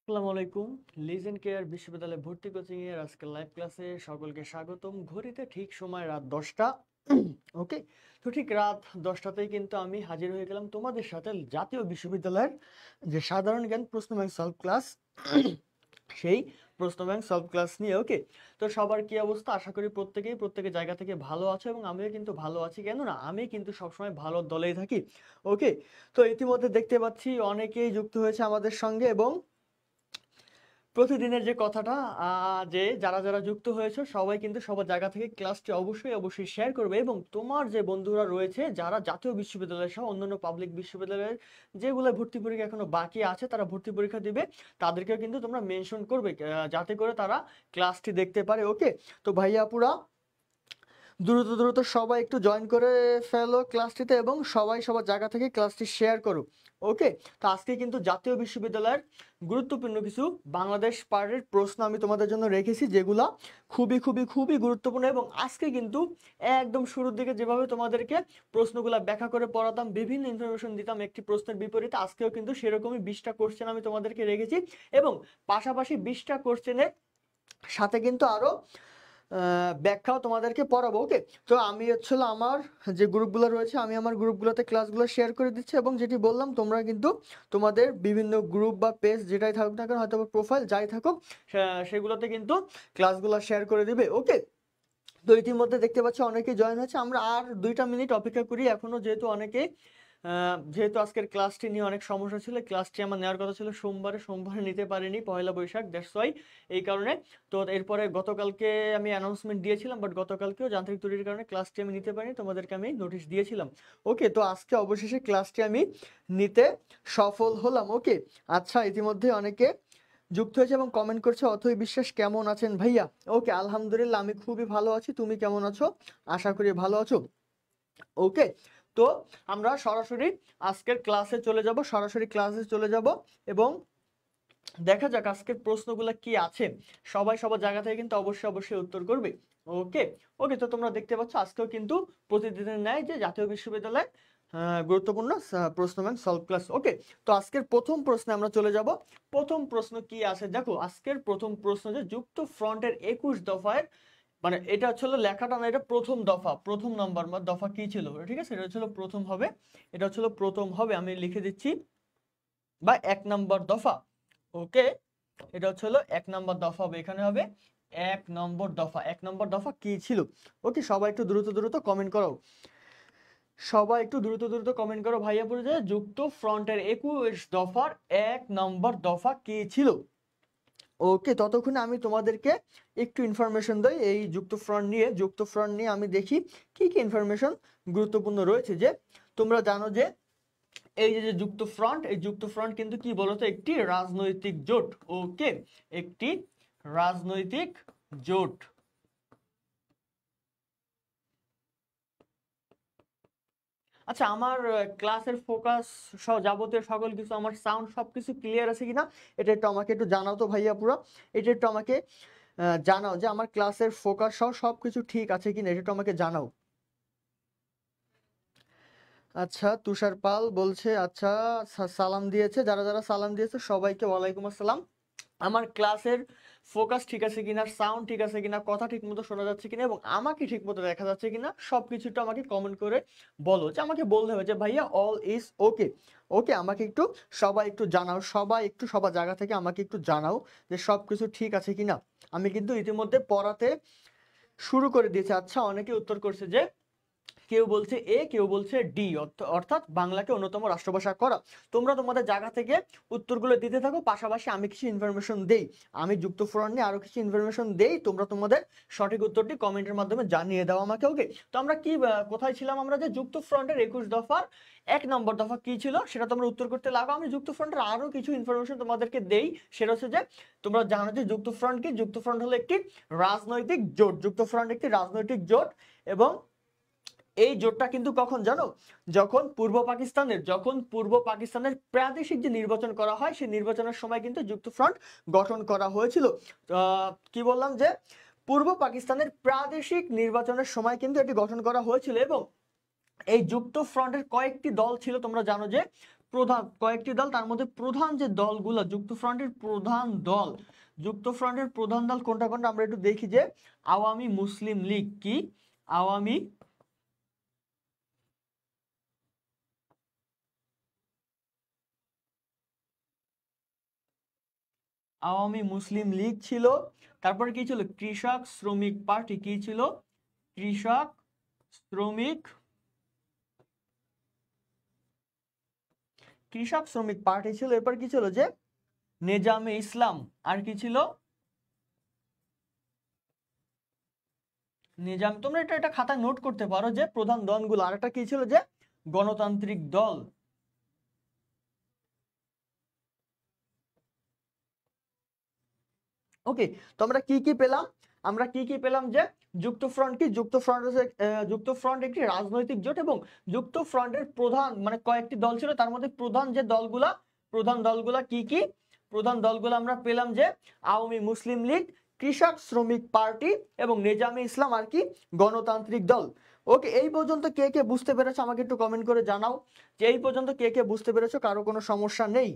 আসসালামু আলাইকুম। Legend care বিশ্ববিদ্যালয়ে ভর্তি কোচিং এর আজকে লাইভ ক্লাসে সকলকে স্বাগতম। ঘড়িতে ঠিক সময় রাত 10টা। ওকে, তো ঠিক রাত 10টাতেই কিন্তু আমি হাজির হয়ে গেলাম তোমাদের সাথে জাতীয় বিশ্ববিদ্যালয়ের যে সাধারণ জ্ঞান প্রশ্ন ব্যাংক সলভ ক্লাস, সেই প্রশ্ন ব্যাংক সলভ ক্লাস নিয়ে। ওকে, তো সবার কি অবস্থা? আশা করি প্রত্যেকের জায়গা থেকে ভালো আছো এবং আমিও কিন্তু ভালো আছি। কেন না, আমি কিন্তু সবসময় ভালো দলেই থাকি। ওকে, তো ইতিমধ্যে দেখতে পাচ্ছি অনেকেই যুক্ত হয়েছে আমাদের সঙ্গে এবং প্রতিদিনের যে কথাটা যে যারা যারা যুক্ত হয়েছে সবাই কিন্তু সবার জায়গা থেকে ক্লাসটি অবশ্যই শেয়ার করবে এবং তোমার যে বন্ধুরা রয়েছে যারা জাতীয় বিশ্ববিদ্যালয় সহ অন্যান্য পাবলিক বিশ্ববিদ্যালয়ের যেগুলো ভর্তি পরীক্ষা এখনো বাকি আছে তারা ভর্তি পরীক্ষা দিবে, তাদেরকেও কিন্তু তোমরা মেনশন করবে যাতে করে তারা ক্লাসটি দেখতে পারে। ওকে, তো ভাইয়া আপুরা দ্রুত সবাই একটু জয়েন করে ফেলো ক্লাসটিতে এবং সবাই সবার জায়গা থেকে ক্লাসটি শেয়ার করো। ওকে, তো আজকে কিন্তু জাতীয় বিশ্ববিদ্যালয়ের গুরুত্বপূর্ণ কিছু বাংলাদেশ পার্টের প্রশ্ন আমি তোমাদের জন্য রেখেছি, যেগুলা খুবই গুরুত্বপূর্ণ। এবং আজকে কিন্তু একদম শুরুর দিকে যেভাবে তোমাদেরকে প্রশ্নগুলা ব্যাখ্যা করে পড়াতাম, বিভিন্ন ইনফরমেশন দিতাম একটি প্রশ্নের বিপরীতে, আজকেও কিন্তু সেরকমই 20টা কোশ্চেন আমি তোমাদেরকে রেখেছি এবং পাশাপাশি 20টা কোশ্চেনের সাথে কিন্তু আরো ব্যাখ্যাও তোমাদেরকে পড়াবো। ওকে, তো আমি আমার যে গ্রুপগুলো রয়েছে আমি আমার গ্রুপগুলোতে ক্লাসগুলো শেয়ার করে দিচ্ছি এবং যেটি বললাম তোমরা কিন্তু তোমাদের বিভিন্ন গ্রুপ বা পেজ যেটাই থাকুক না কেন, হয়তো প্রোফাইল যাই থাকুক, সেগুলোতে কিন্তু ক্লাসগুলো শেয়ার করে দিবে। ওকে, তো ইতিমধ্যে দেখতে পাচ্ছি অনেকে জয়েন হয়েছে। আমরা আর 2টা মিনিট অপেক্ষা করি এখনো, যেহেতু আজকের ক্লাসটি নিয়ে অনেক সমস্যা ছিল। ক্লাসটি আমার নেওয়ার কথা ছিল সোমবারে নিতে পারিনি, পয়লা বৈশাখ, দ্যাটস ওয়াই, এই কারণে। তো এরপরে গতকালকে আমি অ্যানাউন্সমেন্ট দিয়েছিলাম, বাট গতকালকেও যান্ত্রিক ত্রুটির কারণে ক্লাসটি আমি নিতে পারিনি, তোমাদেরকে আমি নোটিশ দিয়েছিলাম। ওকে, তো আজকে অবশেষে ক্লাসটি আমি নিতে সফল হলাম। ওকে, আচ্ছা, ইতিমধ্যে অনেকে যুক্ত হয়েছে এবং কমেন্ট করছে। অথৈ বিশ্বাস, কেমন আছেন ভাইয়া? ওকে, আলহামদুলিল্লাহ, আমি খুবই ভালো আছি। তুমি কেমন আছো? আশা করি ভালো আছো। ওকে, তো আমরা সরাসরি আজকের ক্লাসে চলে যাব এবং দেখা যাক আজকের প্রশ্নগুলো কি আছে। সবাই সবার জায়গা থেকে কিন্তু অবশ্যই উত্তর করবে। ওকে, ওকে, তো তোমরা দেখতে পাচ্ছ আজকেও কিন্তু প্রতিদিনের ন্যায় যে জাতীয় বিশ্ববিদ্যালয় গুরুত্বপূর্ণ প্রশ্ন ব্যাংক সলভ ক্লাস। ওকে, তো আজকের প্রথম প্রশ্নে আমরা চলে যাব। প্রথম প্রশ্ন কি আছে দেখো, আজকের প্রথম প্রশ্ন যে যুক্ত ফ্রন্টের 21 দফায়, মানে এটা হলো লেখাটা না, এটা প্রথম দফা, প্রথম নাম্বার বা দফা কি ছিল, ঠিক আছে, এটা হলো প্রথম হবে, এটা হলো প্রথম হবে, আমি লিখে দিচ্ছি, বা 1 নম্বর দফা। ওকে, এটা হলো 1 নম্বর দফা হবে, এখানে হবে 1 নম্বর দফা। 1 নম্বর দফা কি ছিল? ওকে, সবাই একটু দ্রুত কমেন্ট করো, ভাইয়া বলে যে যুক্ত ফ্রন্টের 21 দফার 1 নম্বর দফা কি ছিল। ওকে, ততক্ষণে আমি তোমাদেরকে একটু ইনফরমেশন দেই এই যুক্ত ফ্রন্ট নিয়ে আমি দেখি কি কি ইনফরমেশন গুরুত্বপূর্ণ রয়েছে। যে তোমরা জানো যে এই যে এই যুক্ত ফ্রন্ট কিন্তু কি বলতো, একটি রাজনৈতিক জোট। ওকে, একটি রাজনৈতিক জোট। আচ্ছা, আমার ক্লাসের ফোকাস সহ যাবতীয় সকল কিছু, আমার সাউন্ড সবকিছু ক্লিয়ার আছে কিনা এটা একটু আমাকে একটু জানাও তো ভাইয়া পুরো। এটা একটু আমাকে জানাও যে আমার ক্লাসের ফোকাস সহ সবকিছু ঠিক আছে কিনা, এটা একটু আমাকে জানাও। আচ্ছা, তুষার পাল বলছে, আচ্ছা, সালাম দিয়েছে, যারা যারা সালাম দিয়েছে সবাইকে ওয়ালাইকুম আসসালাম। আমার ক্লাসের ফোকাস ঠিক আছে কিনা, সাউন্ড ঠিক আছে কিনা, কথা ঠিক মতো শোনা যাচ্ছে কিনা এবং আমাকে ঠিক মতো দেখা যাচ্ছে কিনা, সবকিছুটা আমাকে কমেন্ট করে বলো। যে আমাকে বলতে হবে যে ভাইয়া অল ইজ ওকে। ওকে, আমাকে একটু সবাই একটু জানাও, সবার জায়গা থেকে আমাকে একটু জানাও যে সবকিছু ঠিক আছে কিনা। আমি কিন্তু ইতিমধ্যে পড়াতে শুরু করে দিয়েছি। আচ্ছা, অনেকে উত্তর করছে যে কেউ বলছে এ, কেউ বলছে ডি, অর্থাৎ বাংলাকে অন্যতম রাষ্ট্রভাষা করা। তোমরা তোমাদের জায়গা থেকে উত্তরগুলো দিতে থাকো, পাশাপাশি আমি কিছু ইনফরমেশন দেই, আমি যুক্ত ফ্রন্ট নিয়ে আরো কিছু ইনফরমেশন দেই, তোমরা তোমাদের সঠিক উত্তরটি কমেন্টের মাধ্যমে জানিয়ে দাও আমাকে। ওকে, তো আমরা কি কোথায় ছিলাম, আমরা যে যুক্ত ফ্রন্টের 21 দফার 1 নম্বর দফা কি ছিল সেটা তোমরা উত্তর করতে লাগো। আমি যুক্ত ফ্রন্টের আরো কিছু ইনফরমেশন তোমাদেরকে দেই, সেটা হচ্ছে যে তোমরা জানো যে যুক্ত ফ্রন্ট কি, যুক্ত ফ্রন্ট হলো একটি রাজনৈতিক জোট। যুক্ত ফ্রন্ট একটি রাজনৈতিক জোট এবং এই জোটটা কিন্তু কখন জানো, যখন পূর্ব পাকিস্তানের প্রাদেশিক যে নির্বাচন করা হয় সেই নির্বাচনের সময় কিন্তু যুক্ত ফ্রন্ট গঠন করা হয়েছিল। কি বললাম যে পূর্ব পাকিস্তানের প্রাদেশিক নির্বাচনের সময় কিন্তু এটি গঠন করা হয়েছিল এবং এই যুক্ত ফ্রন্টের কয়েকটি দল ছিল। তোমরা জানো যে প্রধান কয়েকটি দল, তার মধ্যে প্রধান যে দলগুলো, যুক্তফ্রন্টের প্রধান দল, যুক্তফ্রন্টের প্রধান দল কোনটা কোনটা আমরা একটু দেখি। যে আওয়ামী মুসলিম লীগ, কি আওয়ামী আওয়ামী মুসলিম লীগ ছিল। তারপরে কি ছিল? কৃষক শ্রমিক পার্টি, কি ছিল? কৃষক শ্রমিক পার্টি ছিল। এরপর কি ছিল? যে নেজামে ইসলাম। আর কি ছিল? নিজাম। তোমরা এটা খাতায় নোট করতে পারো যে প্রধান দলগুলো। আর একটা কি ছিল? যে গণতান্ত্রিক দল। ওকে, তো আমরা কি কি পেলাম? আমরা কি কি পেলাম? যে যুক্তফ্রন্ট কি? যুক্তফ্রন্ট একটি রাজনৈতিক জোট, এবং যুক্তফ্রন্টের প্রধান মানে কয়েকটি দল ছিল, তার মধ্যে প্রধান দলগুলা কি কি? প্রধান দলগুলো আমরা পেলাম যে আওয়ামী মুসলিম লীগ, কৃষক শ্রমিক পার্টি এবং নেজামে ইসলাম, আর কি গণতান্ত্রিক দল। ওকে, এই পর্যন্ত কে কে বুঝতে পেরেছো আমাকে একটু কমেন্ট করে জানাও যে এই পর্যন্ত কে কে বুঝতে পেরেছো, কারো কোনো সমস্যা নেই।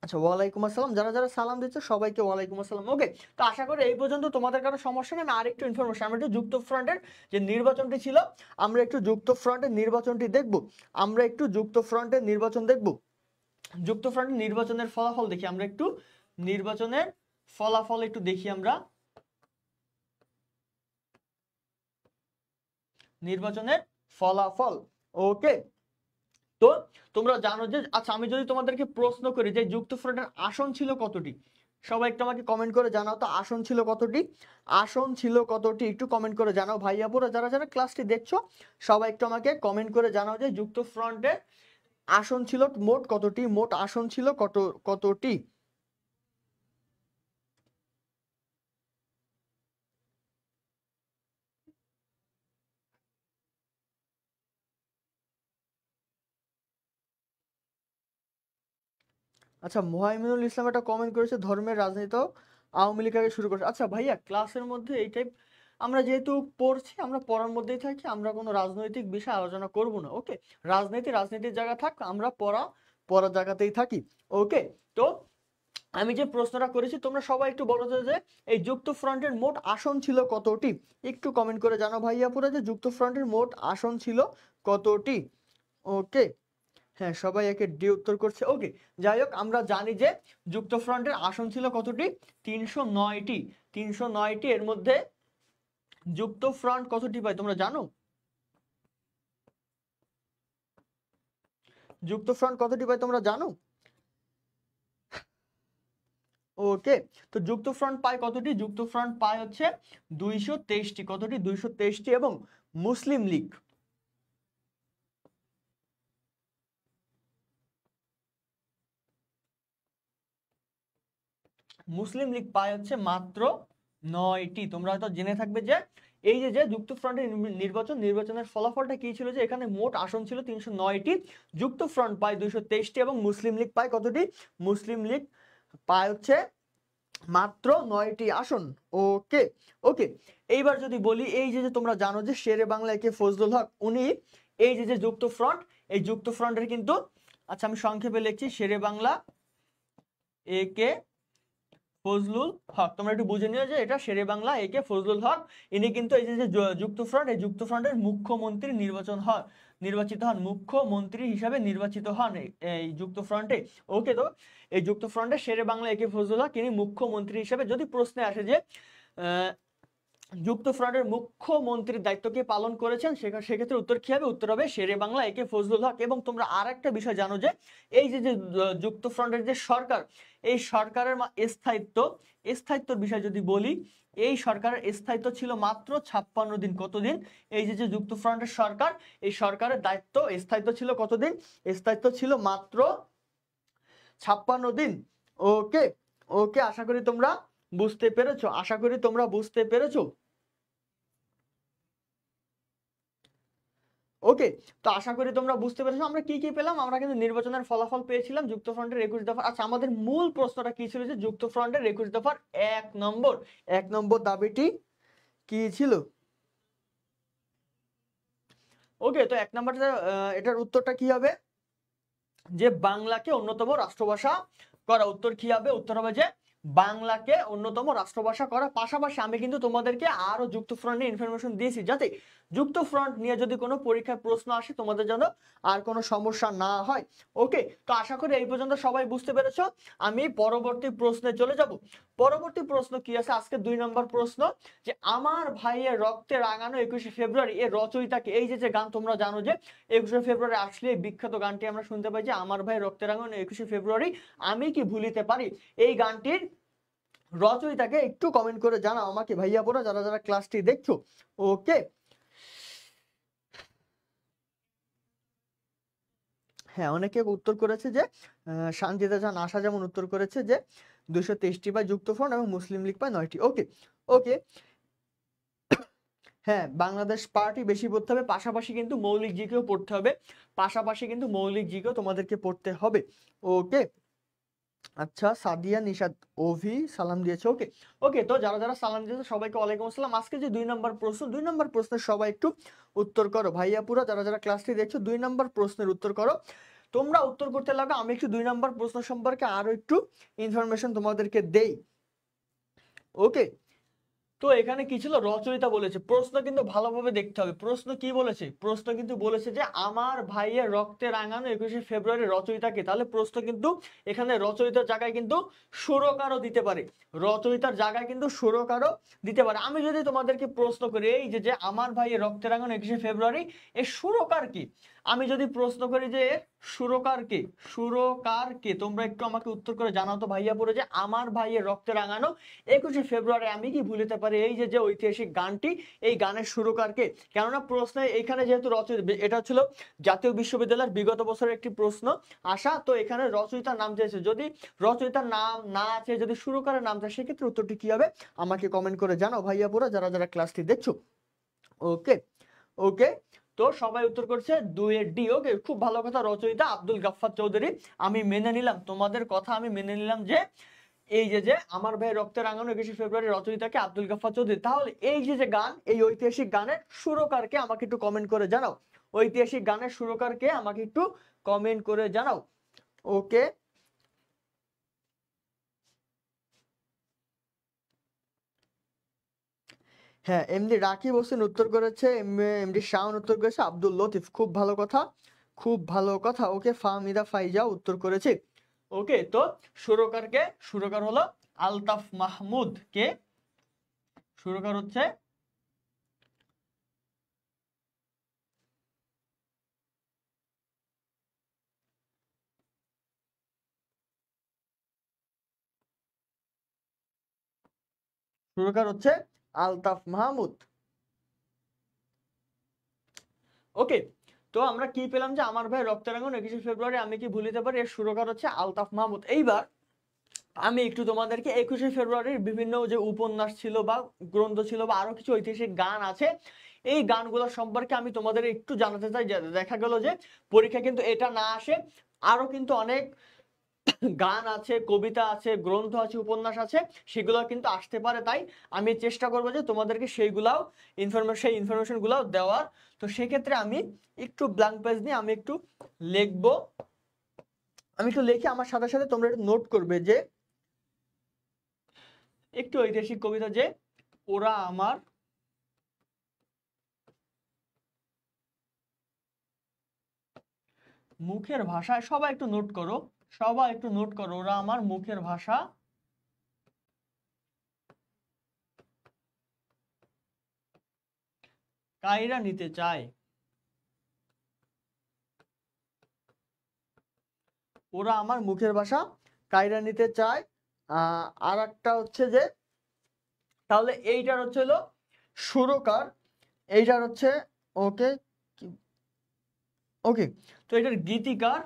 আচ্ছা, ওয়ালাইকুম আসসালাম। যারা যারা সালাম দিচ্ছে সবাইকে ওয়ালাইকুম আসসালাম। ওকে, তো আশা করি এই পর্যন্ত তোমাদের কারো সমস্যা নেই। আমি আরেকটু ইনফরমেশন, আমরা একটু যুক্তফ্রন্টের যে নির্বাচনটি ছিল, আমরা একটু যুক্তফ্রন্টের নির্বাচনটি দেখব। আমরা একটু যুক্তফ্রন্টের নির্বাচন দেখব। যুক্তফ্রন্টের নির্বাচনের ফলাফল দেখি আমরা একটু। নির্বাচনের ফলাফল একটু দেখি আমরা। নির্বাচনের ফলাফল। ওকে, তো তোমরা জানো যে, আচ্ছা আমি যদি তোমাদেরকে প্রশ্ন করি যে যুক্তফ্রন্টের আসন ছিল কতটি, সবাই একটু আমাকে কমেন্ট করে জানাও তো আসন ছিল কতটি। আসন ছিল কতটি একটু কমেন্ট করে জানাও। ভাইয়াপুরা যারা যারা ক্লাসটি দেখছো সবাই একটু আমাকে কমেন্ট করে জানাও যে যুক্তফ্রন্টের আসন ছিল মোট কতটি, মোট আসন ছিল কতটি। আচ্ছা, মুহাইমিনুল ইসলাম একটা কমেন্ট করেছে, ধর্মের রাজনীতি আওয়ামী লীগ আগে শুরু করেছে। আচ্ছা ভাইয়া, ক্লাসের মধ্যে এই টাইপ আমরা যেহেতু পড়ছি, আমরা পড়ার মধ্যেই থাকি, আমরা কোনো রাজনৈতিক বিষয় আলোচনা করব না। ওকে, রাজনীতির জায়গা থাক, আমরা পড়ার জায়গাতেই থাকি। ওকে, তো আমি যে প্রশ্নটা করেছি তোমরা সবাই একটু বলো তো যে এই যুক্তফ্রন্টের মোট আসন ছিল কতটি। একটু কমেন্ট করে জানো ভাইয়াপুরা যে যুক্তফ্রন্টের মোট আসন ছিল কতটি। ওকে, হ্যাঁ সবাই একে ডি উত্তর করছে। ওকে, যাই হোক, আমরা জানি যে যুক্তফ্রন্টের আসন ছিল কতটি? 309টি। 309টি। এর মধ্যে যুক্তফ্রন্ট কতটি পায় তোমরা জানো? যুক্তফ্রন্ট কতটি পায় তোমরা জানো? ওকে, তো যুক্তফ্রন্ট পায় কতটি? যুক্তফ্রন্ট পায় হচ্ছে 223টি। কতটি? 223টি। এবং মুসলিম লীগ পায় হচ্ছে মাত্র 9টি। তোমরা হয়তো জেনে থাকবে যে এই যে যুক্তফ্রন্টের নির্বাচনের ফলাফলটা কি ছিল? যে এখানে মোট আসন ছিল 309টি, যুক্তফ্রন্ট পায় 223টি এবং মুসলিম লীগ পায় কতটি? মুসলিম লীগ পায় হচ্ছে মাত্র 9টি আসন। ওকে, ওকে, এইবার যদি বলি, এই যে তোমরা জানো যে শেরে বাংলা একে ফজলুল হক, উনি এই যে যুক্তফ্রন্ট, এই যুক্তফ্রন্টের কিন্তু, আচ্ছা আমি সংক্ষেপে লিখছি, শেরে বাংলা একে ফজলুল হক। তোমরা একটু বুঝে নিও যে এটা শেরে বাংলা একে ফজলুল হক। ইনি কিন্তু এই যে যুক্তফ্রন্ট, এই যুক্তফ্রন্টের মুখ্যমন্ত্রী নির্বাচিত হন, মুখ্যমন্ত্রী হিসাবে নির্বাচিত হন এই যুক্তফ্রন্টে। ওকে, তো এই যুক্তফ্রন্টে শেরে বাংলা একে ফজলুল হক ইনি মুখ্যমন্ত্রী হিসাবে, যদি প্রশ্নে আসে যে যুক্তফ্রন্টের মুখ্যমন্ত্রীর দায়িত্ব কে পালন করেছেন, সেক্ষেত্রে উত্তর কি হবে? উত্তর হবে শেরে বাংলা একে ফজলুল হক। এবং তোমরা আর একটা বিষয় জানো যে এই যে যুক্তফ্রন্টের যে সরকার, এই সরকারের স্থায়িত্বর বিষয় যদি বলি, এই সরকারের স্থায়িত্ব ছিল মাত্র 56 দিন। কতদিন? এই যে যুক্তফ্রন্টের সরকার, এই সরকারের স্থায়িত্ব ছিল কতদিন? স্থায়িত্ব ছিল মাত্র 56 দিন। ওকে, ওকে, আশা করি তোমরা বুঝতে পেরেছো। ওকে, তো আশা করি তোমরা বুঝতে পেরেছো আমরা কি কি পেলাম। আমরা কিন্তু নির্বাচনের ফলাফল পেয়েছিলাম যুক্তফ্রন্টের 21 দফা। আচ্ছা, আমাদের মূল প্রশ্নটা কি ছিল? যে যুক্তফ্রন্টের 21 দফার 1 নম্বর দাবিটি কি ছিল? ওকে, তো 1 নাম্বার এটার উত্তরটা কি হবে? যে বাংলাকে অন্যতম রাষ্ট্রভাষা করা। উত্তর কি হবে? উত্তর হবে যে বাংলাকে অন্যতম রাষ্ট্রভাষা করা। পাশাপাশি আমি কিন্তু তোমাদেরকে আরো যুক্তফ্রন্ট নিয়ে ইনফরমেশন দিয়েছি, যাতে যুক্তফ্রন্ট নিয়ে যদি কোনো পরীক্ষায় প্রশ্ন আসে তোমাদের যেন আর কোনো সমস্যা না হয়। ওকে, তো আশা করি এই পর্যন্ত সবাই বুঝতে পেরেছো। আমি পরবর্তী প্রশ্নে চলে যাব। পরবর্তী প্রশ্ন কি আছে? আজকে 2 নম্বর প্রশ্ন, যে আমার ভাইয়ের রক্তে রাঙানো 21শে ফেব্রুয়ারি এর রচয়িতাকে। এই যে গান তোমরা জানো যে 21শে ফেব্রুয়ারি আসলে এই বিখ্যাত গানটি আমরা শুনতে পাই যে আমার ভাই রক্তে রাঙানো 21শে ফেব্রুয়ারি আমি কি ভুলিতে পারি। এই গানটির রচয়িতাকে একটু কমেন্ট করে জানাও আমাকে ভাইয়া বোরা, যারা যারা ক্লাসটি দেখছো। ওকে, হ্যাঁ, অনেকে উত্তর করেছে যে সানজিদা জান আশা যেমন উত্তর করেছে যে 223টি পায় যুক্তফ্রন্ট এবং মুসলিম লীগ পায় 9টি। ওকে ওকে, হ্যাঁ, বাংলাদেশ পার্টি বেশি পড়তে হবে, পাশাপাশি কিন্তু মৌলিক জিকেও পড়তে হবে, পাশাপাশি কিন্তু মৌলিক জিকেও তোমাদেরকে পড়তে হবে। ওকে, আচ্ছা, সাদিয়া নিশাদ ওভি সালাম দিয়েছে। ওকে ওকে, তো যারা যারা সালাম দিয়েছে সবাইকে ওয়ালাইকুম আসসালাম। আজকে যে 2 নম্বর প্রশ্ন, 2 নম্বর প্রশ্নের সবাই একটু উত্তর করো। ভাইয়াপুরা যারা যারা ক্লাসটি দেখছো 2 নম্বর প্রশ্নের উত্তর করো। তোমরা উত্তর করতে লাগো, আমি একটু 2 নম্বর প্রশ্ন সম্পর্কে আরো একটু ইনফরমেশন তোমাদেরকে দেই। ওকে, তো এখানে কি ছিল? রচয়িতা বলেছে। প্রশ্ন কিন্তু ভালোভাবে দেখতে হবে। প্রশ্ন কি বলেছে? প্রশ্ন কিন্তু বলেছে যে আমার ভাইয়ের রক্তে রাঙানো 21শে ফেব্রুয়ারি রচয়িতাকে। তাহলে প্রশ্ন কিন্তু এখানে রচয়িতার জায়গায় কিন্তু সুরকারও দিতে পারে, রচয়িতার জায়গায় কিন্তু সুরকারও দিতে পারে। আমি যদি তোমাদেরকে প্রশ্ন করি এই যে আমার ভাইয়ের রক্তে রাঙানো 21শে ফেব্রুয়ারি এর সুরকার কি, আমি যদি প্রশ্ন করি যে এর সুরকার কে, সুরকার কে, তোমরা একটু আমাকে উত্তর করে জানাও তো ভাইয়া পড়ে যে আমার ভাইয়ের রক্তে রাঙানো 21শে ফেব্রুয়ারি আমি কি ভুলিতে পারি এই যে ঐতিহাসিক গানটি, এই গানের সুরকার কে। কেননা প্রশ্নে এখানে যেহেতু রচয়িতা, এটা ছিল জাতীয় বিশ্ববিদ্যালয়ের বিগত বছরের একটি প্রশ্ন আসা, তো এখানে রচয়িতার নাম চেয়েছে। যদি রচয়িতার নাম না আছে, যদি সুরকারের নাম চায়, সেক্ষেত্রে উত্তরটি কি হবে আমাকে কমেন্ট করে জানাও ভাইয়া পুরা, যারা যারা ক্লাসটি দেখছো। ওকে ওকে, তো সবাই উত্তর করছে 2 এর ডি। ওকে, খুব ভালো কথা, রচয়িতা আব্দুল গাফফার চৌধুরী। আমি মেনে নিলাম তোমাদের কথা, আমি মেনে নিলাম যে এই যে আমার ভাই রক্তে রাঙানো 21শে ফেব্রুয়ারি রচয়িতাকে আব্দুল গাফফার চৌধুরী। তাহলে এই যে গান, এই ঐতিহাসিক গানের সুরকারকে আমাকে একটু কমেন্ট করে জানাও। ঐতিহাসিক গানের সুরকারকে আমাকে একটু কমেন্ট করে জানাও। ওকে, হ্যাঁ, এমডি রাকিব হোসেন উত্তর করেছে, এমডি শাওন উত্তর করেছে, আব্দুল লতিফ, খুব ভালো কথা, খুব ভালো কথা। ওকে, ফাহমিদা ফাইজা উত্তর করেছে। ওকে, তো সুরকারকে, সুরকার হলো আলতাফ মাহমুদ। কে সুরকার হচ্ছে? সুরকার হচ্ছে আলতাফ মাহমুদ। ওকে, তো আমরা কি পেলাম যে আমার ভাই রক্তে রাঙানো 21শে ফেব্রুয়ারি আমি কি ভুলিতে পারি এর সুরকার হচ্ছে আলতাফ মাহমুদ। এইবার আমি একটু তোমাদেরকে 21শে ফেব্রুয়ারির বিভিন্ন যে উপন্যাস ছিল বা গ্রন্থ ছিল বা আরো কিছু ঐতিহাসিক গান আছে, এই গানগুলো সম্পর্কে আমি তোমাদের একটু জানাতে চাই। দেখা গেল যে পরীক্ষা কিন্তু এটা না আসে, আরো কিন্তু অনেক গান আছে, কবিতা আছে, গ্রন্থ আছে, উপন্যাস আছে, সেগুলো কিন্তু আসতে পারে। তাই আমি চেষ্টা করবো যে তোমাদেরকে সেইগুলাও ইনফরমেশন গুলাও দেওয়ার। তো সেক্ষেত্রে আমি একটু ব্ল্যাঙ্ক পেজ নিয়ে আমি একটু লিখবো, আমি একটু লিখে আমার সাথে সাথে তোমরা একটু নোট করবে যে একটু ঐতিহাসিক কবিতা, যে ওরা আমার মুখের ভাষায়, সবাই একটু নোট করো, সবাই একটু নোট করো, ওরা আমার মুখের ভাষা কাইরা নিতে চায়। ওরা আমার মুখের ভাষা কাইরা নিতে চায়। আর একটা হচ্ছে যে, তাহলে এইটার হচ্ছে হলো সুরকার, এইটার হচ্ছে, ওকে ওকে, তো এটার গীতিকার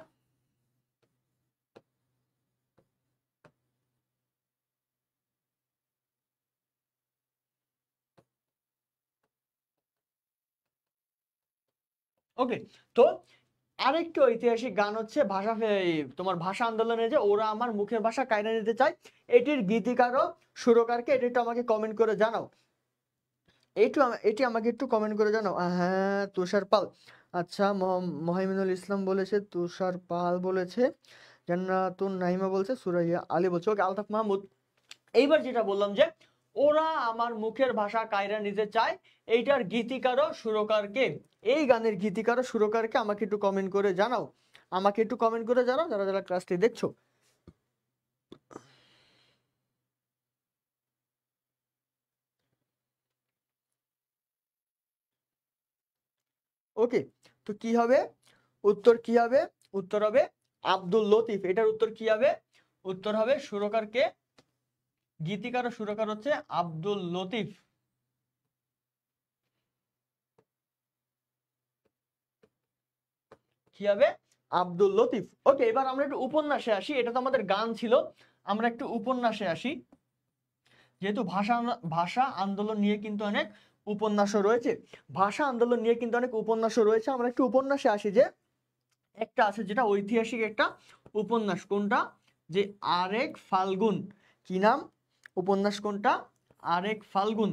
ওকে, তো আরেকটি ঐতিহাসিক গান হচ্ছে তোমার ভাষা আন্দোলনে যে ওরা আমার মুখের ভাষা কাইরা নিতে চায়, এটির গীতিকার ও সুরকারকে এটি একটু আমাকে কমেন্ট করে জানাও। এটি আমাকে একটু কমেন্ট করে জানাও। হ্যাঁ, তুষার পাল, আচ্ছা, মহিমিনুল ইসলাম বলেছে, তুষার পাল বলেছে, জান্নাতুন নাইমা বলছে, সুরাইয়া আলী বলছে। ওকে, আলতাফ মাহমুদ। এইবার যেটা বললাম যে ওরা আমার মুখের ভাষা কায়রা নিতে চায়, এইটার গীতিকার ও সুরকার কে? এই গানের গীতিকার ও সুরকার কে? আমাকে একটু কমেন্ট করে জানাও, আমাকে একটু কমেন্ট করে জানাও যারা যারা ক্লাসটি দেখছো। ওকে, তো কি হবে উত্তর? কি হবে উত্তর? হবে আব্দুল লতিফ। এটার উত্তর কি হবে? উত্তর হবে সুরকার কে? গীতিকার ও সুরকার হচ্ছে আব্দুল লতিফ। কি হবে? আব্দুল লতিফ। ওকে, এবার আমরা একটু উপন্যাসে আসি। এটা তো আমাদের গান ছিল, আমরা একটু উপন্যাসে আসি। যেহেতু ভাষা ভাষা আন্দোলন নিয়ে কিন্তু অনেক উপন্যাসও রয়েছে, ভাষা আন্দোলন নিয়ে কিন্তু অনেক উপন্যাসও রয়েছে। আমরা একটু উপন্যাসে আসি। যে একটা আছে যেটা ঐতিহাসিক একটা উপন্যাস, কোনটা? যে আরেক ফাল্গুন। কি নাম উপন্যাস কোনটা? আরেক ফাল্গুন।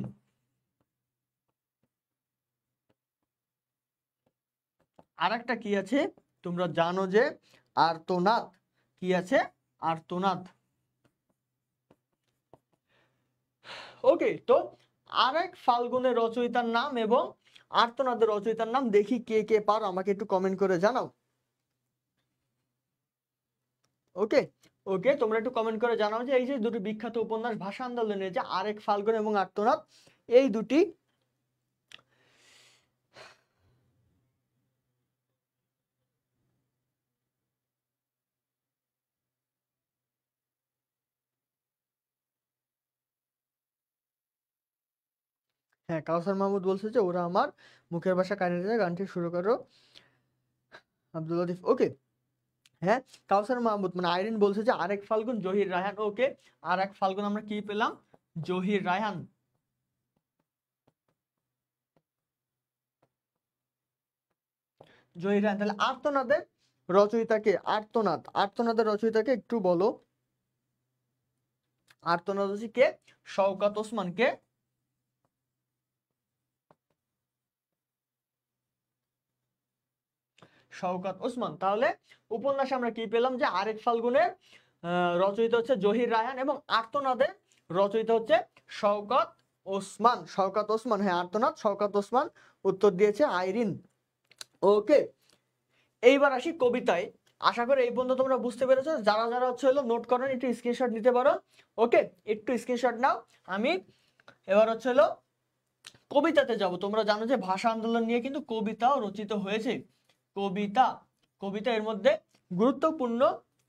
আর একটা কি আছে তোমরা জানো যে আর্তনাদ। কি আছে? আর্তনাদ। ওকে, তো আরেক ফাল্গুনের রচয়িতার নাম এবং আর্তনাদের রচয়িতার নাম দেখি কে কে পারো, আমাকে একটু কমেন্ট করে জানাও। ওকে, ওকে, তোমরা একটু কমেন্ট করে জানাও যে এই যে দুটি বিখ্যাত উপন্যাস ভাষা আন্দোলনের, যে আরেক ফাল্গুন এবং আর্তনাদ, এই দুটি হ্যাঁ, কাউসার মাহমুদ বলছে যে ওরা আমার মুখের ভাষা কাহিনীতে গানটি শুরু করো, আব্দুল লতিফ। ওকে, হ্যাঁ, কাউসার মাহমুদ মানে আইরিন বলছে যে আরেক ফাল্গুন জহির রায়হান। ওকে, আরেক ফাল্গুন আমরা কি পেলাম? জহির রায়হান। জহির রায়হান। তাহলে আর্তনাদের রচয়িতাকে? আর্তনাদের রচয়িতাকে একটু বলো। আর্তনাদ হচ্ছে কে? শওকত ওসমান। কে? শওকত ওসমান। তাহলে উপন্যাসে আমরা কি পেলাম? যে আরেক ফাল্গুনের রচয়িতা হচ্ছে জহির রায়হান এবং আর্তনাদের রচয়িতা হচ্ছে শওকত ওসমান। শওকত ওসমান, হ্যাঁ, আর্তনাদ শওকত ওসমান। উত্তর দিয়েছে আইরিন। ওকে, এইবার আসি কবিতায়। আশা করি এই পর্যন্ত তোমরা বুঝতে পেরেছো। যারা যারা হচ্ছে হলো নোট করেন একটু স্ক্রিনশট নিতে পারো। ওকে, একটু স্ক্রিনশট নাও। আমি এবার হচ্ছে হলো কবিতাতে যাব। তোমরা জানো যে ভাষা আন্দোলন নিয়ে কিন্তু কবিতাও রচিত হয়েছে। কবিতা, কবিতা এর মধ্যে গুরুত্বপূর্ণ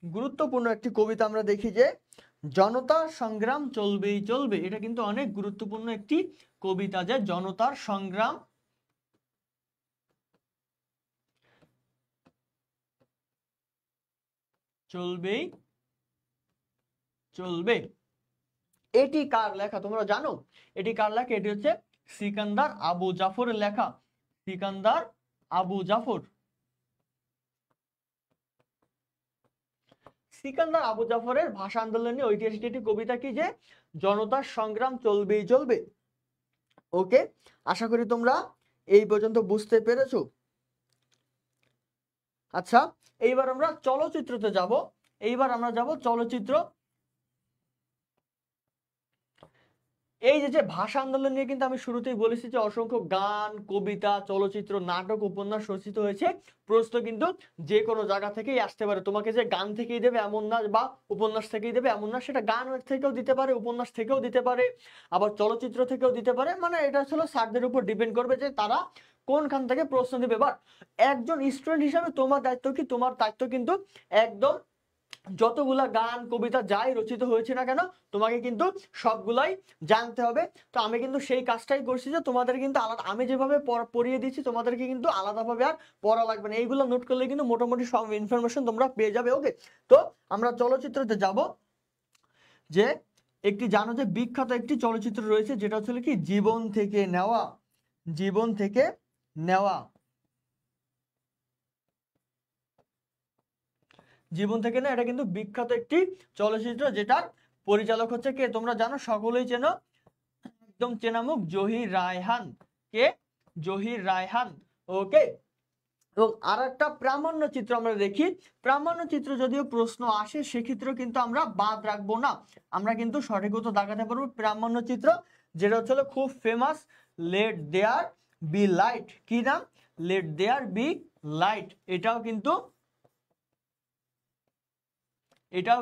গুরুত্বপূর্ণ একটি কবিতা আমরা দেখি যে জনতার সংগ্রাম চলবেই চলবে। এটা কিন্তু অনেক গুরুত্বপূর্ণ একটি কবিতা, যে জনতার সংগ্রাম চলবেই চলবে। এটি কার লেখা তোমরা জানো? এটি কার লেখা? এটি হচ্ছে সিকান্দার আবু জাফরের লেখা। সিকান্দার আবু জাফর। সিকান্দার আবু জাফরের ভাষা আন্দোলন নিয়ে ঐতিহাসিক একটি কবিতা কি? যে জনতার সংগ্রাম চলবেই চলবে। ওকে, আশা করি তোমরা এই পর্যন্ত বুঝতে পেরেছো। আচ্ছা, এইবার আমরা চলচ্চিত্রতে যাব। এইবার আমরা যাব চলচ্চিত্র। এই যে ভাষা আন্দোলন নিয়ে কিন্তু আমি শুরুতেই বলেছি যে অসংখ্য গান, কবিতা, চলচ্চিত্র, নাটক, উপন্যাস রচিত হয়েছে। প্রশ্ন কিন্তু যে কোনো জায়গা থেকেই আসতে পারে। তোমাকে যে গান থেকেই দেবে এমন না, বা উপন্যাস থেকেই দেবে এমন না। সেটা গান থেকেও দিতে পারে, উপন্যাস থেকেও দিতে পারে, আবার চলচ্চিত্র থেকেও দিতে পারে। মানে এটা আসলে স্যারদের উপর ডিপেন্ড করবে যে তারা কোনখান থেকে প্রশ্ন দেবে। বাট একজন স্টুডেন্ট হিসাবে তোমার দায়িত্ব কি? তোমার দায়িত্ব কিন্তু একদম যতগুলা গান, কবিতা যাই রচিত হয়েছে না কেন, তোমাকে কিন্তু সবগুলাই জানতে হবে। তো আমি কিন্তু সেই কাজটাই করছি যে তোমাদের কিন্তু আলাদা, আমি যেভাবে পড়িয়ে দিচ্ছি তোমাদেরকে কিন্তু আলাদাভাবে আর পড়া লাগবে না। এইগুলো নোট করলে কিন্তু মোটামুটি সব ইনফরমেশন তোমরা পেয়ে যাবে। ওকে, তো আমরা চলচ্চিত্রতে যাব। যে একটি জানো যে বিখ্যাত একটি চলচ্চিত্র রয়েছে, যেটা হচ্ছে কি জীবন থেকে নেওয়া। জীবন থেকে নেওয়া। জীবন থেকে না, এটা কিন্তু বিখ্যাত একটি চলচ্চিত্র, যেটার পরিচালক হচ্ছে কে? তোমরা জানো, সকলেই চেনো, একদম চেনামুখ, জহির রায়হান। কে? জহির রায়হান। ওকে, এবং আর একটা প্রামাণ্য চিত্র আমরা দেখি। প্রামাণ্য চিত্র যদিও প্রশ্ন আসে সেক্ষেত্রেও কিন্তু আমরা বাদ রাখবো না, আমরা কিন্তু সঠিক উত্তর দেখাতে পারবো। প্রামাণ্য চিত্র যেটা হচ্ছে খুব famous, let there be light. কি নাম? Let there be light. এটাও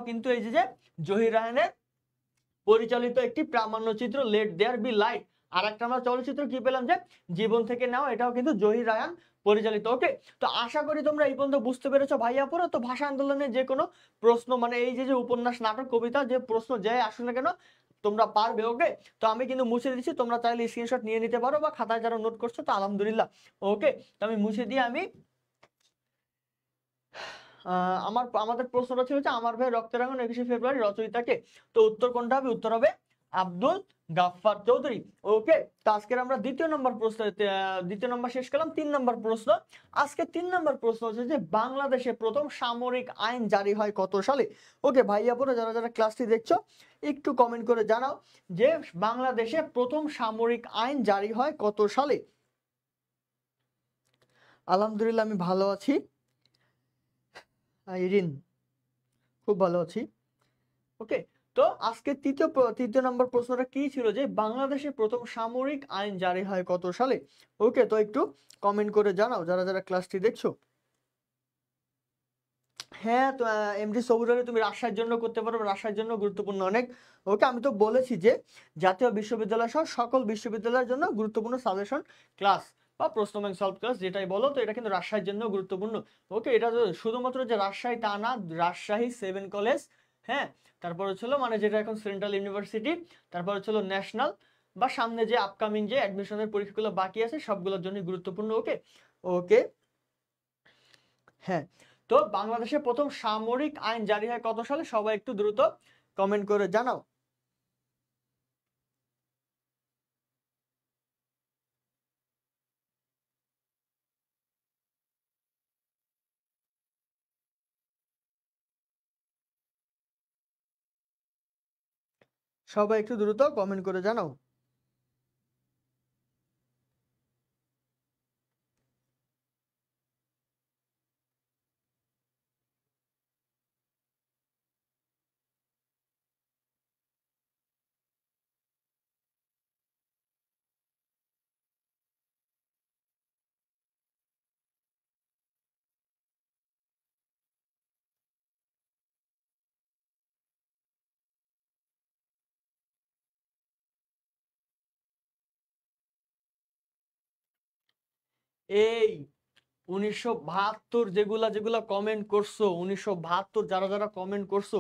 কিন্তু এই যে জহির রায়হানের পরিচালিত একটি প্রামাণ্য চিত্র, লেট দেয়ার বি লাইট। আর একটা আমরা চলচ্চিত্র কি পেলাম যে জীবন থেকে নেওয়া, এটাও কিন্তু জহির রায়হান পরিচালিত। ওকে, তো আশা করি তোমরা এই পর্যন্ত বুঝতে পেরেছো ভাইয়া পুরো। তো ভাষা আন্দোলনের যে কোনো প্রশ্ন, মানে এই যে উপন্যাস, নাটক, কবিতা, যে প্রশ্ন যে আসুক না কেন তোমরা পারবে। ওকে, তো আমি কিন্তু মুছে দিচ্ছি, তোমরা চাইলে স্ক্রিনশট নিয়ে নিতে পারো বা খাতায় যারা নোট করছো তো আলহামদুলিল্লাহ। ওকে, তো আমি মুছে দিয়ে আমি আমাদের প্রশ্নটা ছিল যে আমার ভাই রক্তের আগুন 21শে ফেব্রুয়ারি রচয়িতাকে। তো উত্তর কোনটা হবে? উত্তর হবে আব্দুল গাফফার চৌধুরী। ওকে, তো আজকের আমরা দ্বিতীয় নম্বর শেষ করলাম। 3 নম্বর প্রশ্ন। আজকে 3 নম্বর প্রশ্ন হচ্ছে যে বাংলাদেশে প্রথম সামরিক আইন জারি হয় কত সালে? ওকে ভাইয়া বোরা যারা যারা ক্লাসটি দেখছো একটু কমেন্ট করে জানাও যে বাংলাদেশে প্রথম সামরিক আইন জারি হয় কত সালে। আলহামদুলিল্লাহ আমি ভালো আছি ইরিন, খুব ভালো আছি। ওকে, তো আজকে তৃতীয় নম্বর প্রশ্নটা কি ছিল যে বাংলাদেশে প্রথম সামরিক আইন জারি হয় কত সালে? ওকে, তো একটু কমেন্ট করে জানাও যারা যারা ক্লাসটি দেখছো। হ্যাঁ, তো এমডি সবুর আলী তুমি রাজশাহীর জন্য করতে পারো, রাজশাহীর জন্য গুরুত্বপূর্ণ অনেক। ওকে, আমি তো বলেছি যে জাতীয় বিশ্ববিদ্যালয় সহ সকল বিশ্ববিদ্যালয়ের জন্য গুরুত্বপূর্ণ সাজেশন ক্লাস বা প্রশ্ন ব্যাংক সলভ ক্লাস যেটাই বলো, তো এটা কিন্তু রাজশাহীর জন্য গুরুত্বপূর্ণ। ওকে, এটা তো শুধুমাত্র যে রাজশাহী তা না, রাজশাহী 7 কলেজ, হ্যাঁ, তারপর হচ্ছিল মানে যেটা এখন সেন্ট্রাল ইউনিভার্সিটি, তারপর হচ্ছিল ন্যাশনাল বা সামনে যে আপকামিং যে অ্যাডমিশনের পরীক্ষাগুলো বাকি আছে সবগুলোর জন্য গুরুত্বপূর্ণ। ওকে ওকে হ্যাঁ, তো বাংলাদেশে প্রথম সামরিক আইন জারি হয় কত সালে? সবাই একটু দ্রুত কমেন্ট করে জানাও। সবাই একটু দ্রুত কমেন্ট করে জানাও। এই 1972 যেগুলা যেগুলা কমেন্ট করছো, 1972 যারা যারা কমেন্ট করছো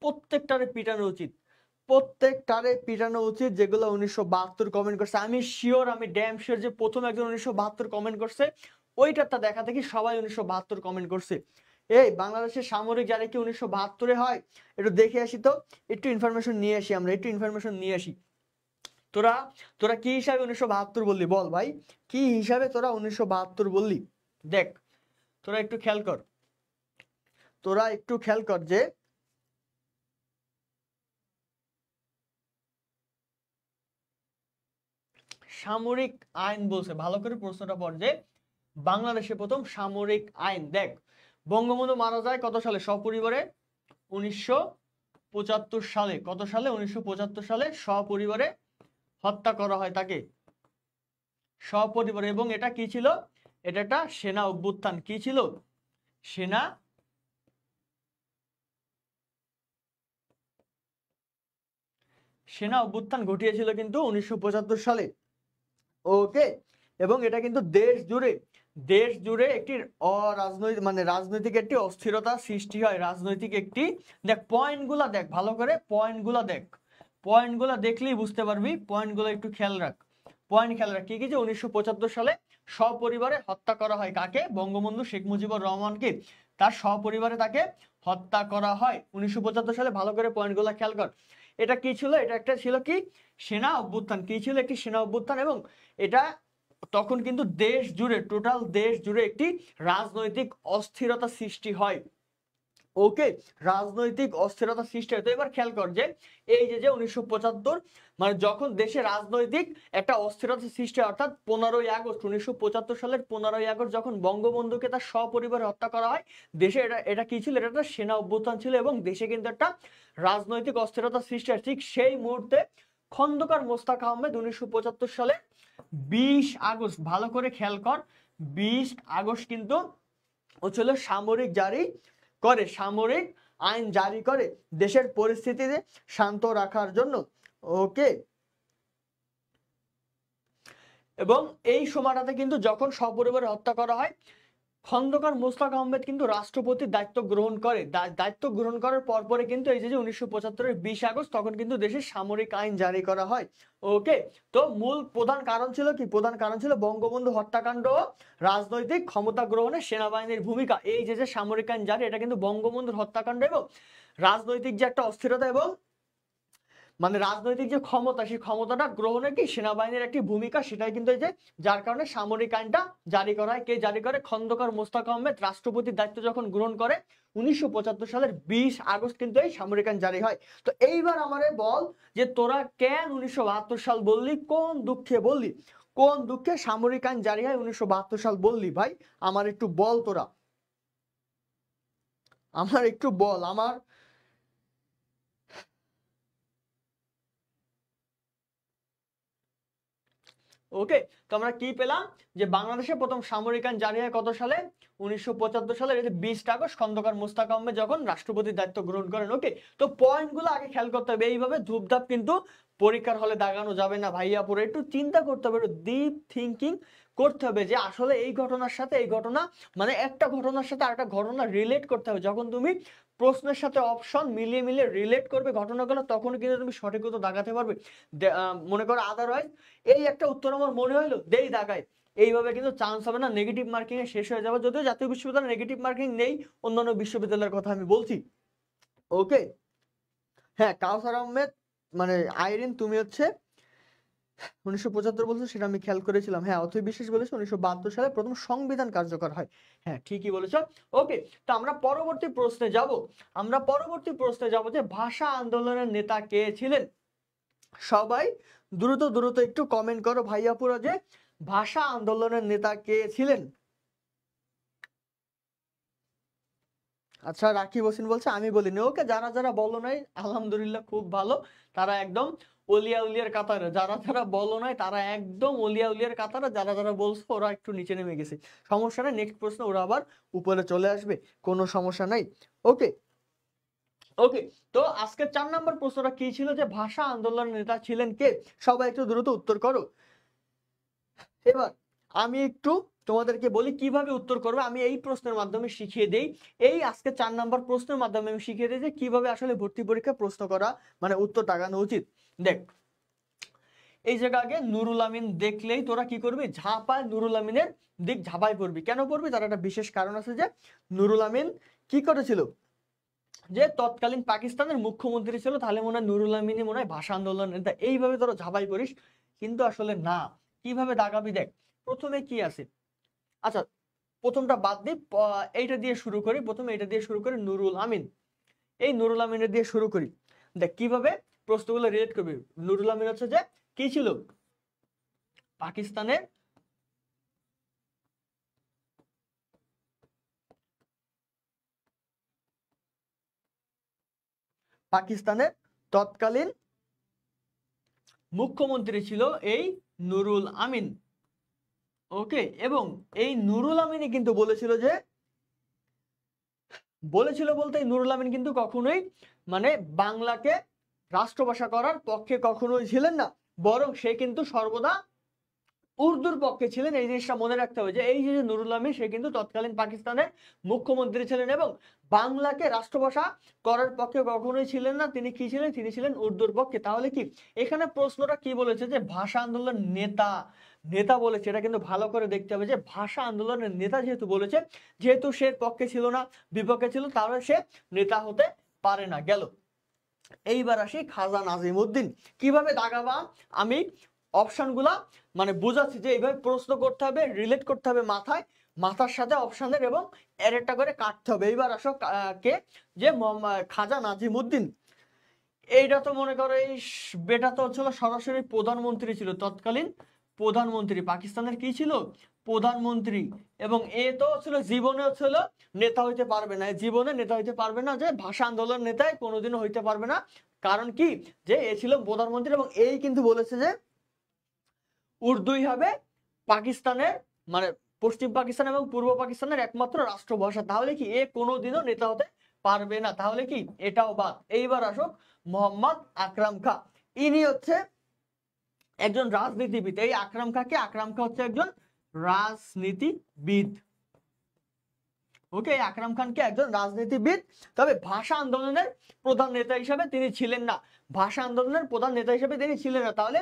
প্রত্যেকটারে পিটানো উচিত, প্রত্যেকটারে পিটানো উচিত যেগুলো 1972 কমেন্ট করছে। আমি শিওর, আমি ড্যাম শিওর যে প্রথম একজন 1972 কমেন্ট করছে ওইটারটা দেখা দেখি সবাই 1972 কমেন্ট করছে। এই বাংলাদেশের সামরিক জারি কি 1972-এ হয়? একটু দেখে আসি তো, একটু ইনফরমেশন নিয়ে আসি, আমরা একটু ইনফরমেশন নিয়ে আসি। তোরা তোরা কি হিসাবে 1972 বললি? বল ভাই, কি হিসাবে তোরা 1972 বললি? দেখ, তোরা একটু খেয়াল কর, যে সামরিক আইন বলছে, ভালো করে প্রশ্নটা পড়, যে বাংলাদেশে প্রথম সামরিক আইন। দেখ, বঙ্গবন্ধু মারা যায় কত সালে? সপরিবারে 1975 সালে। কত সালে? 1975 সালে সপরিবারে হত্যা করা হয় তাকে, সপরিবারে। এবং এটা কি ছিল? এটা একটা সেনা অভ্যুত্থান। কি ছিল? সেনা অভ্যুত্থান ঘটিয়েছিল কিন্তু 1975 সালে। ওকে, এবং এটা কিন্তু দেশ জুড়ে একটি অরাজনৈতিক মানে রাজনৈতিক একটি অস্থিরতা সৃষ্টি হয়। রাজনৈতিক একটি, দেখ পয়েন্টগুলা দেখ ভালো করে, পয়েন্টগুলা দেখ, পয়েন্টগুলা দেখলেই বুঝতে পারবি। পয়েন্টগুলো একটু খেয়াল রাখ, কি কি? যে 1975 সালে সপরিবারে হত্যা করা হয় কাকে? বঙ্গবন্ধু শেখ মুজিবুর রহমানকে তার সপরিবারে তাকে হত্যা করা হয় 1975 সালে। ভালো করে পয়েন্টগুলো খেয়াল কর। এটা কি ছিল? এটা একটা ছিল কি? সেনা অভ্যুত্থান। কি ছিল? একটি সেনা অভ্যুত্থান। এবং এটা তখন কিন্তু টোটাল দেশ জুড়ে একটি রাজনৈতিক অস্থিরতা সৃষ্টি হয়। ওকে, রাজনৈতিক অস্থিরতা সৃষ্টি হয়। তো এবার খেয়াল কর যে এই যে 1975 মানে যখন দেশে রাজনৈতিক একটা অস্থিরতা সৃষ্টি হয়, অর্থাৎ 15ই আগস্ট 1975 সালের 15ই আগস্ট যখন বঙ্গবন্ধুকে তার সপরিবারে হত্যা করা হয়, দেশে এটা এটা কি ছিল, এটা একটা সেনা অভ্যুত্থান ছিল এবং দেশে কিন্তু একটা রাজনৈতিক অস্থিরতা সৃষ্টি হয়। ঠিক সেই মুহূর্তে খন্দকার মোস্তাক আহমেদ 1975 সালে 20 আগস্ট, ভালো করে খেয়াল কর, 20 আগস্ট কিন্তু হচ্ছিল সামরিক আইন জারি করে দেশের পরিস্থিতিতে শান্ত রাখার জন্য। ওকে, এবং এই সময়টাতে কিন্তু যখন সপরিবারে হত্যা করা হয়, খন্দকার মোস্তাক আহমেদ কিন্তু রাষ্ট্রপতির দায়িত্ব গ্রহণ করে। দায়িত্ব গ্রহণ করার পরপরে কিন্তু এই যে 1975-এর 20 আগস্ট তখন কিন্তু দেশে সামরিক আইন জারি করা হয়। ওকে, তো মূল প্রধান কারণ ছিল কি? প্রধান কারণ ছিল বঙ্গবন্ধু হত্যাকাণ্ড ও রাজনৈতিক ক্ষমতা গ্রহণে সেনাবাহিনীর ভূমিকা। এই যে সামরিক আইন জারি, এটা কিন্তু বঙ্গবন্ধুর হত্যাকাণ্ড এবং রাজনৈতিক যে একটা অস্থিরতা এবং মানে রাজনৈতিক যে ক্ষমতা, সেই ক্ষমতাটা গ্রহণে কি সেনাবাহিনীর একটি ভূমিকা, সেটাই কিন্তু এই যে যার কারণে সামরিক আইনটা জারি করা হয়। কে জারি করে? খন্দকার মোস্তাক আহমেদ রাষ্ট্রপতির দায়িত্ব যখন গ্রহণ করে 1975 সালের 20 আগস্ট কিন্তু এই সামরিক আইন জারি হয়। তো এইবার আমারে বল যে তোরা কেন 1972 সাল বললি? কোন দুঃখে বললি? কোন দুঃখে সামরিক আইন জারি হয় 1972 সাল বললি ভাই? আমার একটু বল, তোরা আমার একটু বল। আমার ওকে, তো আমরা কি পেলাম যে বাংলাদেশে প্রথম সামরিক আইন জারি হয় কত সালে? 1975 সালের 20 আগস্ট খন্দকার মোস্তাক আহমেদ যখন রাষ্ট্রপতির দায়িত্ব গ্রহণ করেন। ওকে, তো পয়েন্টগুলো আগে খেয়াল করতে হবে। এইভাবে ধূপধাপ কিন্তু পরীক্ষার হলে দাগানো যাবে না ভাইয়া, পরে একটু চিন্তা করতে হবে, একটু ডিপ থিঙ্কিং করতে হবে যে আসলে এই ঘটনার সাথে এই ঘটনা, মানে একটা ঘটনার সাথে আরেকটা ঘটনা রিলেট করতে হবে। যখন তুমি প্রশ্নের সাথে অপশন মিলিয়ে মিলিয়ে রিলেট করবে ঘটনাগুলো, তখন কিন্তু তুমি সঠিক উত্তর দাগাতে পারবে। মনে করো আদারওয়াইজ এই একটা উত্তর আমার মনে হইলো, দেই দাগাই, এইভাবে কিন্তু চান্স হবে না, নেগেটিভ মার্কিং এ শেষ হয়ে যাবে। যদিও জাতীয় বিশ্ববিদ্যালয়ে নেগেটিভ মার্কিং নেই, অন্যান্য বিশ্ববিদ্যালয়ের কথা আমি বলছি। ওকে, হ্যাঁ, কাউসার আহমেদ মানে আইরিন, তুমি হচ্ছে 1975 বলছো, সেটা আমি খেয়াল করেছিলাম। হ্যাঁ, অথৈ বিশ্বাস বলেছে 1972 সালে প্রথম সংবিধান কার্যকর হয়। হ্যাঁ, ঠিকই বলেছো। ওকে, তো আমরা পরবর্তী প্রশ্নে যাব। যে ভাষা আন্দোলনের নেতা কে ছিলেন? সবাই দ্রুত দ্রুত একটু কমেন্ট করো ভাইয়াপুরা যে ভাষা আন্দোলনের নেতা কে ছিলেন? আচ্ছা, রাকিব হোসেন বলছে আমি বলিনি। ওকে, যারা যারা বলো নাই আলহামদুলিল্লাহ, খুব ভালো। তারা একদম অলিয়া উলিয়ার কাতারে। যারা যারা বলো নাই তারা একদম অলিয়া উলিয়ার কাতারে। যারা যারা বলছো ওরা একটু নিচে নেমে গেছে। সমস্যা নাই, নেক্সট প্রশ্ন ওরা আবার উপরে চলে আসবে, কোনো সমস্যা নাই। ওকে, ওকে, তো আজকে 4 নম্বর প্রশ্নটা কি ছিল? যে ভাষা আন্দোলনের নেতা ছিলেন কে? সবাই একটু দ্রুত উত্তর করো। এবার আমি একটু তোমাদেরকে বলি কিভাবে উত্তর করবে। আমি এই প্রশ্নের মাধ্যমে শিখিয়ে দেই, এই আজকে 4 নম্বর প্রশ্নের মাধ্যমে আমি শিখিয়ে দিই যে কিভাবে আসলে ভর্তি পরীক্ষা প্রশ্ন করা মানে উত্তর দাগানো উচিত। দেখ, এই জায়গা আগে নুরুল আমিন দেখলেই তোরা কি করবি? ঝাঁপায় নুরুল আমিনের দিক ঝাঁপাই পড়বি। কেন পড়বি? তার একটা বিশেষ কারণ আছে। যে নুরুল আমিন কি করেছিল, যে তৎকালীন পাকিস্তানের মুখ্যমন্ত্রী ছিল, তাহলে মনে হয় নুরুল আমিনই মনে হয় ভাষা আন্দোলন নেতা। এইভাবে তোরা ঝাঁপাই করিস, কিন্তু আসলে না। কিভাবে দাগাবি? দেখ, প্রথমে কি আছে, আচ্ছা প্রথমটা বাদ দিই, এইটা দিয়ে শুরু করি। প্রথমে এটা দিয়ে শুরু করি, নুরুল আমিন। এই নুরুল আমিনের দিয়ে শুরু করি। দেখ কিভাবে প্রশ্নগুলো রিলেট করবি। নুরুল আমিন হচ্ছে যে কি ছিল? পাকিস্তানের পাকিস্তানের তৎকালীন মুখ্যমন্ত্রী ছিল এই নুরুল আমিন। ওকে, এবং এই নুরুল আমিনই কিন্তু বলেছিল বলতে নুরুল আমিন কিন্তু কখনোই মানে বাংলাকে রাষ্ট্রভাষা করার পক্ষে কখনোই ছিলেন না, বরং সে কিন্তু সর্বদা উর্দুর পক্ষে ছিলেন। এই জিনিসটা মনে রাখতে হবে যে এই যে নুরুল আমিন, সে কিন্তু তৎকালীন পাকিস্তানের মুখ্যমন্ত্রী ছিলেন এবং বাংলাকে রাষ্ট্রভাষা করার পক্ষে কখনোই ছিলেন না। তিনি কি ছিলেন? তিনি ছিলেন উর্দুর পক্ষে। তাহলে কি এখানে প্রশ্নটা কি বলেছে? যে ভাষা আন্দোলন নেতা নেতা বলেছে, এটা কিন্তু ভালো করে দেখতে হবে যে ভাষা আন্দোলনের নেতা যেহেতু বলেছে, যেহেতু সে পক্ষে ছিল না, বিপক্ষে ছিল, তাহলে সে নেতা হতে পারে না। গেল। এইবার আসি খাজা নাজিমউদ্দিন। কিভাবে দাগাবা আমি অপশনগুলা মানে বুঝাচ্ছি যে এইভাবে প্রশ্ন করতে হবে, রিলেট করতে হবে মাথায়, মাথার সাথে অপশনের এবং এর একটা করে কাটতে হবে। এইবার আসো কে, যে খাজা নাজিমুদ্দিন। এইটা তো মনে করো এই বেটা তো হচ্ছিল সরাসরি প্রধানমন্ত্রী ছিল, তৎকালীন প্রধানমন্ত্রী, পাকিস্তানের কি ছিল, প্রধানমন্ত্রী। এবং এ তো ছিল জীবনে হচ্ছিল নেতা হইতে পারবে না, জীবনে নেতা হইতে পারবে না, যে ভাষা আন্দোলন নেতায় কোনোদিনও হইতে পারবে না। কারণ কি, যে এ ছিল প্রধানমন্ত্রী এবং এই কিন্তু বলেছে যে উর্দুই হবে পাকিস্তানের, মানে পশ্চিম পাকিস্তান এবং পূর্ব পাকিস্তানের একমাত্র রাষ্ট্রভাষা। তাহলে কি এ কোনোদিনও নেতা হতে পারবে না, তাহলে কি এটাও বাদ। এইবার আসুক মোহাম্মদ আকরাম খা। ইনি হচ্ছে একজন রাজনীতিবিদ। এই আকরাম খা কে, আকরাম খা হচ্ছে একজন রাজনীতিবিদ। ওকে, আকরাম খানকে একজন রাজনীতিবিদ, তবে ভাষা আন্দোলনের প্রধান নেতা হিসেবে তিনি ছিলেন না। ভাষা আন্দোলনের প্রধান নেতা হিসেবে তিনি ছিলেন না। তাহলে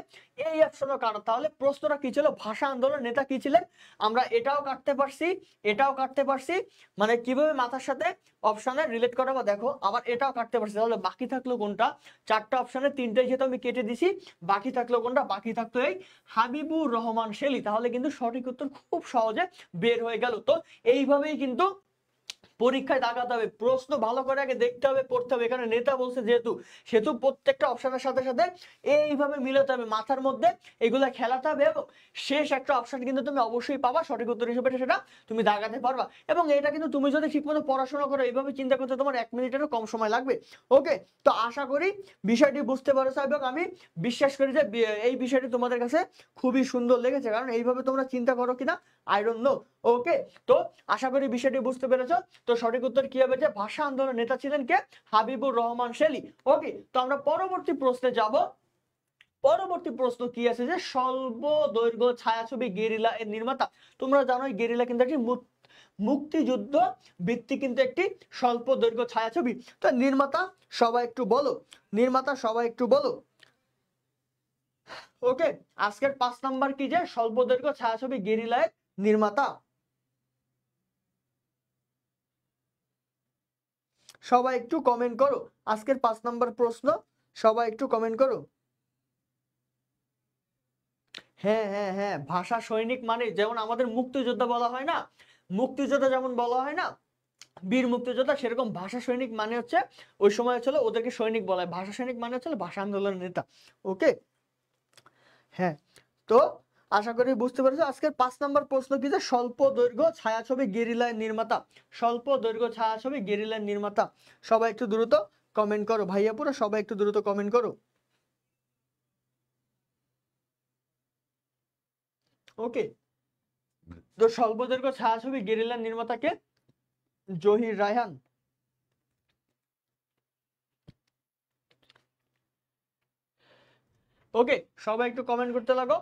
এই অপশনও কাটা। তাহলে প্রশ্নটা কি ছিল, ভাষা আন্দোলনের নেতা কি ছিলেন? আমরা এটাও কাটতে পারছি, এটাও কাটতে পারছি, মানে কিভাবে মাথার সাথে অপশনে রিলেট করা বা দেখো, আবার এটাও কাটতে পারছি। তাহলে বাকি থাকলো কোনটা? চারটা অপশনে তিনটাই যেহেতু আমি কেটে দিছি, বাকি থাকলো কোনটা? বাকি থাকতো এই হাবিবুর রহমান শেলী। তাহলে কিন্তু সঠিক উত্তর খুব সহজে বের হয়ে গেল। তো এইভাবেই কিন্তু পরীক্ষায় দাগাতে হবে, প্রশ্ন ভালো করে আগে দেখতে হবে, পড়তে হবে। এখানে নেতা বলছে যেহেতু, সেহেতু প্রত্যেকটা অপশনের সাথে সাথে এইভাবে মিলাতে হবে, মাথার মধ্যে এগুলা খেলাতে হবে, এবং শেষ একটা অপশন কিন্তু তুমি অবশ্যই পাবা সঠিক উত্তর হিসেবে, সেটা তুমি দাগাতে পারবা। এবং এটা কিন্তু তুমি যদি ঠিকমতো পড়াশোনা করো, এইভাবে চিন্তা করতে তোমার 1 মিনিটেরও কম সময় লাগবে। ওকে, তো আশা করি বিষয়টি বুঝতে পারছো, এবং আমি বিশ্বাস করি যে এই বিষয়টি তোমাদের কাছে খুবই সুন্দর লেগেছে, কারণ এইভাবে তোমরা চিন্তা করো কিনা আই ডোন্ট নো। ওকে, তো আশা করি বিষয়টি বুঝতে পেরেছো। তো সঠিক উত্তর কি হবে? যে ভাষা আন্দোলনের নেতা ছিলেন কে? হাবিবুর রহমান শেলী। ওকে, তো আমরা পরবর্তী প্রশ্নে যাব। পরবর্তী প্রশ্ন কি আছে, যে স্বল্প দৈর্ঘ্য ছায়াছবি গেরিলা এর নির্মাতা। তোমরা জানো গেরিলা কিন্তু একটি মুক্তিযুদ্ধ ভিত্তিক কিন্তু একটি স্বল্প দৈর্ঘ্য ছায়াছবি। তো নির্মাতা সবাই একটু বলো, নির্মাতা সবাই একটু বলো। ওকে, আজকের 5 নাম্বার কি, যে স্বল্প দৈর্ঘ্য ছায়াছবি গেরিলা এর নির্মাতা। সবাই একটু কমেন্ট করো, আজকের 5 নাম্বার প্রশ্ন, সবাই একটু কমেন্ট করো। হ্যাঁ হ্যাঁ হ্যাঁ, ভাষা সৈনিক মানে যেমন আমাদের মুক্তিযোদ্ধা বলা হয় না, মুক্তিযোদ্ধা যেমন বলা হয় না বীর মুক্তিযোদ্ধা, সেরকম ভাষা সৈনিক মানে হচ্ছে ওই সময় হচ্ছিল ওদেরকে সৈনিক বলা হয়, ভাষা সৈনিক মানে হচ্ছে ভাষা আন্দোলনের নেতা। ওকে, হ্যাঁ, তো আশা করি বুঝতে পেরেছো। আজকের 5 নাম্বার প্রশ্ন কি, যে স্বল্প দৈর্ঘ্য ছায়াছবি গেরিলার নির্মাতা। স্বল্প দৈর্ঘ্য ছায়াছবি গেরিলার নির্মাতা। সবাই একটু দ্রুত কমেন্ট করো ভাইয়া, পুরো সবাই একটু দ্রুত কমেন্ট করো। ওকে, তো স্বল্প দৈর্ঘ্য ছায়াছবি গেরিলার নির্মাতাকে? জহির রায়হান। ওকে, সবাই একটু কমেন্ট করতে লাগো।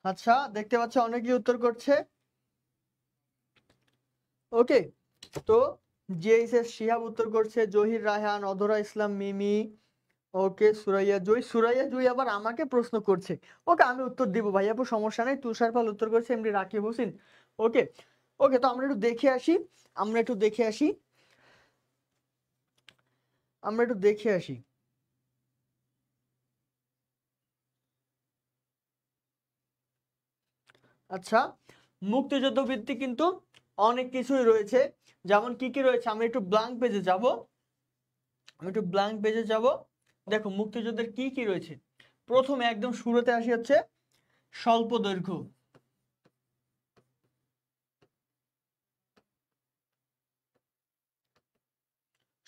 আচ্ছা, দেখতে পাচ্ছ অনেকেই উত্তর করছে। ওকে, তো জিএইচএস শিহাব উত্তর করছে, জহির রায়হান, অধরা ইসলাম মিমি। ওকে, সুরাইয়া জুই আবার আমাকে প্রশ্ন করছে। ওকে, আমি উত্তর দিব ভাই আপু, সমস্যা নেই। তুষার পাল উত্তর করছে, এমডি রাকিব হোসেন। ওকে, ওকে, তো আমরা একটু দেখে আসি, আমরা একটু দেখে আসি, আমরা একটু দেখে আসি। আচ্ছা, মুক্তিযুদ্ধ ভিত্তিক কিন্তু অনেক কিছুই রয়েছে, যেমন কি কি রয়েছে, আমরা একটু ব্ল্যাঙ্ক পেজে যাব, আমি একটু ব্ল্যাঙ্ক পেজে যাব। দেখো মুক্তিযুদ্ধের কি কি রয়েছে। প্রথমে একদম শুরুতে আসি হচ্ছে স্বল্প দৈর্ঘ্য।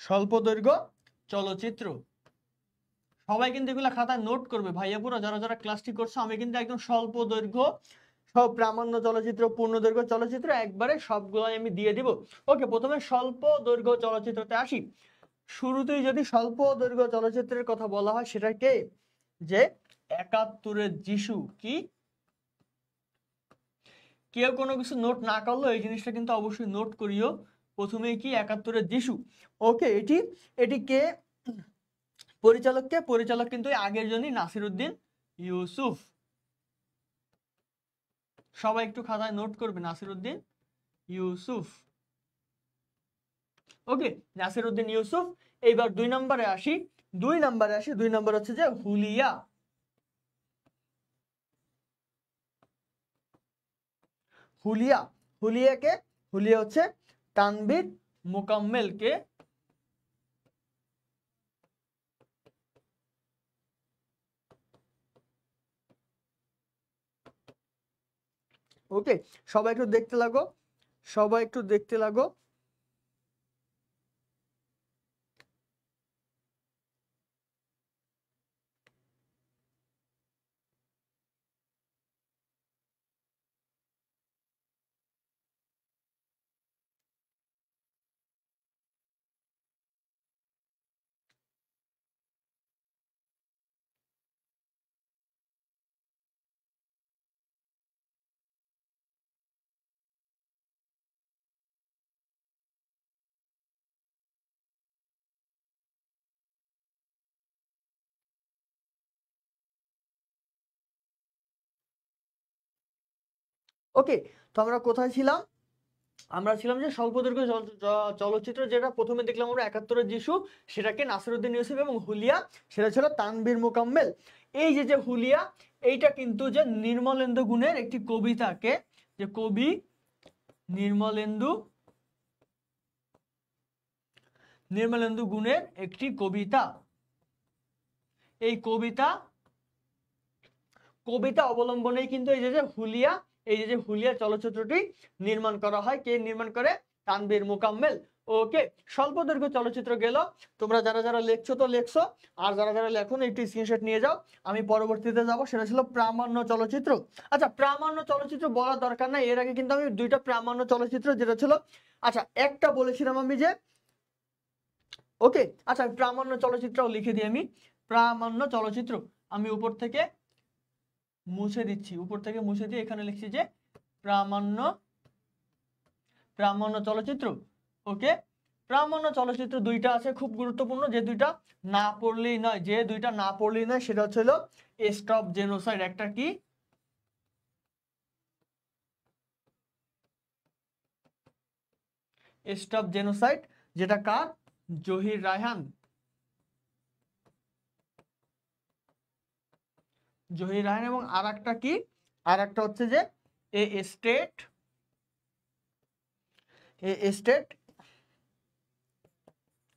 স্বল্প দৈর্ঘ্য চলচ্চিত্র। সবাই কিন্তু এগুলা খাতায় নোট করবে ভাইয়া, পুরো যারা যারা ক্লাসটি করছো। আমি কিন্তু একদম স্বল্প দৈর্ঘ্য, সব প্রামাণ্য চলচ্চিত্র, পূর্ণ দৈর্ঘ্য চলচ্চিত্র একবারে সবগুলাই আমি দিয়ে দিব। ওকে, প্রথমে স্বল্প দৈর্ঘ্য চলচ্চিত্রতে আসি। শুরুতেই যদি স্বল্প দৈর্ঘ্য চলচ্চিত্রের কথা বলা হয়, সেটা কে? যে ৭১-এর যিশু। কি, কেউ কোনো কিছু নোট না করলো এই জিনিসটা কিন্তু অবশ্যই নোট করিও। প্রথমেই কি, ৭১-এর যিশু। ওকে, এটি এটি কে? পরিচালক কে? পরিচালক কিন্তু আগের জনই নাসিরউদ্দিন ইউসুফ। সবাই একটু খাতায় নোট করবে, নাসিরউদ্দিন ইউসুফ। ওকে, নাসিরউদ্দিন ইউসুফ। এইবার 2 নম্বরে আসি। 2 নম্বর হচ্ছে যে হুলিয়া। হুলিয়া, হুলিয়া হচ্ছে তানবীর মোকাম্মেল কে। ওকে, সবাই একটু দেখতে লাগো, সবাই একটু দেখতে লাগো। ওকে, তো আমরা কোথায় ছিলাম? আমরা ছিলাম যে স্বল্পদৈর্ঘ্য চলচ্চিত্র, যেটা প্রথমে দেখলাম আমরা 71 যিশু, সেটাকে নাসিরউদ্দিন ইউসুফ, এবং হুলিয়া সেটা ছিল তানভীর মোকাম্মেল। এই যে হুলিয়া, এইটা কিন্তু যে নির্মলেন্দু গুণের একটি কবিতাকে, যে কবি নির্মলেন্দু গুণের একটি কবিতা, এই কবিতা অবলম্বনেই কিন্তু এই যে হুলিয়া, হুলিয়া চলচ্চিত্রটি নির্মাণ করা হয়। কে নির্মাণ করে? তানভীর মোকাম্মেল। ওকে, স্বল্প দৈর্ঘ্য চলচ্চিত্র গেল। তোমরা যারা লেখছো তো লেখছো, আর যারা লেখো না একটু স্ক্রিনশট নিয়ে যাও। আমি পরবর্তীতে যাব, সেটা ছিল প্রামাণ্য চলচ্চিত্র। আচ্ছা, প্রামাণ্য চলচ্চিত্র বলার দরকার নাই, এর আগে কিন্তু আমি 2টা প্রামাণ্য চলচ্চিত্র যেটা ছিল, আচ্ছা একটা বলেছিলাম আমি যে, ওকে আচ্ছা প্রামাণ্য চলচ্চিত্রও লিখে দিই আমি। প্রামাণ্য চলচ্চিত্র আমি উপর থেকে মুছে দিচ্ছি, উপর থেকে মুছে দিয়ে এখানে লিখছি যে প্রামাণ্য চলচ্চিত্র। ওকে, প্রামাণ্য চলচ্চিত্র 2টা আছে, খুব গুরুত্বপূর্ণ, যে 2টা না পড়লেই নয়, সেটা হচ্ছে হলো স্টপ জেনোসাইড। একটা কি? স্টপ জেনোসাইড, যেটা কার? জহির রায়হান। এবং আর একটা কি? আর একটা হচ্ছে যে এ স্টেট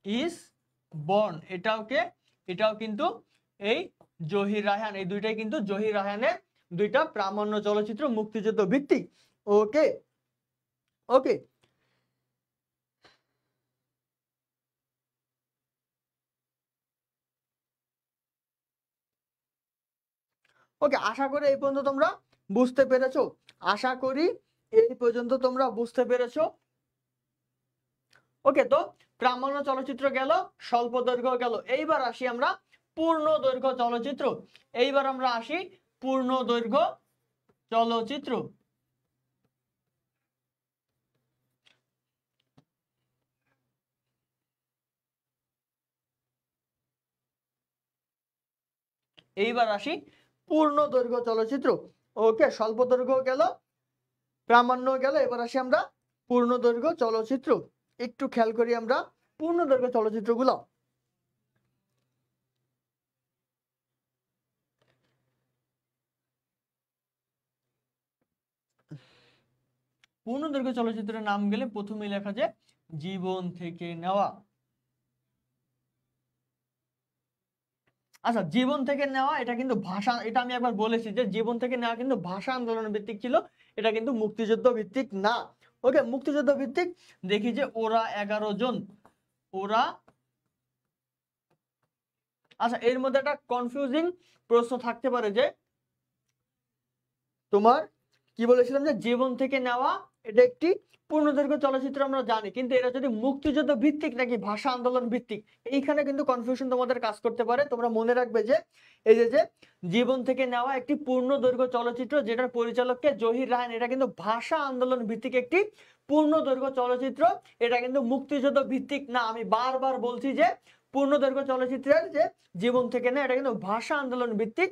ইজ বর্ন। এটাও কিন্তু এই জহির রায়হান। এই 2টাই কিন্তু জহির রায়হানের 2টা প্রামাণ্য চলচ্চিত্র, মুক্তিযুদ্ধ ভিত্তিক। ওকে ওকে, আশা করি এই পর্যন্ত তোমরা বুঝতে পেরেছো। ওকে, তো প্রামাণ্য চলচ্চিত্র গেল, স্বল্প দৈর্ঘ্য গেল। এইবার আসি আমরা পূর্ণ দৈর্ঘ্য চলচ্চিত্র। পূর্ণ দৈর্ঘ্য চলচ্চিত্র। ওকে, স্বল্প দৈর্ঘ্য গেল, প্রামাণ্য গেল, এবার আসি আমরা পূর্ণ দৈর্ঘ্য চলচ্চিত্র। একটু খেয়াল করি আমরা পূর্ণ দৈর্ঘ্য চলচ্চিত্রগুলো। পূর্ণদৈর্ঘ্য চলচ্চিত্রের নাম গেলে প্রথমেই লেখা যায় জীবন থেকে নেওয়া। আচ্ছা, জীবন থেকে নেওয়া, এটা কিন্তু ভাষা, এটা আমি একবার বলেছি যে জীবন থেকে নেওয়া কিন্তু ভাষা আন্দোলন ভিত্তিক ছিল, এটা কিন্তু মুক্তিযুদ্ধ ভিত্তিক না। ওকে, মুক্তিযুদ্ধ ভিত্তিক। দেখি যে ওরা 11 জন, ওরা, আচ্ছা এর মধ্যে একটা কনফিউজিং প্রশ্ন থাকতে পারে যে, তোমার কি বলেছিলাম যে জীবন থেকে নেওয়া এটা একটি পূর্ণদৈর্ঘ্য চলচ্চিত্র আমরা জানি, কিন্তু এটা যদি মুক্তিযুদ্ধ ভিত্তিক নাকি ভাষা আন্দোলন ভিত্তিক, এইখানে কিন্তু কনফিউশন তোমাদের কাজ করতে পারে। তোমরা মনে রাখবে যে এই যে জীবন থেকে নেওয়া একটি পূর্ণদৈর্ঘ্য চলচ্চিত্র, যেটার পরিচালককে জহির রায়হান, এটা কিন্তু ভাষা আন্দোলন ভিত্তিক একটি পূর্ণদৈর্ঘ্য চলচ্চিত্র, এটা কিন্তু মুক্তিযুদ্ধ ভিত্তিক না। আমি বারবার বলছি যে পূর্ণদৈর্ঘ্য চলচ্চিত্রের যে জীবন থেকে না, এটা কিন্তু ভাষা আন্দোলন ভিত্তিক,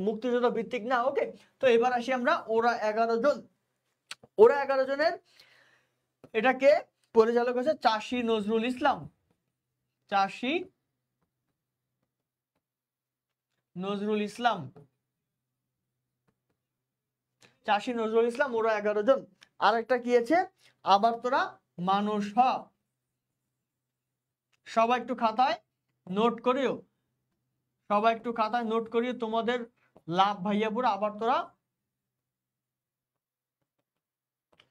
মুক্তিযুদ্ধ ভিত্তিক না। ওকে, তো এবার আসি আমরা ওরা 11 জন। ওরা 11 জনের এটাকে পরিচালক হচ্ছে চাষী নজরুল ইসলাম। চাষী নজরুল ইসলাম, চাষী নজরুল ইসলাম, ওরা 11 জন। আর একটা কি আছে, আবার তোরা মানুষ হ। সবাই একটু খাতায় নোট করিও, সবাই একটু খাতায় নোট করিও তোমাদের লাভ ভাইয়াপুর। আবার তোরা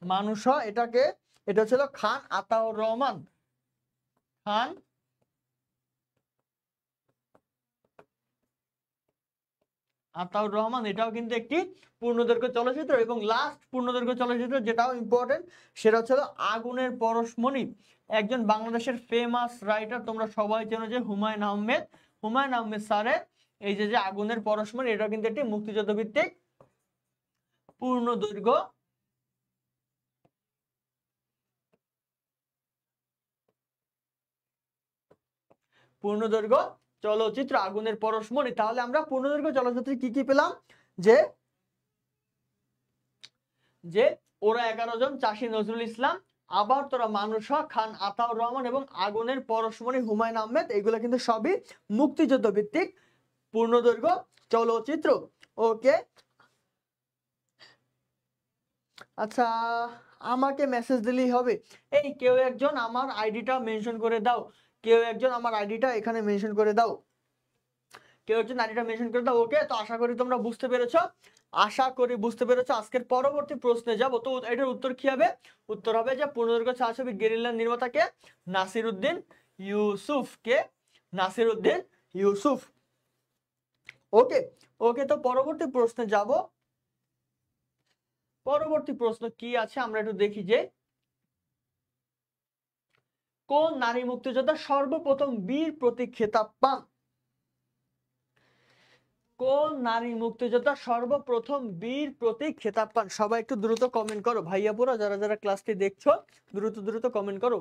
মানুষ হ, এটাকে, এটা ছিল খান আতাউর রহমান। খান আতাউর রহমান, এটাও কিন্তু একটি পূর্ণদৈর্ঘ্য চলচ্চিত্র। এবং লাস্ট পূর্ণদৈর্ঘ্য চলচ্চিত্র যেটাও ইম্পর্টেন্ট, সেটা হচ্ছে আগুনের পরশমণি। একজন বাংলাদেশের ফেমাস রাইটার, তোমরা সবাই চেনো যে হুমায়ুন আহমেদ। হুমায়ুন আহমেদ স্যারের এই যে আগুনের পরশমণি, এটা কিন্তু একটি মুক্তিযুদ্ধ ভিত্তিক পূর্ণদৈর্ঘ্য পূর্ণদৈর্ঘ্য চলচ্চিত্র, আগুনের পরশমণি। তাহলে আমরা পূর্ণদৈর্ঘ্য চলচ্চিত্রে কি কি পেলাম, যে যে ওরা 11 জন, চাষী নজরুল ইসলাম, আবার তোরা মানুষ হ, খান আতাউর রহমান, এবং আগুনের পরশমণি হুমায়ুন আহমেদ। এগুলো কিন্তু সবই মুক্তিযুদ্ধ ভিত্তিক পূর্ণদৈর্ঘ্য চলচ্চিত্র। ওকে, আচ্ছা, আমাকে মেসেজ দিলেই হবে? এই কেউ একজন আমার আইডিটা মেনশন করে দাও, কেউ একজন আমার আইডিটা এখানে মেনশন করে দাও, কেউ একজন আইডিটা মেনশন করে দাও। ওকে, তো আশা করি তোমরা বুঝতে পেরেছো, আশা করি বুঝতে পেরেছো। আজকের পরবর্তী প্রশ্নে যাব। তো এটার উত্তর কি হবে? উত্তর হবে যে পূর্ণদৈর্ঘ্য ছায়াছবি গেরিলা নির্মাতাকে নাসির উদ্দিন ইউসুফ। কে? নাসির উদ্দিন ইউসুফ। ওকে, ওকে, তো পরবর্তী প্রশ্নে যাব। পরবর্তী প্রশ্ন কি আছে আমরা একটু দেখি, যে কোন নারী মুক্তিযোদ্ধা সর্বপ্রথম বীর প্রতীক খেতাব পান? কোন নারী মুক্তিযোদ্ধা সর্বপ্রথম বীর প্রতীক খেতাব পান? সবাই একটু দ্রুত কমেন্ট করো ভাইয়াপুরা, যারা যারা ক্লাসটি দেখছো দ্রুত দ্রুত কমেন্ট করো।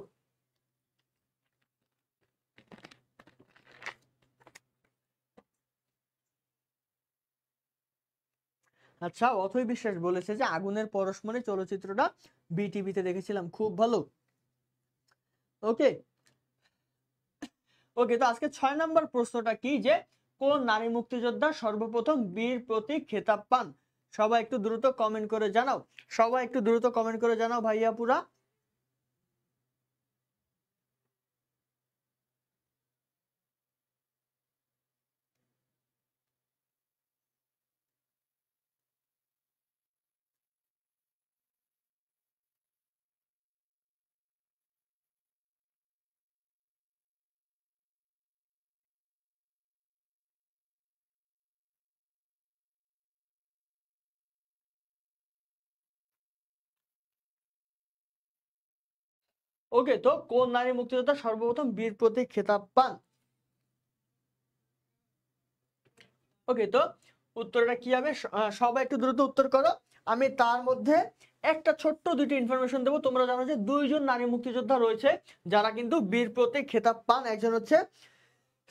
আচ্ছা, অথৈ বিশ্বাস বলেছে যে আগুনের পরশমণি চলচ্চিত্রটা বিটিভিতে দেখেছিলাম, খুব ভালো। ওকে, ওকে, তো আজকে 6 নাম্বার প্রশ্নটা কি, যে কোন নারী মুক্তিযোদ্ধা সর্বপ্রথম বীর প্রতীক খেতাব পান? সবাই একটু দ্রুত কমেন্ট করে জানাও, সবাই একটু দ্রুত কমেন্ট করে জানাও ভাইয়াপুরা। ওকে, তো কোন নারী মুক্তিযোদ্ধা সর্বপ্রথম বীর প্রতীক খেতাব পান? ওকে, তো উত্তরটা কি হবে? সবাই একটু দ্রুত উত্তর করো। আমি তার মধ্যে একটা ছোট্ট দুইটি ইনফরমেশন দেবো। তোমরা জানো যে 2 জন নারী মুক্তিযোদ্ধা রয়েছে যারা কিন্তু বীর প্রতীক খেতাব পান। একজন হচ্ছে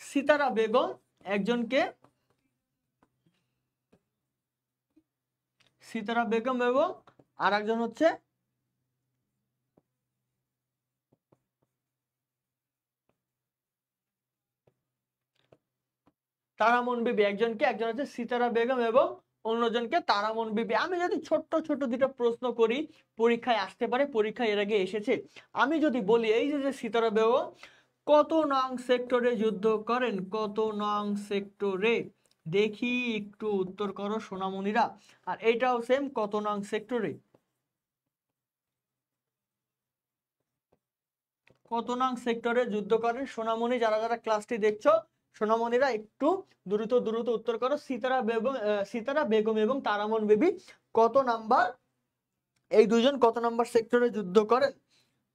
সিতারা বেগম, একজনকে সিতারা বেগম, এবং আর একজন হচ্ছে তারামন বিবি। একজন হচ্ছে সিতারা বেগম এবং অন্যজনকে তারামন বিবি। আমি যদি ছোট্ট ছোট্ট দুটো প্রশ্ন করি, পরীক্ষায় আসতে পারে, পরীক্ষায় এর আগে এসেছে। আমি যদি বলি এই যে সিতারা বেগম কত নং সেক্টরে যুদ্ধ করেন? কত নং সেক্টরে? দেখি একটু উত্তর করো সোনামণিরা। আর এটাও সেম, কত নং সেক্টরে? কত নং সেক্টরে যুদ্ধ করেন সোনামণি? যারা যারা ক্লাসটি দেখছো সোনামণিরা একটু দ্রুত দ্রুত উত্তর করো। সিতারা বেগম এবং তারামন বিবি কত নাম্বার, এই দুজন কত নাম্বার সেক্টরে যুদ্ধ করেন?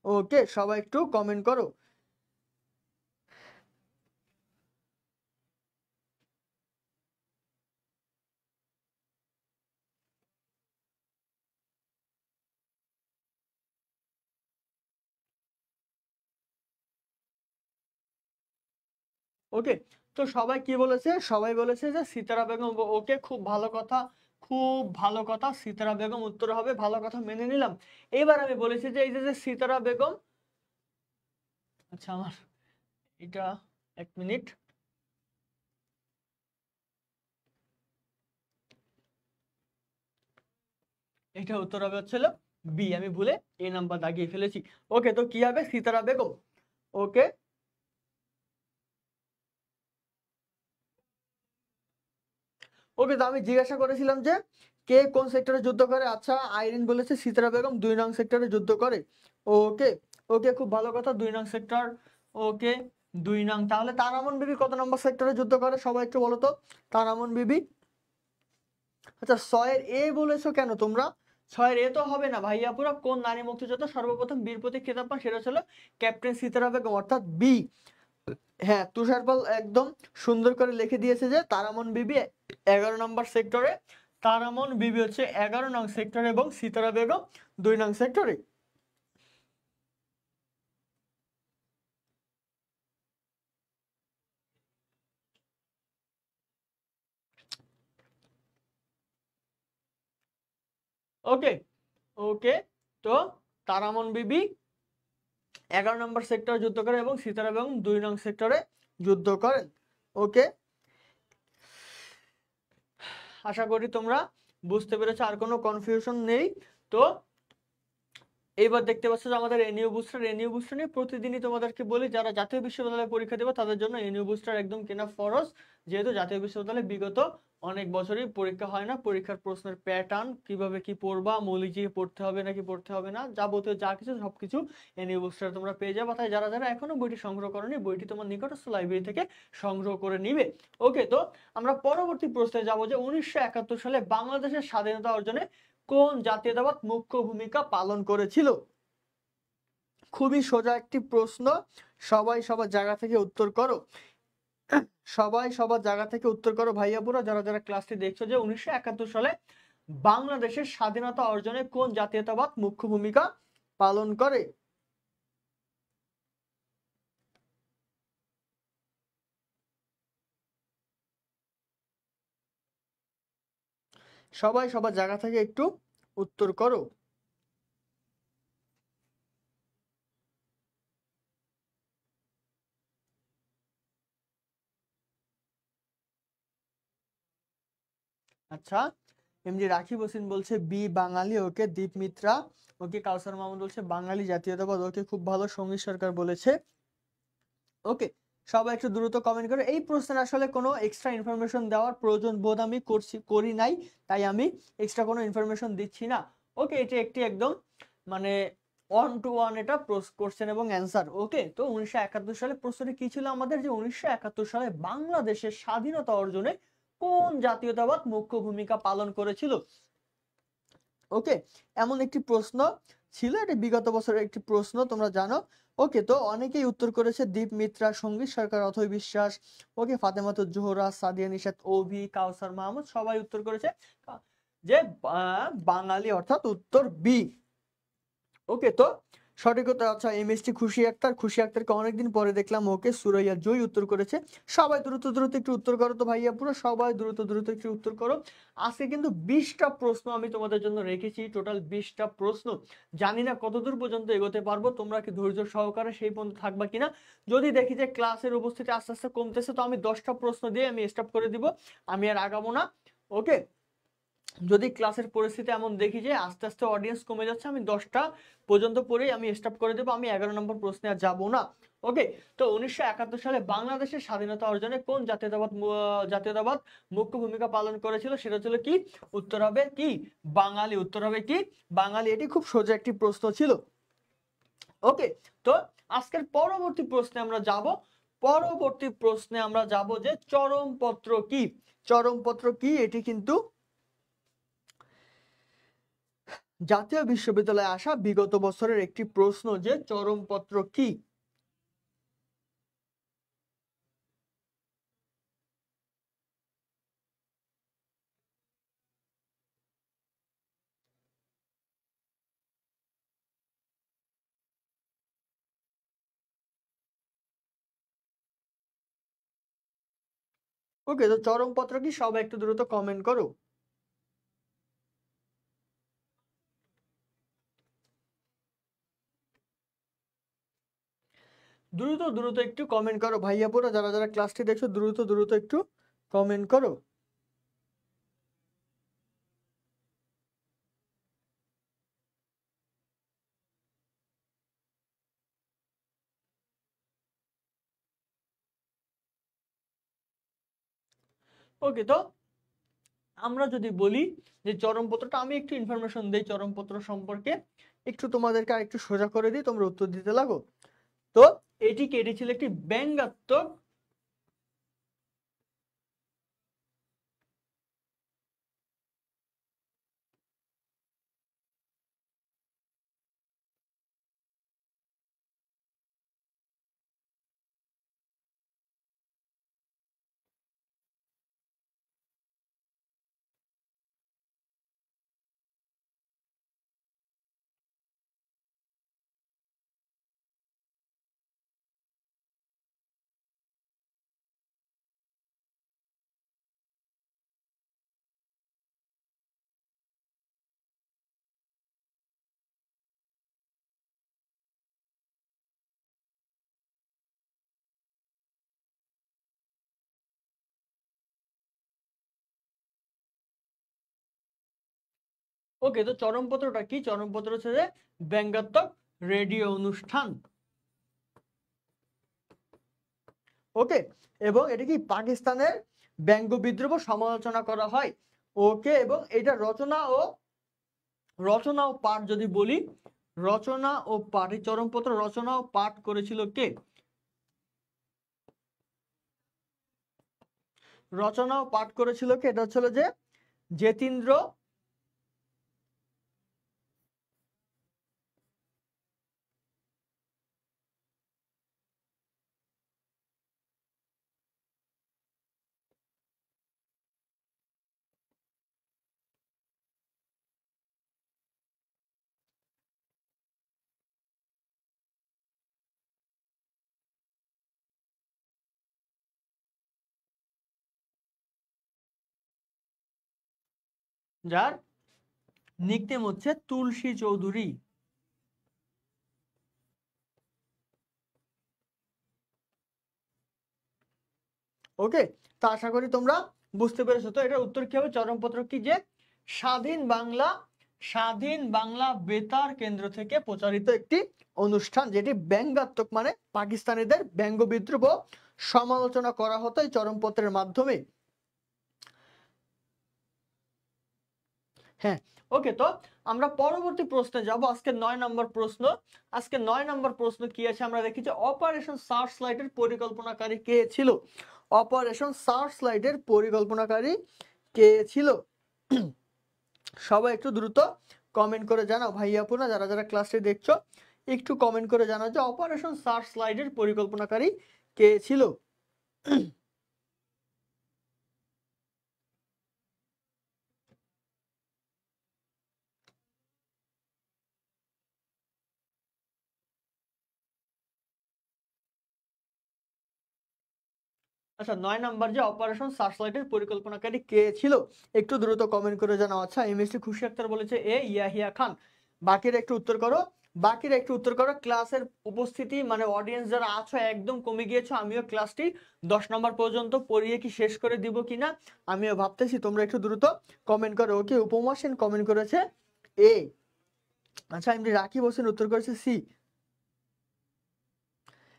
ওকে, সবাই একটু কমেন্ট করো। ওকে, তো সবাই কি বলেছে? সবাই বলেছে যে সিতারা বেগম। ওকে, খুব ভালো কথা, খুব ভালো কথা। সিতারা বেগম উত্তর হবে, ভালো কথা মেনে নিলাম। এবার আমি বলেছি যে এই যে সিতারা বেগম, আচ্ছা আমার এটা 1 মিনিট। এটা উত্তর হবে হচ্ছিল বি, আমি ভুলে এ নাম্বার দাগিয়ে ফেলেছি। ওকে, তো কি হবে? সিতারা বেগম। ওকে, ওকে, তো আমি জিজ্ঞাসা করেছিলাম যে কে কোন সেক্টরে যুদ্ধ করে। আচ্ছা, আইরিন বলেছে সিতারা বেগম 2 নং সেক্টরে যুদ্ধ করে। ওকে, ওকে, খুব ভালো কথা, 2 নং সেক্টর। ওকে, 2 নং। তাহলে তারামন বিবি কত নম্বর সেক্টরে যুদ্ধ করে সবাই একটু বলো তো। তারামন বিবি, আচ্ছা 6-এর এ বলেছো কেন তোমরা? 6-এর এ তো হবে না ভাইয়া, পুরো কোন নারী মুক্তিযোদ্ধা সর্বপ্রথম বীর প্রতীক খেতাব পান? সেটা ছিল ক্যাপ্টেন সিতারা বেগম, অর্থাৎ বি। হ্যাঁ, তুষার পাল একদম সুন্দর করে লিখে দিয়েছে যে তারামন বিবি 11 নম্বর সেক্টরে। তারামন বিবি হচ্ছে 11 নং সেক্টরে এবং সিতারা বেগম 2 নং সেক্টরে। ওকে, ওকে, তো তারামন বিবি 11 নম্বর সেক্টরে যুদ্ধ করে এবং সিতারা বেগম 2 নং সেক্টরে যুদ্ধ করেন। ওকে, আশা করি তোমরা বুঝতে পেরেছো, আর কোনো কনফিউশন নেই। তো এইবার দেখতে পাচ্ছ যে আমাদের এনইউ বুস্টার নিয়ে প্রতিদিনই তোমাদেরকে বলি, যারা জাতীয় বিশ্ববিদ্যালয়ে পরীক্ষা দেবে তাদের জন্য এনইউ বুস্টার একদম কেনা ফরজ। যেহেতু জাতীয় বিশ্ববিদ্যালয়ে বিগত অনেক বছরই পরীক্ষা হয় না, পরীক্ষার প্রশ্নের প্যাটার্ন কিভাবে কি পড়বা, মৌলিক জিকে পড়তে হবে নাকি পড়তে হবে না, যাবতীয় যা কিছু সবকিছু এনইউ বুস্টার তোমরা পেয়ে যাবে। তাই যারা যারা এখনো বইটি সংগ্রহ করনি, বইটি তোমার নিকটস্থ লাইব্রেরি থেকে সংগ্রহ করে নিবে। ওকে, তো আমরা পরবর্তী প্রশ্নে যাব যে 1971 সালে বাংলাদেশের স্বাধীনতা অর্জনে কোন জাতীয়তাবাদ মুখ্য ভূমিকা পালন করেছিল? খুবই সোজা একটি প্রশ্ন, সবাই সবার জায়গা থেকে উত্তর করো। সবাই সবার জায়গা থেকে উত্তর করো ভাইয়াপুরা, যারা যারা ক্লাসটি দেখছো, যে 1971 সালে বাংলাদেশের স্বাধীনতা অর্জনে কোন জাতীয়তাবাদ মুখ্য ভূমিকা পালন করে? সবাই সবার জায়গা থেকে একটু উত্তর করো। আচ্ছা, এমডি রাকিব হোসেন বলছে বি বাঙালি। ওকে, দীপ মিত্রা। ওকে, কাউসার মাহমুদ বলছে বাঙালি জাতীয়তাবাদ। ওকে, খুব ভালো। সঙ্গীত সরকার বলেছে। ওকে, সবাই একটু দ্রুত কমেন্ট করে। এই প্রশ্নের আসলে কোনো এক্সট্রা ইনফরমেশন দেওয়ার প্রয়োজন বোধ আমি করি নাই, তাই আমি এক্সট্রা কোনো ইনফরমেশন দিচ্ছি না। ওকে, এটি একটি একদম মানে 1-to-1 এটা কোশ্চেন এবং অ্যান্সার। ওকে, তো 1971 সালে প্রশ্নটি কি ছিল আমাদের? যে 1971 সালে বাংলাদেশের স্বাধীনতা অর্জনে কোন জাতীয়তাবাদ মুখ্য ভূমিকা পালন করেছিল? ওকে, এমন একটি প্রশ্ন ছিল, এটা বিগত বছরের একটি প্রশ্ন, তোমরা জানো। ওকে, তো অনেকেই উত্তর করেছে দীপ মিত্রা, সঙ্গীত সরকার, অথৈ বিশ্বাস। ওকে, ফাতেমাতুজ জোহরা, সাদিয়া নিশাত, ওভি, কাউসার মাহমুদ সবাই উত্তর করেছে যে বাঙালি, অর্থাৎ উত্তর বি। ওকে, তো সঠিক উত্তর, আচ্ছা এমএসটি খুশি আক্তার। খুশি আক্তারকে অনেকদিন পরে দেখলাম। ওকে, সুরাইয়া জয় উত্তর করেছে। সবাই দ্রুত দ্রুত একটু উত্তর করো তো ভাইয়া, পুরো সবাই দ্রুত দ্রুত একটু উত্তর করো। আজকে কিন্তু 20টা প্রশ্ন আমি তোমাদের জন্য রেখেছি, টোটাল 20টা প্রশ্ন। জানি না কতদূর পর্যন্ত এগোতে পারবো, তোমরা কি ধৈর্য সহকারে সেই পর্যন্ত থাকবা কিনা। যদি দেখি যে ক্লাসের উপস্থিতি আস্তে আস্তে কমতেছে, তো আমি 10টা প্রশ্ন দিয়ে আমি স্টপ করে দিব, আমি আর আগাবো না। ওকে, যদি ক্লাসের পরিস্থিতি এমন দেখি যে আস্তে আস্তে অডিয়েন্স কমে যাচ্ছে, আমি 10টা পর্যন্ত পড়েই আমি স্টপ করে দেবো, আমি 11 নম্বর প্রশ্নে আর যাবো না। ওকে, তো 1971 সালে বাংলাদেশের স্বাধীনতা অর্জনে কোন জাতীয়তাবাদ মুখ্য ভূমিকা পালন করেছিল? সেটা ছিল কি? উত্তর হবে কি? বাঙালি। উত্তর হবে কি? বাঙালি। এটি খুব সোজা একটি প্রশ্ন ছিল। ওকে, তো আজকের পরবর্তী প্রশ্নে আমরা যাব। পরবর্তী প্রশ্নে আমরা যাব যে চরমপত্র কি? চরমপত্র কি? এটি কিন্তু জাতীয় বিশ্ববিদ্যালয়ে আসা বিগত বছরের একটি প্রশ্ন, যে চরমপত্র কি? ওকে, তো চরমপত্র কি, সবাই একটু দ্রুত কমেন্ট করো। দ্রুত দ্রুত একটু কমেন্ট করো ভাইয়াপুরা, যারা যারা ক্লাসটি দেখছো দ্রুত দ্রুত একটু কমেন্ট করো। ওকে, তো আমরা যদি বলি যে চরমপত্রটা, আমি একটু ইনফরমেশন দেই চরমপত্র সম্পর্কে, একটু তোমাদেরকে আর একটু সোজা করে দিই, তোমরা উত্তর দিতে লাগো। তো এটি ছিল একটি ব্যঙ্গাত্মক ওকে, তো চরমপত্রটা কি? চরমপত্র হচ্ছে যে ব্যঙ্গাত্মক রেডিও অনুষ্ঠান। ওকে, এবং এটা কি পাকিস্তানের ব্যঙ্গ বিদ্রোহ সমালোচনা করা হয়। ওকে, এবং এটা রচনা ও পাঠ যদি বলি, রচনা ও পাঠ, এই চরমপত্র রচনা ও পাঠ করেছিল কে? রচনা ও পাঠ করেছিল কে? এটা হচ্ছিল যে যতীন্দ্র যার নিকনেম হচ্ছে তুলসী চৌধুরী। ওকে, তো আশা করি তোমরা বুঝতে পেরেছো। তো এটার উত্তর কি হবে? চরমপত্র কি, যে স্বাধীন বাংলা বেতার কেন্দ্র থেকে প্রচারিত একটি অনুষ্ঠান, যেটি ব্যঙ্গাত্মক, মানে পাকিস্তানিদের ব্যঙ্গ বিদ্রোহ সমালোচনা করা হতো এই চরমপত্রের মাধ্যমে। হ্যাঁ, ওকে, তো আমরা পরবর্তী প্রশ্নে যাব। আজকে 9 নম্বর প্রশ্ন। আজকে 9 নম্বর প্রশ্ন কি আছে আমরা দেখি, যে অপারেশন সার্চ লাইটের পরিকল্পনাকারী কে ছিল? অপারেশন সার্চ লাইটের পরিকল্পনাকারী কে ছিল? সবাই একটু দ্রুত কমেন্ট করে জানাও ভাইয়াপুরা, যারা যারা ক্লাসটি দেখছো একটু কমেন্ট করে জানাও যে অপারেশন সার্চ লাইটের পরিকল্পনাকারী কে ছিল? আচ্ছা, 9 নাম্বার যে অপারেশন সার্চলাইটের পরিকল্পনাকারী কে ছিল, একটু দ্রুত কমেন্ট করে জানাও। আচ্ছা, এমএসটি খুশি আক্তার বলেছে এ ইয়াহিয়া খান। বাকিরা একটু উত্তর করো, বাকিরা একটু উত্তর করো। ক্লাসের উপস্থিতি মানে অডিয়েন্স যারা আছো একদম কমে গিয়েছো। আমিও ক্লাসটি 10 নম্বর পর্যন্ত পড়িয়ে কি শেষ করে দিব কিনা আমিও ভাবতেছি, তোমরা একটু দ্রুত কমেন্ট করো। ওকে, উপমা সেন কমেন্ট করেছে এ। আচ্ছা, এমনি রাকিব হোসেন উত্তর করেছে সি।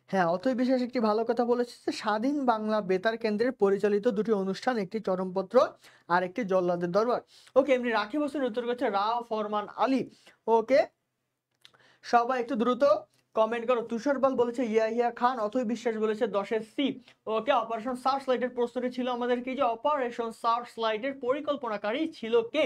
হ্যাঁ, অতএব বিশেষ একটি ভালো কথা বলেছে যে স্বাধীন বাংলা বেতার কেন্দ্রের পরিচালিত দুটি অনুষ্ঠান, একটি চরমপত্র আর একটি জল্লাদের দরবার। ওকে, এমনি রাকিব হোসেন উত্তর করেছে রাও ফরমান আলী। ওকে, সবাই একটু দ্রুত কমেন্ট করো। তুষার পাল বলেছে ইয়াহিয়া খান। অথৈ বিশ্বাস বলেছে 10-এর সি। ওকে, অপারেশন সার্চ লাইটের প্রশ্নটি ছিল আমাদের কি, যে অপারেশন সার্চ লাইটের পরিকল্পনাকারী ছিল কে?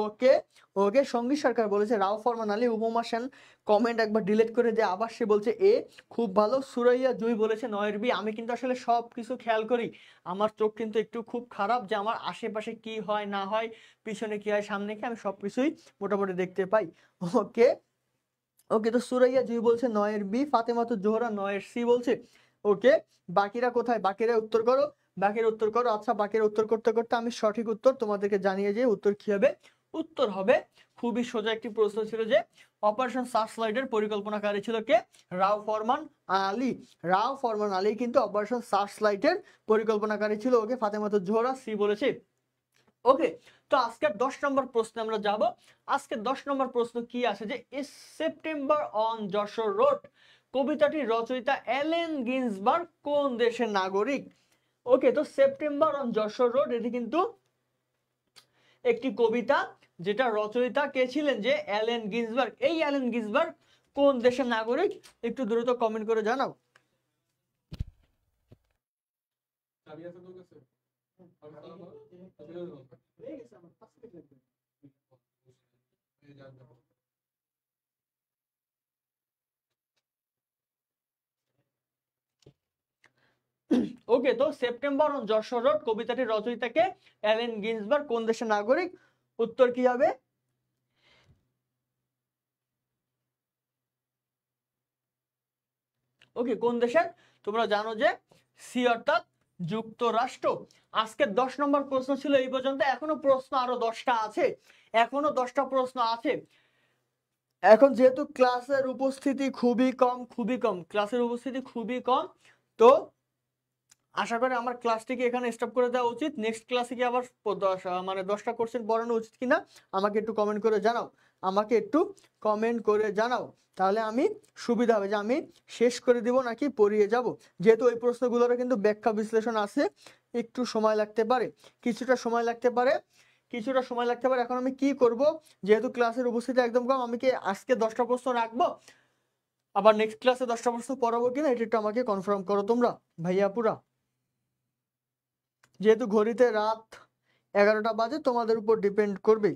ওকে, ওকে, সঙ্গীত সরকার বলেছে রাও ফরমান আলী। উপমা সেন কমেন্ট একবার ডিলিট করে দিয়ে আবার সে বলছে এ। খুব ভালো। সুরাইয়া জুই বলেছে 9-এর বি। আমি কিন্তু আসলে সব কিছু খেয়াল করি, আমার চোখ কিন্তু একটু খুব খারাপ, যে আমার আশেপাশে কি হয় না হয়, পিছনে কি হয় সামনে কি, আমি সবকিছুই মোটামুটি দেখতে পাই। ওকে, ওকে, তো সুরাইয়া জুই বলছে 9-এর বি। ফাতেমাতুজ জোহরা 9-এর সি বলছে। ওকে, বাকিরা কোথায়? বাকিরা উত্তর করো। বাকির উত্তর করো। আচ্ছা, বাকির উত্তর করতে করতে আমি সঠিক উত্তর তোমাদেরকে জানিয়ে যে উত্তর কি হবে। উত্তর হবে খুবই সোজা একটি প্রশ্ন ছিল যে অপারেশন সার্চলাইটের পরিকল্পনাকারী ছিল কে? রাও ফরমান আলী। রাও ফরমান আলী কিন্তু অপারেশন সার্চলাইটের পরিকল্পনাকারী ছিল। ওকে, ফাতেমাতুজ জোহরা সি বলেছে। ওকে, তো আজকের 10 নম্বর প্রশ্নে আমরা যাব। আজকের 10 নম্বর প্রশ্ন কি আছে যে সেপ্টেম্বর অন যশোর রোড কবিতাটির রচয়িতা অ্যালেন গিন্সবার্গ কোন দেশের নাগরিক? ওকে, তো সেপ্টেম্বর অন যশোর রোড এটি কিন্তু একটি কবিতা, যেটা রচয়িতা কে ছিলেন? যে অ্যালেন গিন্সবার্গ। এই অ্যালেন গিন্সবার্গ কোন দেশের নাগরিক? একটু দ্রুত কমেন্ট করে জানাও। ওকে, তো সেপ্টেম্বর অন যশোর রোড কবিতাটির রচয়িতাকে অ্যালেন গিন্সবার্গ কোন দেশের নাগরিক? উত্তর কি হবে? ওকে, কোন দেশের? তোমরা জানো যে সি অর্থাৎ যুক্তরাষ্ট্র। আজকের 10 নম্বর প্রশ্ন ছিল এই পর্যন্ত। এখনো প্রশ্ন আরো 10টা আছে, এখনো 10টা প্রশ্ন আছে। এখন যেহেতু ক্লাসের উপস্থিতি খুবই কম, ক্লাসের উপস্থিতি খুবই কম, তো আশা করি আমার ক্লাসটিকে এখানে স্টপ করে দেওয়া উচিত। নেক্সট ক্লাসে কি আবার 10টা কোশ্চেন পড়ানো উচিত কিনা আমাকে একটু কমেন্ট করে জানাও, আমাকে একটু কমেন্ট করে জানাও। তাহলে আমি সুবিধা হবে যে আমি শেষ করে দিব নাকি পড়িয়ে যাব। যেহেতু ওই প্রশ্নগুলোর কিন্তু ব্যাখ্যা বিশ্লেষণ আছে, একটু সময় লাগতে পারে, কিছুটা সময় লাগতে পারে। এখন আমি কি করব, যেহেতু ক্লাসের উপস্থিতি একদম কম, আমি কি আজকে 10টা প্রশ্ন রাখবো, আবার নেক্সট ক্লাসে 10টা প্রশ্ন পড়াবো কিনা এটা একটু আমাকে কনফার্ম করো তোমরা ভাইয়া পুরা। যেহেতু ঘড়িতে রাত 11টা বাজে, তোমাদের উপর ডিপেন্ড করবে।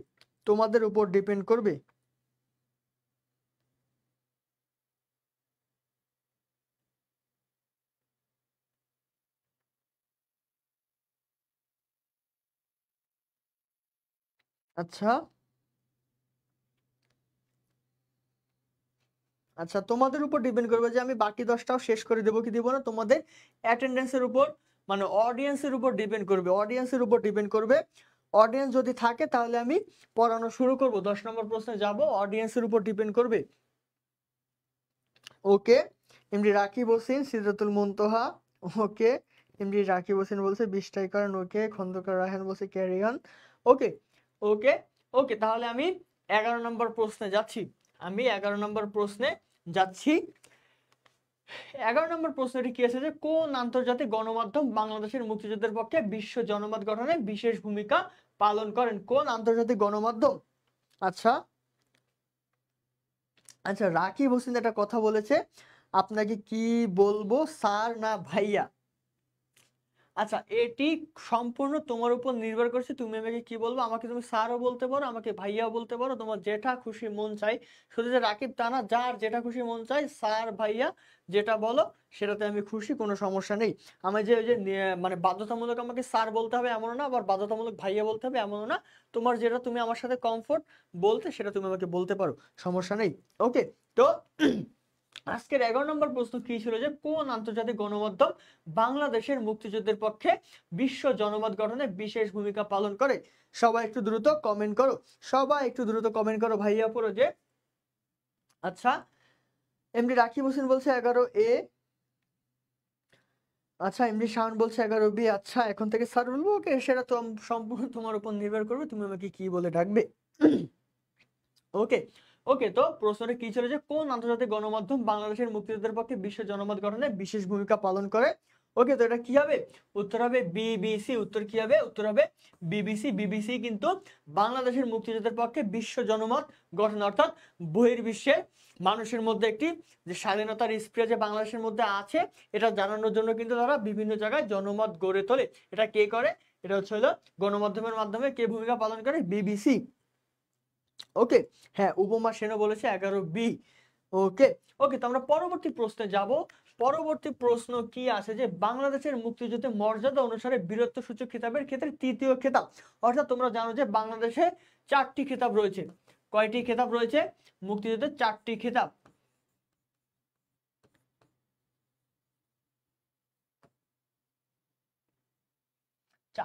আচ্ছা আচ্ছা, তোমাদের উপর ডিপেন্ড করবে যে আমি বাকি 10টাও শেষ করে দেবো কি দেবো না। তোমাদের অ্যাটেন্ডেন্সের উপর, মানে অডিয়েন্সের উপর ডিপেন্ড করবে। অডিয়েন্স যদি থাকে তাহলে আমি পড়ানো শুরু করব। 10 নম্বর প্রশ্নে যাব, অডিয়েন্সের উপর ডিপেন্ড করবে। ওকে, এমডি রাকিব হোসেন, সিদরাতুল মুনতাহা। ওকে, এমডি রাকিব হোসেন বলছে 20টাই করেন। ওকে, খন্দকার রায়হান বলছে ক্যারি অন। ওকে ওকে ওকে, তাহলে আমি 11 নম্বর প্রশ্নে যাচ্ছি। 11 নম্বর প্রশ্নটি কি আছে যে কোন আন্তর্জাতিক গণমাধ্যম বাংলাদেশের মুক্তিযুদ্ধের পক্ষে বিশ্ব জনমত গঠনে বিশেষ ভূমিকা পালন করেন? কোন আন্তর্জাতিক গণমাধ্যম? আচ্ছা আচ্ছা, রাকিব হোসেন একটা কথা বলেছে, আপনাকে কি বলবো, স্যার না ভাইয়া? আচ্ছা, এটি সম্পূর্ণ তোমার উপর নির্ভর করছে, তুমি আমাকে কি বলবো। আমাকে তুমি স্যারও বলতে পারো, আমাকে ভাইয়াও বলতে পারো, তোমার যেটা খুশি মন চাই। শুধু যে রাকিব তা না, যার যেটা খুশি মন চাই, স্যার ভাইয়া যেটা বলো সেটাতে আমি খুশি, কোনো সমস্যা নেই। আমি যে ওই যে মানে বাধ্যতামূলক আমাকে স্যার বলতে হবে এমন না, আবার বাধ্যতামূলক ভাইয়া বলতে হবে এমন না। তোমার যেটা তুমি আমার সাথে কমফোর্ট বলতে, সেটা তুমি আমাকে বলতে পারো, সমস্যা নেই। ওকে, তো আজকের 11 নম্বর প্রশ্ন কি ছিল যে কোন আন্তর্জাতিক গণমাধ্যম বাংলাদেশের মুক্তিযুদ্ধের পক্ষে বিশ্ব জনমত গঠনে বিশেষ ভূমিকা পালন করে? সবাই একটু দ্রুত কমেন্ট করো ভাইয়া পুরো যে। আচ্ছা, এমডি রাকিব হোসেন বলছে 11A। আচ্ছা, এমডি শাওন বলছে 11B। আচ্ছা, এখন থেকে স্যার বলবো। ওকে, সেটা তো সম্পূর্ণ তোমার উপর নির্ভর করবে, তুমি আমাকে কি বলে ডাকবে। ওকে ওকে, তো প্রশ্নটা কি ছিল যে কোন আন্তর্জাতিক গণমাধ্যম বাংলাদেশের মুক্তিযুদ্ধের পক্ষে বিশ্ব জনমত গঠনে বিশেষ ভূমিকা পালন করে? ওকে, তো এটা কি হবে? উত্তর হবে বিবিসি। উত্তর কি হবে? উত্তর হবে বিবিসি। বিবিসি কিন্তু বাংলাদেশের মুক্তিযুদ্ধের পক্ষে বিশ্ব জনমত গঠন, অর্থাৎ বহির্বিশ্বে মানুষের মধ্যে একটি যে স্বাধীনতার স্প্রিট যে বাংলাদেশের মধ্যে আছে, এটা জানানোর জন্য কিন্তু তারা বিভিন্ন জায়গায় জনমত গড়ে তোলে। এটা কে করে? এটা হচ্ছে হলো গণমাধ্যমের মাধ্যমে কে ভূমিকা পালন করে? বিবিসি। ওকে, হ্যাঁ, উপমা সেনও বলেছে 11B। ওকে ওকে, তো আমরা পরবর্তী প্রশ্নে যাব। পরবর্তী প্রশ্ন কি আছে যে বাংলাদেশের মুক্তিযুদ্ধে মর্যাদা অনুসারে বীরত্ব সূচক খেতাবের ক্ষেত্রে তৃতীয় খেতাব, অর্থাৎ তোমরা জানো যে বাংলাদেশে 4টি খেতাব রয়েছে। কয়টি খেতাব রয়েছে? মুক্তিযুদ্ধে 4টি খেতাব।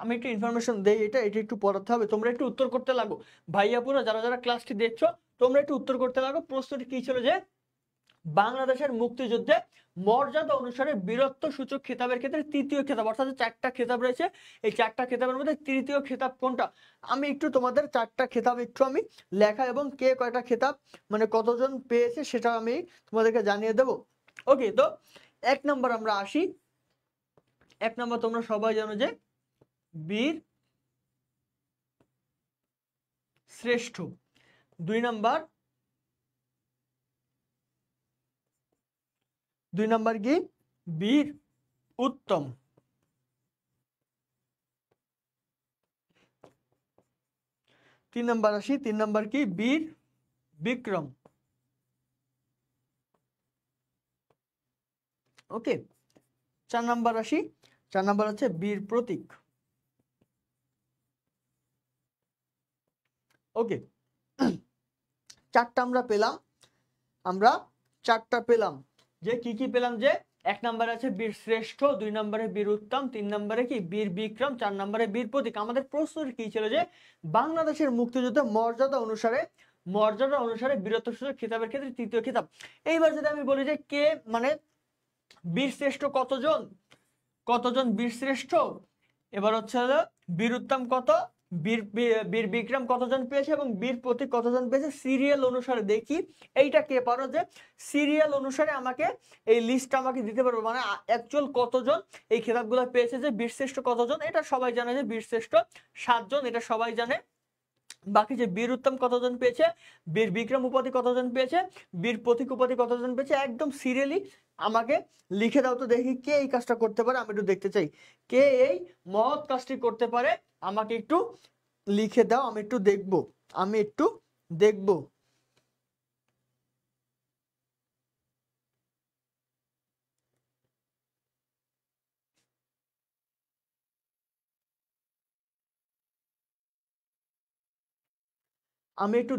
আমি একটু ইনফরমেশন দেই, এটা এটা একটু পড়াতে হবে, তোমরা একটু উত্তর করতে লাগো। ভাইয়াপুরা যারা যারা ক্লাসটি দেখছো তোমরা একটু উত্তর করতে লাগো। প্রশ্নটি কি ছিল যে বাংলাদেশের মুক্তিযুদ্ধে মর্যাদা অনুসারে বীরত্ব সূচক খেতাবের ক্ষেত্রে তৃতীয় খেতাব, অর্থাৎ চারটা খেতাব রয়েছে, এই চারটা খেতাবের মধ্যে তৃতীয় খেতাব কোনটা? আমি একটু তোমাদের চারটা খেতাব একটু আমি লেখা এবং কে কয়টা খেতাব মানে কতজন পেয়েছে সেটা আমি তোমাদেরকে জানিয়ে দেব। ওকে, তো 1 নম্বর আমরা আসি। 1 নম্বর তোমরা সবাই জানো যে বীর শ্রেষ্ঠ। 2 নম্বর কি? বীর উত্তম। 3 নম্বর আসি, 3 নম্বর কি? বীর বিক্রম। ওকে, 4 নম্বর আসি, 4 নম্বর হচ্ছে বীর প্রতীক। ওকে, চারটা আমরা পেলাম, আমরা চারটা পেলাম। যে কি কি পেলাম? যে 1 নম্বরে আছে বীর শ্রেষ্ঠ, 2 নম্বরে বীর উত্তম, 3 নম্বরে কি? বীর বিক্রম, 4 নম্বরে বীর প্রতীক। আমাদের প্রশ্ন কি ছিল? যে বাংলাদেশের মুক্তিযুদ্ধে মর্যাদা অনুসারে বীরত্ব সূচক খেতাবের ক্ষেত্রে তৃতীয় খেতাব। এইবার যদি আমি বলি যে কে মানে বীর শ্রেষ্ঠ কতজন বীর শ্রেষ্ঠ, এবার হচ্ছে বীর উত্তম কত, বীর বিক্রম কতজন পেয়েছে এবং বীর প্রতীক কতজন পেয়েছে, সিরিয়াল অনুসারে দেখি। এইটা কে পারো যে সিরিয়াল অনুসারে আমাকে এই লিস্টটা আমাকে দিতে পারবো, মানে অ্যাকচুয়াল কতজন এই খেতাবগুলো পেয়েছে। যে বীরশ্রেষ্ঠ কতজন, এটা সবাই জানে যে বীরশ্রেষ্ঠ 7 জন, এটা সবাই জানে। বাকি যে বীর উত্তম কতজন পেয়েছে, বীর বিক্রম উপাধি কতজন পেয়েছে, বীর প্রতীক উপাধি কতজন পেয়েছে, একদম সিরিয়ালি আমাকে লিখে দাও তো দেখি কে এই কাজটা করতে পারে। আমি একটু দেখতে চাই কে এই মহৎ কাজটি করতে পারে, আমাকে একটু লিখে দাও, আমি একটু দেখব। আমি একটু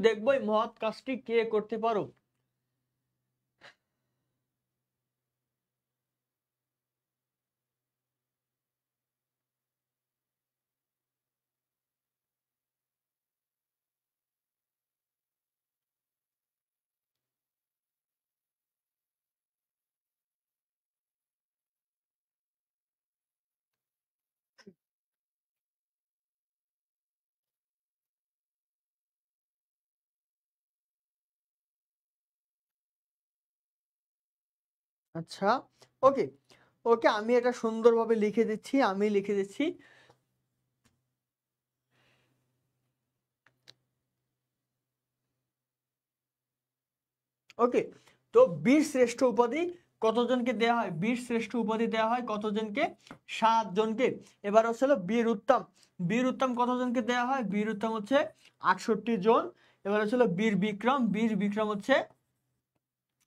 দেখবো এই মহৎ কাজটি কে করতে পারো। আচ্ছা, ওকে ওকে, আমি এটা সুন্দরভাবে লিখে দিচ্ছি, আমি লিখে দিচ্ছি। ওকে, তো বীর শ্রেষ্ঠ উপাধি কতজনকে দেওয়া হয়? বীর শ্রেষ্ঠ উপাধি দেওয়া হয় কতজনকে? 7 জনকে। এবার হচ্ছে বীর উত্তম কতজনকে দেওয়া হয়? বীর উত্তম হচ্ছে 68 জন। এবার হচ্ছে বীর বিক্রম হচ্ছে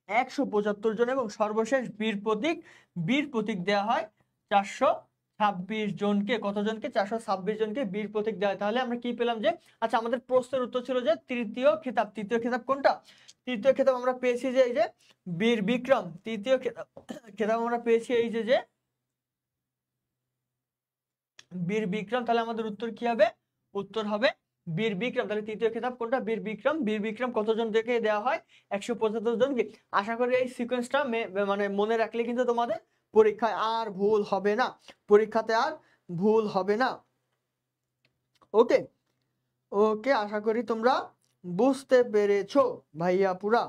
175 জন এবং সর্বশেষ বীর প্রতীক দেওয়া হয় 426 জনকে। কতজনকে? 426 জনকে বীর প্রতীক দেওয়া হয়। তাহলে আমরা কি পেলাম? যে আচ্ছা, আমাদের প্রশ্নের উত্তর ছিল যে তৃতীয় খেতাব কোনটা? তৃতীয় খেতাব আমরা পেয়েছি যে এই যে বীর বিক্রম। তৃতীয় খেতাব আমরা পেয়েছি এই যে বীর বিক্রম। তাহলে আমাদের উত্তর কি হবে? উত্তর হবে বীর বিক্রম। তাহলে তৃতীয় খেতাব কোনটা? বীর বিক্রম। বীর বিক্রম কতজন থেকে দেওয়া হয়? 175 জনকে। আশা করি এই সিকোয়েন্সটা মানে মনে রাখলে কিন্তু তোমাদের পরীক্ষায় আর ভুল হবে না, পরীক্ষাতে আর ভুল হবে না। ওকে ওকে, আশা করি তোমরা বুঝতে পেরেছো ভাইয়া পুরা।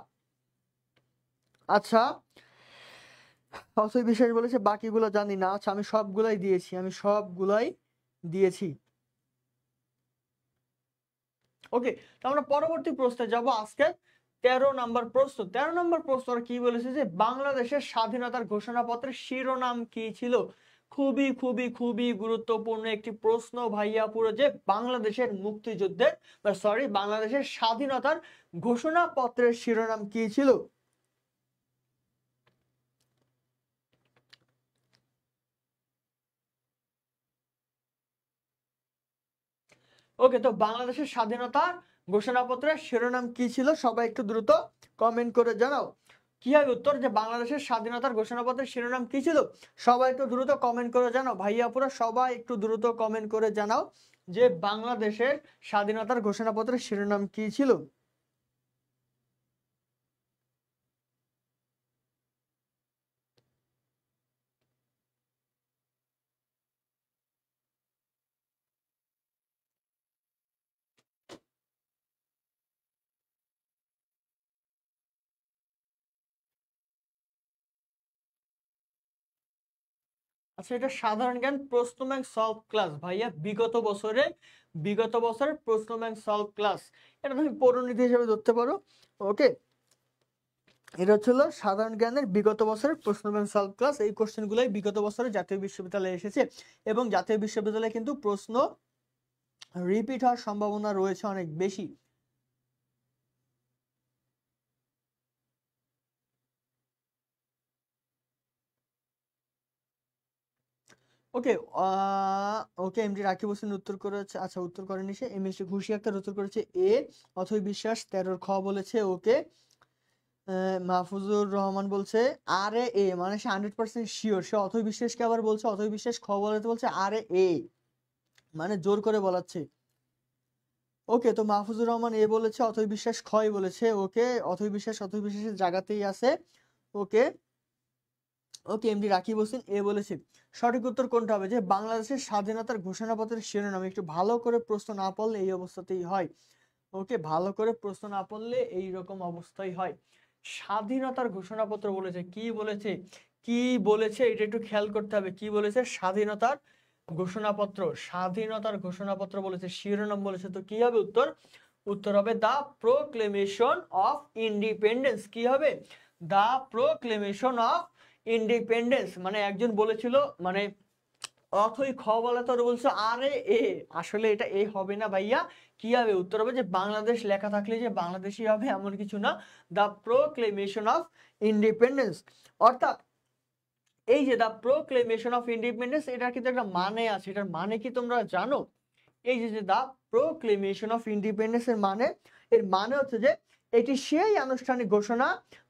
আচ্ছা, অথৈ বিশ্বাস বলেছে বাকিগুলো জানি না। আচ্ছা, আমি সবগুলাই দিয়েছি। ওকে, তো আমরা পরবর্তী প্রশ্নে যাব। আজকে 13 নম্বর প্রশ্ন। 13 নম্বর প্রশ্ন কি বলেছে? যে বাংলাদেশের স্বাধীনতার ঘোষণাপত্রের শিরোনাম কি ছিল? খুবই খুবই খুবই গুরুত্বপূর্ণ একটি প্রশ্ন ভাইয়া পুরো। যে বাংলাদেশের মুক্তিযুদ্ধের বাংলাদেশের স্বাধীনতার ঘোষণাপত্রের শিরোনাম কি ছিল? ওকে, তো বাংলাদেশের স্বাধীনতার ঘোষণাপত্রের শিরোনাম কি ছিল? সবাই একটু দ্রুত কমেন্ট করে জানাও। কি হবে উত্তর? যে বাংলাদেশের স্বাধীনতার ঘোষণাপত্রের শিরোনাম কি ছিল? সবাই একটু দ্রুত কমেন্ট করে জানাও, ভাইয়াপুরা সবাই একটু দ্রুত কমেন্ট করে জানাও যে বাংলাদেশের স্বাধীনতার ঘোষণাপত্রের শিরোনাম কি ছিল। আচ্ছা, এটা সাধারণ জ্ঞান প্রশ্ন ব্যাংক সলভ ক্লাস ভাইয়া, বিগত বছরের প্রশ্ন ব্যাংক সলভ ক্লাস। এটা তুমি পরিণতি হিসেবে ধরতে পারো। ওকে, এটা হচ্ছিল সাধারণ জ্ঞানের বিগত বছরের প্রশ্ন ব্যাংক সলভ ক্লাস। এই কোশ্চেনগুলোই বিগত বছরে জাতীয় বিশ্ববিদ্যালয়ে এসেছে এবং জাতীয় বিশ্ববিদ্যালয়ে কিন্তু প্রশ্ন রিপিট হওয়ার সম্ভাবনা রয়েছে অনেক বেশি। ওকে, ওকে, এমডি রাকিব হোসেন উত্তর করেছে, আচ্ছা উত্তর করেনি সে। এমএসডি খুশি আক্তার উত্তর করেছে এ। অথৈ বিশ্বাস 13 খ বলেছে। ওকে, মাহফুজুর রহমান বলছে আরে এ, মানে সে 100% শিওর। সে অথৈ বিশ্বাসকে আবার বলছে, অথৈ বিশ্বাস খ বলাতে বলছে আরে এ, মানে জোর করে বলাচ্ছে। ওকে, তো মাহফুজুর রহমান এ বলেছে, অথৈ বিশ্বাস খই বলেছে। ওকে, অথৈ বিশ্বাসের জায়গাতেই আছে। ওকে, ওকে, এমডি রাকিব হোসেন এ বলেছে। সঠিক উত্তর কোনটা হবে? যে বাংলাদেশের স্বাধীনতার ঘোষণাপত্রের শিরোনাম। একটু ভালো করে প্রশ্ন না পড়লে এই অবস্থাতেই হয়। ওকে, ভালো করে প্রশ্ন না পড়লে এই রকম অবস্থাই হয়। স্বাধীনতার ঘোষণাপত্র বলেছে, কি বলেছে, কি বলেছে এটা একটু খেয়াল করতে হবে। কি বলেছে? স্বাধীনতার ঘোষণাপত্র, স্বাধীনতার ঘোষণাপত্র বলেছে, শিরোনাম বলেছে। তো কি হবে উত্তর? উত্তর হবে দা প্রোক্লেমেশন অফ ইন্ডিপেন্ডেন্স। কি হবে? দা প্রোক্লেমেশন অফ ইন্ডিপেন্ডেন্স। মানে একজন বলেছিল, মানে অথই খ বলা তো বলছো আরে এ, আসলে এটা এ হবে না ভাইয়া। কি হবে উত্তর? হবে যে বাংলাদেশ লেখা থাকলে যে বাংলাদেশই হবে এমন কিছু না। দা প্রোক্লেমেশন অফ ইন্ডিপেন্ডেন্স, অর্থাৎ এই যে দা প্রোক্লেমেশন অফ ইন্ডিপেন্ডেন্স, এটার কিন্তু একটা মানে আছে। এটার মানে কি তোমরা জানো? এই যে দা প্রোক্লেমেশন অফ ইন্ডিপেন্ডেন্স এর মানে, এর মানে হচ্ছে যে এটি সেই আনুষ্ঠানিক ঘোষণা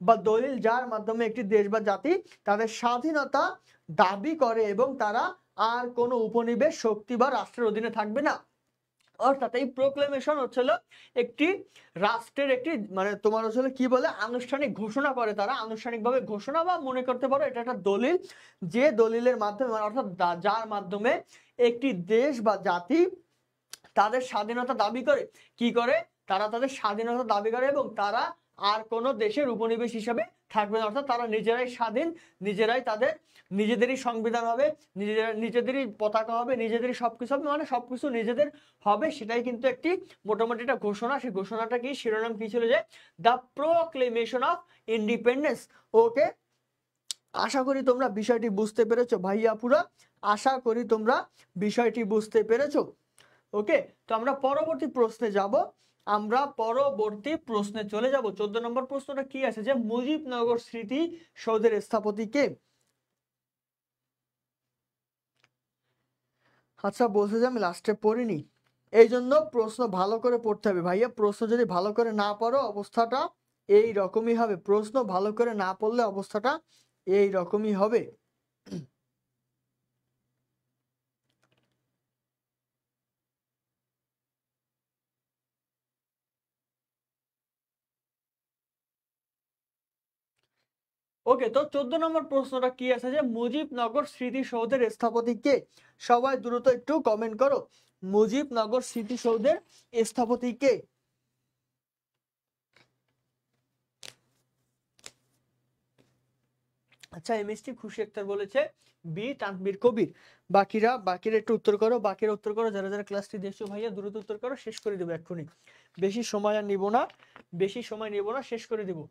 বা দলিল যার মাধ্যমে একটি দেশ বা জাতি তাদের স্বাধীনতা দাবি করে এবং তারা আর কোনো উপনিবেশ শক্তি বা রাষ্ট্রের অধীনে থাকবে না। অর্থাৎ এই প্রোক্লেমেশন হচ্ছিল একটি রাষ্ট্রের একটি, মানে তোমার হচ্ছে কি বলে, আনুষ্ঠানিক ঘোষণা করে তারা, আনুষ্ঠানিকভাবে ঘোষণা, বা মনে করতে পারো এটা একটা দলিল। যে দলিলের মাধ্যমে, অর্থাৎ যার মাধ্যমে একটি দেশ বা জাতি তাদের স্বাধীনতা দাবি করে। কি করে? তারা তাদের স্বাধীনতা দাবি করে এবং তারা আর কোনো দেশের উপনিবেশ হিসেবে থাকবে না। অর্থাৎ তারা নিজেরাই স্বাধীন, নিজেরাই তাদের নিজেদেরই সংবিধান হবে, নিজেদেরই পতাকা হবে, নিজেদেরই সবকিছু হবে, মানে সবকিছু নিজেদের হবে। সেটাই কিন্তু একটি মোটামুটি একটা ঘোষণা। সেই ঘোষণাটা কি, শিরোনাম কি ছিল? যে দ্য প্রোক্লেমেশন অফ ইন্ডিপেন্ডেন্স। ওকে, আশা করি তোমরা বিষয়টি বুঝতে পেরেছো ভাইয়া পুরা, আশা করি তোমরা বিষয়টি বুঝতে পেরেছো। ওকে, তো আমরা পরবর্তী প্রশ্নে যাব। আমরা পরবর্তী প্রশ্নে চলে যাব। 14 নম্বর প্রশ্নটা কি আছে? যে মুজিবনগর স্মৃতি সৌধের স্থপতি কে? আচ্ছা, বলছে যে আমি লাস্টে পড়িনি, এই জন্য প্রশ্ন ভালো করে পড়তে হবে ভাইয়া। প্রশ্ন যদি ভালো করে না পড়ো অবস্থাটা এই রকমই হবে। প্রশ্ন ভালো করে না পড়লে অবস্থাটা এই রকমই হবে। ওকে, তো 14 নম্বর প্রশ্নটা কি আছে? যে মুজিবনগর স্মৃতিসৌধের স্থপতি কে? সবাই দ্রুত একটু কমেন্ট করো, মুজিবনগর স্মৃতিসৌধের স্থপতি কে? আচ্ছা, এমএসটি খুশি আক্তার বলেছে বি তানভীর কবির। বাকিরা একটু উত্তর করো, বাকিরা উত্তর করো। যারা যারা ক্লাসটি দেখছো ভাইয়া দ্রুত উত্তর করো, শেষ করে দেবো এক্ষুনি। বেশি সময় আর নিব না, বেশি সময় নিব না, শেষ করে দেবো।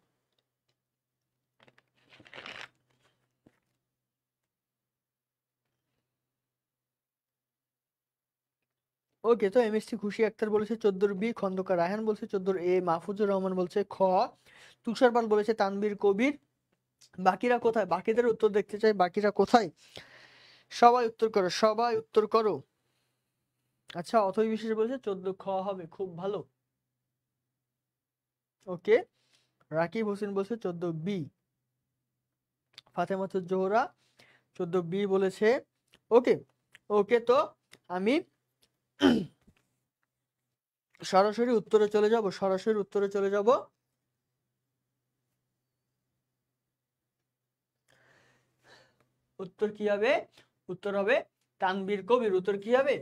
ওকে, তো এমএসটি খুশি আক্তার বলেছে 14 বি, খন্দকার রায়হান বলছে 14 এ, মাহফুজুর রহমান বলছে খ, তুষার পাল বলেছে তানভীর কবির। বাকিরা কোথায়? বাকিদের উত্তর দেখতে চাই, বাকিরা কোথায়? সবাই উত্তর করো, সবাই উত্তর করো। আচ্ছা, অথৈ বিশেষ বলেছে 14 খ হবে, খুব ভালো। ওকে, রাকিব হোসেন বলছে 14 বি। ফাতেমাতুজ জোহরা 14B বলেছে। ওকে ওকে, তো আমি সরাসরি উত্তরে চলে যাব। উত্তর কি হবে? উত্তর হবে তানভীর কবির। উত্তর কি হবে?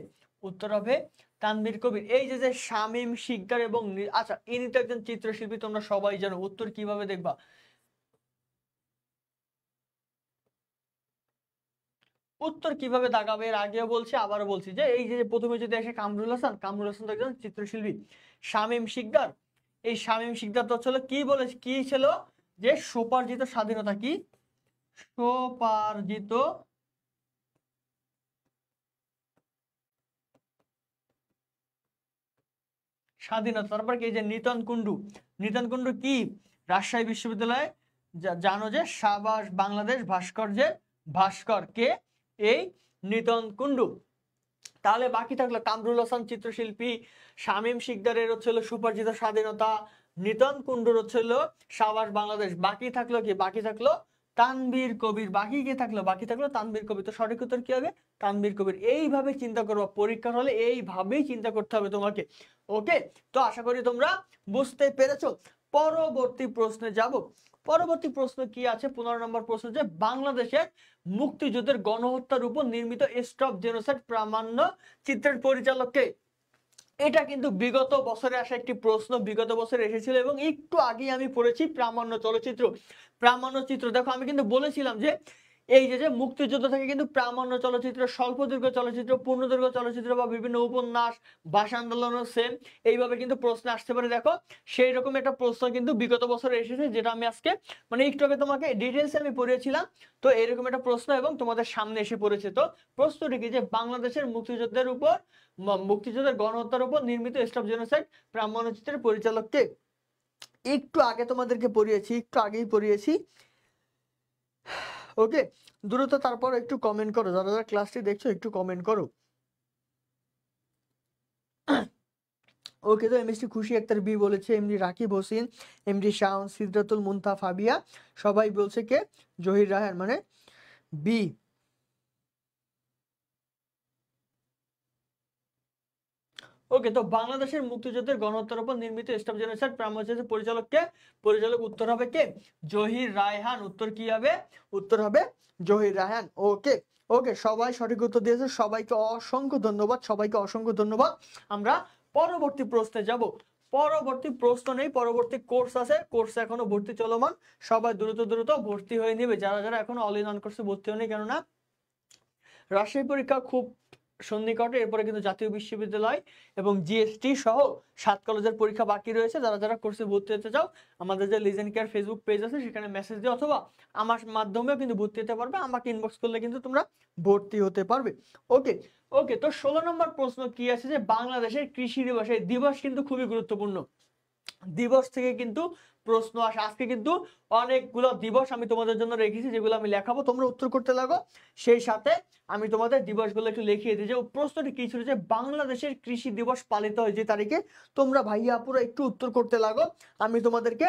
উত্তর হবে তানভীর কবির। এই যে শামীম শিকদার এবং আচ্ছা, ইনি তো একজন চিত্রশিল্পী, তোমরা সবাই জানো। উত্তর কিভাবে দেখবা? উত্তর কিভাবে দাগাবে এর আগেও বলছি, আবারও বলছি যে এই যে প্রথমে যদি আসে কামরুল হাসান তো একজন চিত্রশিল্পী। শামীম শিকদার, এই শামীম শিকদার তো ছিল কি বলে, কি ছিল যে স্বোপার্জিত স্বাধীনতা, কি স্বোপার্জিত স্বাধীনতা। তারপর কি যে নিতন কুণ্ডু কি রাজশাহী বিশ্ববিদ্যালয়ে জানো যে সাবাস বাংলাদেশ ভাস্কর্যের ভাস্কর কে? এই নিতন কুণ্ডু। তাহলে বাকি থাকলো কামরুল হাসান চিত্রশিল্পী, শামীম শিকদারের হচ্ছিল স্বোপার্জিত স্বাধীনতা, নিতন কুণ্ডুর হচ্ছিল সাবাস বাংলাদেশ। বাকি থাকলো কি? বাকি থাকলো তানভীর কবির। বাকি কি থাকলো? বাকি থাকলো তানভীর কবির। তো সঠিক উত্তর কি হবে? তানভীর কবির। এইভাবে চিন্তা করবো পরীক্ষার হলে, এইভাবেই চিন্তা করতে হবে তোমাকে। ওকে, তো আশা করি তোমরা বুঝতে পেরেছো। পরবর্তী প্রশ্নে যাব। পরবর্তী প্রশ্ন কি আছে? 15 নম্বর প্রশ্ন, যে বাংলাদেশের মুক্তিযুদ্ধের গণহত্যার উপর নির্মিত স্টপ জেনোসাইড প্রামাণ্য চিত্রের পরিচালক কে? এটা কিন্তু বিগত বছরে আসা একটি প্রশ্ন, বিগত বছরে এসেছিল এবং একটু আগে আমি পড়েছি প্রামাণ্য চলচ্চিত্র। প্রামাণ্য চিত্র দেখো, আমি কিন্তু বলেছিলাম যে এই যে মুক্তিযুদ্ধ থেকে কিন্তু প্রামাণ্য চলচ্চিত্র, স্বল্পদৈর্ঘ্য চলচ্চিত্র, পূর্ণদৈর্ঘ্য চলচ্চিত্র বা বিভিন্ন উপন্যাস, ভাষা আন্দোলনের সেম এইভাবে কিন্তু প্রশ্ন আসতে পারে। দেখো সেই রকম একটা প্রশ্ন কিন্তু বিগত বছরে এসেছে, যেটা আমি আজকে মানে একটু আগে তোমাকে ডিটেলসে আমি পড়িয়েছিলাম। তো এরকম একটা প্রশ্ন এবং তোমাদের সামনে এসে পড়েছে। তো প্রশ্নটি কি? যে বাংলাদেশের মুক্তিযুদ্ধের উপর, মুক্তিযুদ্ধের গণহত্যার উপর নির্মিত স্টপ জেনোসাইড প্রামাণ্য চিত্রের পরিচালক কে? একটু আগে তোমাদেরকে পড়িয়েছি, একটু আগেই পড়িয়েছি। ওকে, দ্রুত তারপর একটু কমেন্ট করো, যারা যারা ক্লাসটি দেখছো একটু কমেন্ট করো। ওকে, তো এমএসটি খুশি আক্তার বি বলেছে, এমডি রাকিব হোসেন, এমডি শাওন, সিদরাতুল মুনতা ফাবিয়া, সবাই বলছে কে? জহির রায়হান, মানে বি। ওকে, তো বাংলাদেশের মুক্তিযুদ্ধের গণহত্যার উপর নির্মিত স্টপ জেনোসাইড প্রামাণ্য চিত্রের পরিচালক কে? পরিচালক উত্তর হবে কে? জহির রায়হান। উত্তর কি হবে? উত্তর হবে জহির রায়হান। ওকে ওকে, সবাই সঠিক উত্তর দিয়েছে, সবাইকে অসংখ্য ধন্যবাদ, সবাইকে অসংখ্য ধন্যবাদ। আমরা পরবর্তী প্রশ্নে যাব। পরবর্তী প্রশ্ন নেই, পরবর্তী কোর্স আছে, কোর্স এখনো ভর্তি চলমান। সবাই দ্রুত দ্রুত ভর্তি হয়ে নেবে, যারা যারা এখনো অল ইন অন কোর্সে ভর্তি হয়নি, কেননা রাজশাহী পরীক্ষা খুব সন্নিকটে। এরপরে কিন্তু জাতীয় বিশ্ববিদ্যালয় এবং জিএসটি সহ 7 কলেজের পরীক্ষা বাকি রয়েছে। যারা যারা কোর্সে ভর্তি হতে চাও, আমাদের যে লিজেন্ড কেয়ার ফেসবুক পেজ আছে সেখানে মেসেজ দিয়ে অথবা আমার মাধ্যমেও কিন্তু ভর্তি হতে পারবে। আমাকে ইনবক্স করলে কিন্তু তোমরা ভর্তি হতে পারবে। ওকে ওকে, তো 16 নম্বর প্রশ্ন কি আছে? যে বাংলাদেশের কৃষি দিবস, এই দিবস কিন্তু খুবই গুরুত্বপূর্ণ। দিবস থেকে কিন্তু প্রশ্ন আসে। আজকে কিন্তু অনেকগুলো দিবস আমি তোমাদের জন্য রেখেছি, যেগুলো আমি লেখাবো, তোমরা উত্তর করতে লাগো। সেই সাথে আমি তোমাদের দিবসগুলো একটু লিখিয়ে দিই। যে প্রশ্নটি কি ছিল? যে বাংলাদেশের কৃষি দিবস পালিত হয় যে তারিখে? তোমরা ভাইয়া আপুরা একটু উত্তর করতে লাগো। আমি তোমাদেরকে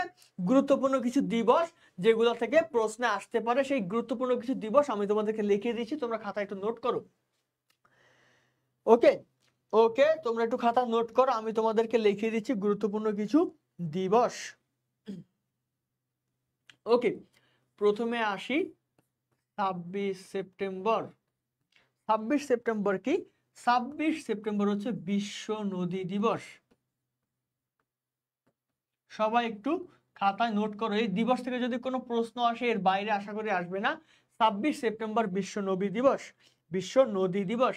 গুরুত্বপূর্ণ কিছু দিবস যেগুলো থেকে প্রশ্নে আসতে পারে, সেই গুরুত্বপূর্ণ কিছু দিবস আমি তোমাদেরকে লিখিয়ে দিচ্ছি, তোমরা খাতায় একটু নোট করো। ওকে ওকে, তোমরা একটু খাতা নোট করো, আমি তোমাদেরকে লিখিয়ে দিচ্ছি গুরুত্বপূর্ণ কিছু দিবস। ওকে, প্রথমে আসি 26 সেপ্টেম্বর। 26 সেপ্টেম্বর কি? 26 সেপ্টেম্বর হচ্ছে বিশ্ব নদী দিবস। সবাই একটু খাতায় নোট করো। এই দিবস থেকে যদি কোনো প্রশ্ন আসে, এর বাইরে আশা করি আসবে না। 26 সেপ্টেম্বর বিশ্ব নদী দিবস, বিশ্ব নদী দিবস।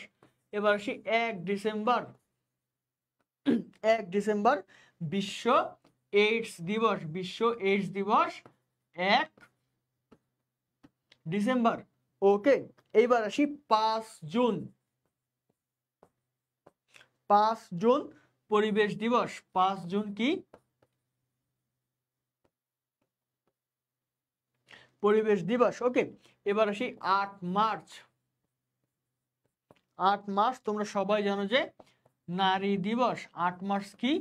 এবার আসি 1 ডিসেম্বর। 1 ডিসেম্বর বিশ্ব এইডস দিবস, বিশ্ব এইডস দিবস 1 ডিসেম্বর। ওকে, এইবার আসি 5 জুন। 5 জুন পরিবেশ দিবস। 5 জুন কি? পরিবেশ দিবস। ওকে, এবার আসি 8 মার্চ। 8 মার্চ তোমরা সবাই জানো যে নারী দিবস। 8 মার্চ কি?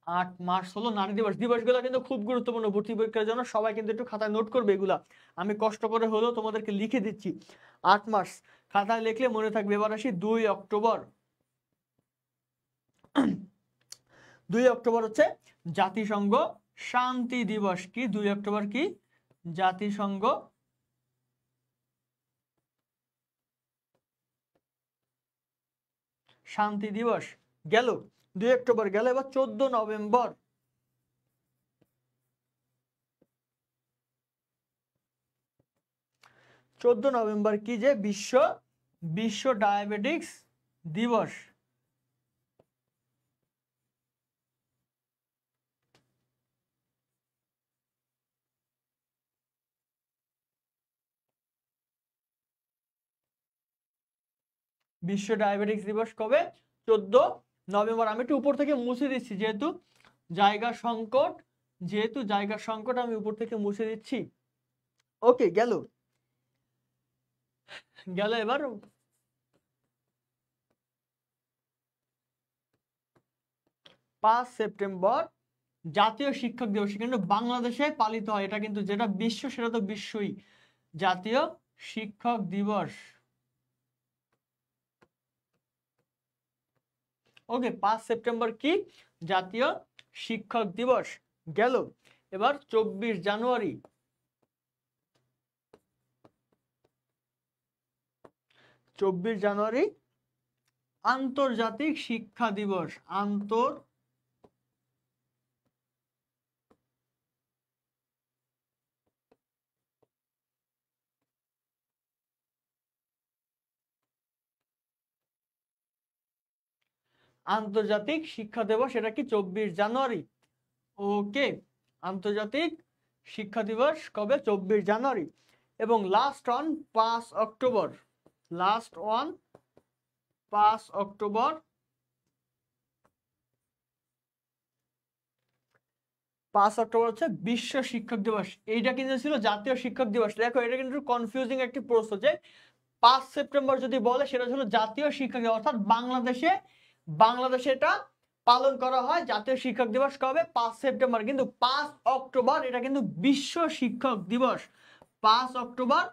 8 মার্চ হলো নারী দিবস। দিবসগুলো কিন্তু খুব গুরুত্বপূর্ণ ভর্তি পরীক্ষার জন্য, সবাই কিন্তু একটু খাতায় নোট করবে এগুলা। আমি কষ্ট করে হলেও তোমাদেরকে লিখে দিচ্ছি। 8 মার্চ খাতায় লিখলে মনে থাকবে। এবার আসি 2 অক্টোবর। 2 অক্টোবর হচ্ছে জাতিসংঘ শান্তি দিবস। কি 2 অক্টোবর কি জাতিসংঘ শান্তি দিবস গেল। 2 অক্টোবর গেল। এবার 14 নভেম্বর। 14 নভেম্বর কি যে বিশ্ব বিশ্ব ডায়াবেটিক্স দিবস। বিশ্ব ডায়াবেটিক্স দিবস কবে? 14 নভেম্বর। আমি একটু উপর থেকে মুছে দিচ্ছি যেহেতু জায়গা সংকট, আমি উপর থেকে মুছে দিচ্ছি। ওকে গেল। এবার 5 সেপ্টেম্বর জাতীয় শিক্ষক দিবস। কিন্তু বাংলাদেশে পালিত হয় এটা, কিন্তু যেটা বিশ্ব সেটা তো বিশ্বই। জাতীয় শিক্ষক দিবস। ওকে 5 সেপ্টেম্বর কি জাতীয় শিক্ষক দিবস গেল। এবার 24 জানুয়ারি। 24 জানুয়ারি আন্তর্জাতিক শিক্ষা দিবস। আন্তর্জাতিক শিক্ষা দিবস এটা কি 24 জানুয়ারি। ওকে আন্তর্জাতিক শিক্ষা দিবস কবে? 24 জানুয়ারি। এবং last one 5 October. 5 October. 5 October হচ্ছে বিশ্ব শিক্ষক দিবস। এইটা কিন্তু ছিল জাতীয় শিক্ষক দিবস। দেখো এটা কিন্তু কনফিউজিং একটি প্রশ্ন যে 5 সেপ্টেম্বর যদি বলে সেটা হলো জাতীয় শিক্ষক দিবস, অর্থাৎ বাংলাদেশে এটা পালন করা হয়। জাতীয় শিক্ষক দিবস কবে? 5 সেপ্টেম্বর। কিন্তু 5 অক্টোবর এটা কিন্তু বিশ্ব শিক্ষক দিবস। 5 অক্টোবর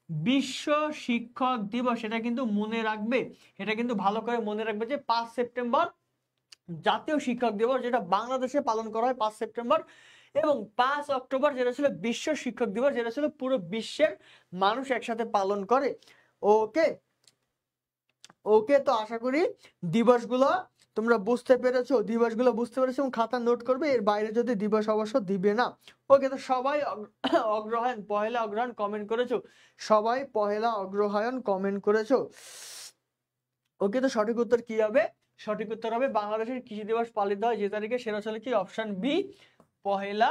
বিশ্ব শিক্ষক দিবস। এটা কিন্তু মনে রাখবে, এটা কিন্তু ভালো করে মনে রাখবে যে 5 সেপ্টেম্বর জাতীয় শিক্ষক দিবস, যেটা বাংলাদেশে পালন করা হয় 5 সেপ্টেম্বর। এবং 5 অক্টোবর যেটা ছিল বিশ্ব শিক্ষক দিবস, যেটা ছিল পুরো বিশ্বের মানুষ একসাথে পালন করে। ওকে তো আশা করি দিবসগুলো তোমরা বুঝতে পেরেছো। এবং খাতা নোট করবে, এর বাইরে যদি দিবস অবশ্য দিবে না। ওকে তো সবাই অগ্রহায়ণ পহেলা অগ্রহায়ণ কমেন্ট করেছো। ওকে তো সঠিক উত্তর কি হবে? সঠিক উত্তর হবে বাংলাদেশের কৃষি দিবস পালিত হয় যে তারিখে, সেটা হচ্ছে কি অপশন বি পহেলা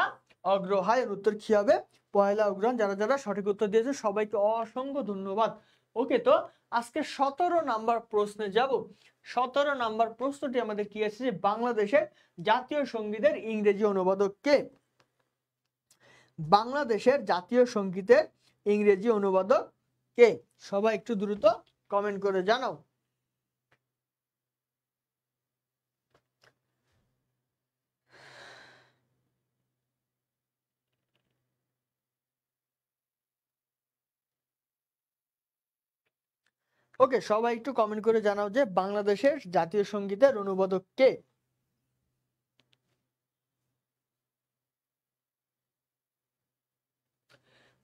অগ্রহায়ণ। উত্তর কি হবে? পহেলা অগ্রহায়ণ। যারা সঠিক উত্তর দিয়েছে সবাইকে অসংখ্য ধন্যবাদ। ওকে তো আজকে 17 নাম্বার প্রশ্নে যাব। 17 নাম্বার প্রশ্নটি আমাদের কি আছে যে বাংলাদেশের জাতীয় সঙ্গীতের ইংরেজি অনুবাদক কে? বাংলাদেশের জাতীয় সঙ্গীতের ইংরেজি অনুবাদক কে? সবাই একটু দ্রুত কমেন্ট করে জানাও। ওকে সবাই একটু কমেন্ট করে জানাও যে বাংলাদেশের জাতীয় সঙ্গীতের অনুবাদক কে?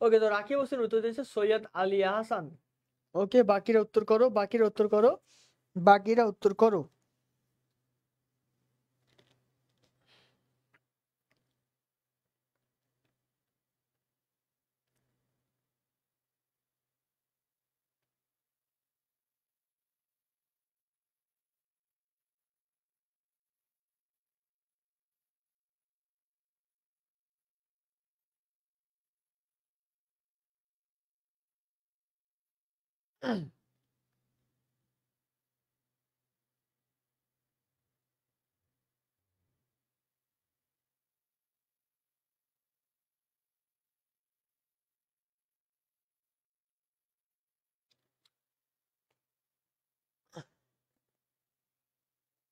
ওকে তো রাকিব হোসেন উত্তর দিয়েছে সৈয়দ আলী আহসান। ওকে বাকিরা উত্তর করো।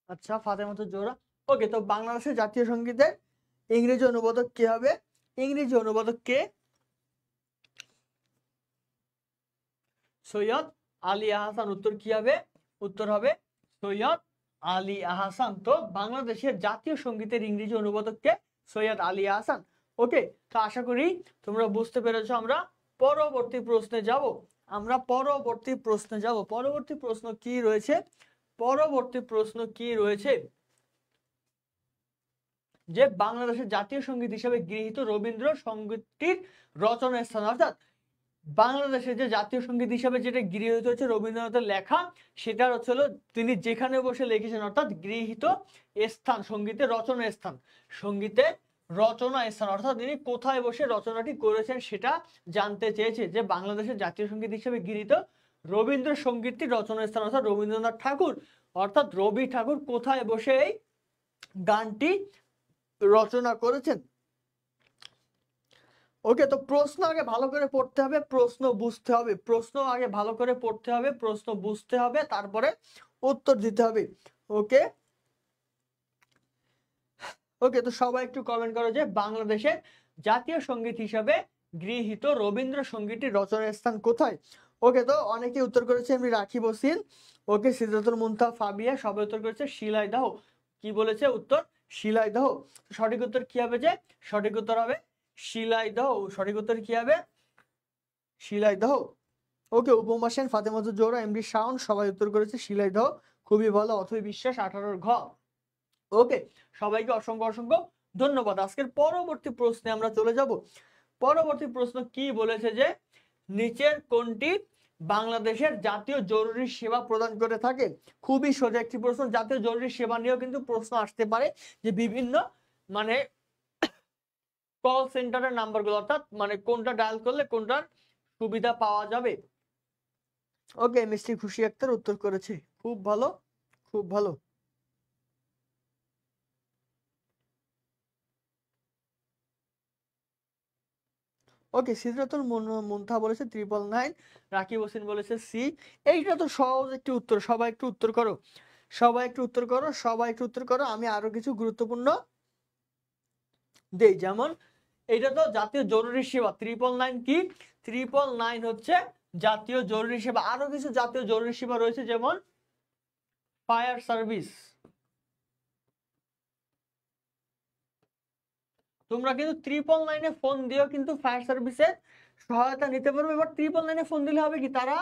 আচ্ছা ফাতেমাতো জোহরা। ওকে তো বাংলাদেশের জাতীয় সঙ্গীতের ইংরেজি অনুবাদক কে হবে? ইংরেজি অনুবাদক কে? সৈয়দ আলী আহসান। উত্তর কি হবে? উত্তর হবে সৈয়দ আলী আহসান। তো বাংলাদেশের জাতীয় সঙ্গীতের ইংরেজি অনুবাদক কে? সৈয়দ আলী আহসান। ওকে, তো আশা করি তোমরা বুঝতে পেরেছো। আমরা পরবর্তী প্রশ্নে যাব। পরবর্তী প্রশ্ন কি রয়েছে? পরবর্তী প্রশ্ন কি রয়েছে যে বাংলাদেশের জাতীয় সঙ্গীত হিসেবে গৃহীত রবীন্দ্র সঙ্গীতটির রচনার স্থান, অর্থাৎ বাংলাদেশের যে জাতীয় সঙ্গীত হিসাবে যেটা গৃহীত হচ্ছে রবীন্দ্রনাথের লেখা, সেটা হচ্ছে তিনি যেখানে বসে লিখেছেন, অর্থাৎ গৃহীত স্থান, সঙ্গীতের রচনা স্থান, সঙ্গীতের রচনা স্থান, অর্থাৎ তিনি কোথায় বসে রচনাটি করেছেন সেটা জানতে চেয়েছে। যে বাংলাদেশের জাতীয় সঙ্গীত হিসেবে গৃহীত রবীন্দ্র সঙ্গীতটির রচনা স্থান, অর্থাৎ রবীন্দ্রনাথ ঠাকুর, অর্থাৎ রবি ঠাকুর কোথায় বসে এই গানটি রচনা করেছেন। ওকে, তো প্রশ্ন আগে ভালো করে পড়তে হবে, প্রশ্ন বুঝতে হবে, প্রশ্ন আগে ভালো করে পড়তে হবে, প্রশ্ন বুঝতে হবে, তারপরে উত্তর দিতে হবে। ওকে ওকে, তো সবাই একটু কমেন্ট করো যে বাংলাদেশের জাতীয় সঙ্গীত হিসাবে গৃহীত রবীন্দ্র সঙ্গীতটির রচনার স্থান কোথায়। ওকে, তো অনেকে উত্তর করেছে এমনি রাখি বসিন, ওকে, সিদ্ধাতুল মুনতাহা ফাবিয়া, সবাই উত্তর করেছে শিলাইদহ। কি বলেছে উত্তর? শিলাইদহ। সঠিক উত্তর কি হবে? যে সঠিক উত্তর হবে শিলাইদহ। সঠিক উত্তর কি হবে? শিলাইদহ। ওকে, উপমা সেন, ফাতেমাতুজ জোহরা, এমডি শাওন, সবাই উত্তর করেছে শিলাইদহ। খুবই ভালো। অথৈ বিশ্বাস 18 ঘ। ওকে, সবাইকে অসংখ্য অসংখ্য ধন্যবাদ। আজকের পরবর্তী প্রশ্নে আমরা চলে যাব। পরবর্তী প্রশ্ন কি বলেছে যে নিচের কোনটি বাংলাদেশের জাতীয় জরুরি সেবা প্রদান করে থাকে? খুবই সোজা একটি প্রশ্ন। জাতীয় জরুরি সেবা নিয়েও কিন্তু প্রশ্ন আসতে পারে, যে বিভিন্ন মানে কল সেন্টারের নাম্বারগুলো, অর্থাৎ মানে কোনটা ডায়াল করলে কোনটার সুবিধা পাওয়া যাবে। ওকে, মিষ্টি খুশি আক্তার উত্তর করেছে, খুব ভালো, খুব ভালো। ওকে, সিদরাতুল মুনতাহা বলেছে 999, রাকিব হোসেন বলেছে সি। এইটা তো সহজ একটি উত্তর, সবাই একটু উত্তর করো, সবাই একটু উত্তর করো, সবাই একটু উত্তর করো। আমি আরো কিছু গুরুত্বপূর্ণ দেই, যেমন এটা তো জাতীয় জরুরি সেবা। 999 কি? 999 হচ্ছে জাতীয় জরুরি সেবা। আরো কিছু জাতীয় জরুরি সেবা রয়েছে, যেমন ফায়ার সার্ভিস। তোমরা কিন্তু 999 ফোন দিয়েও কিন্তু ফায়ার সার্ভিসের সহায়তা নিতে পারবে। এবার 999 ফোন দিলে হবে কি, তারা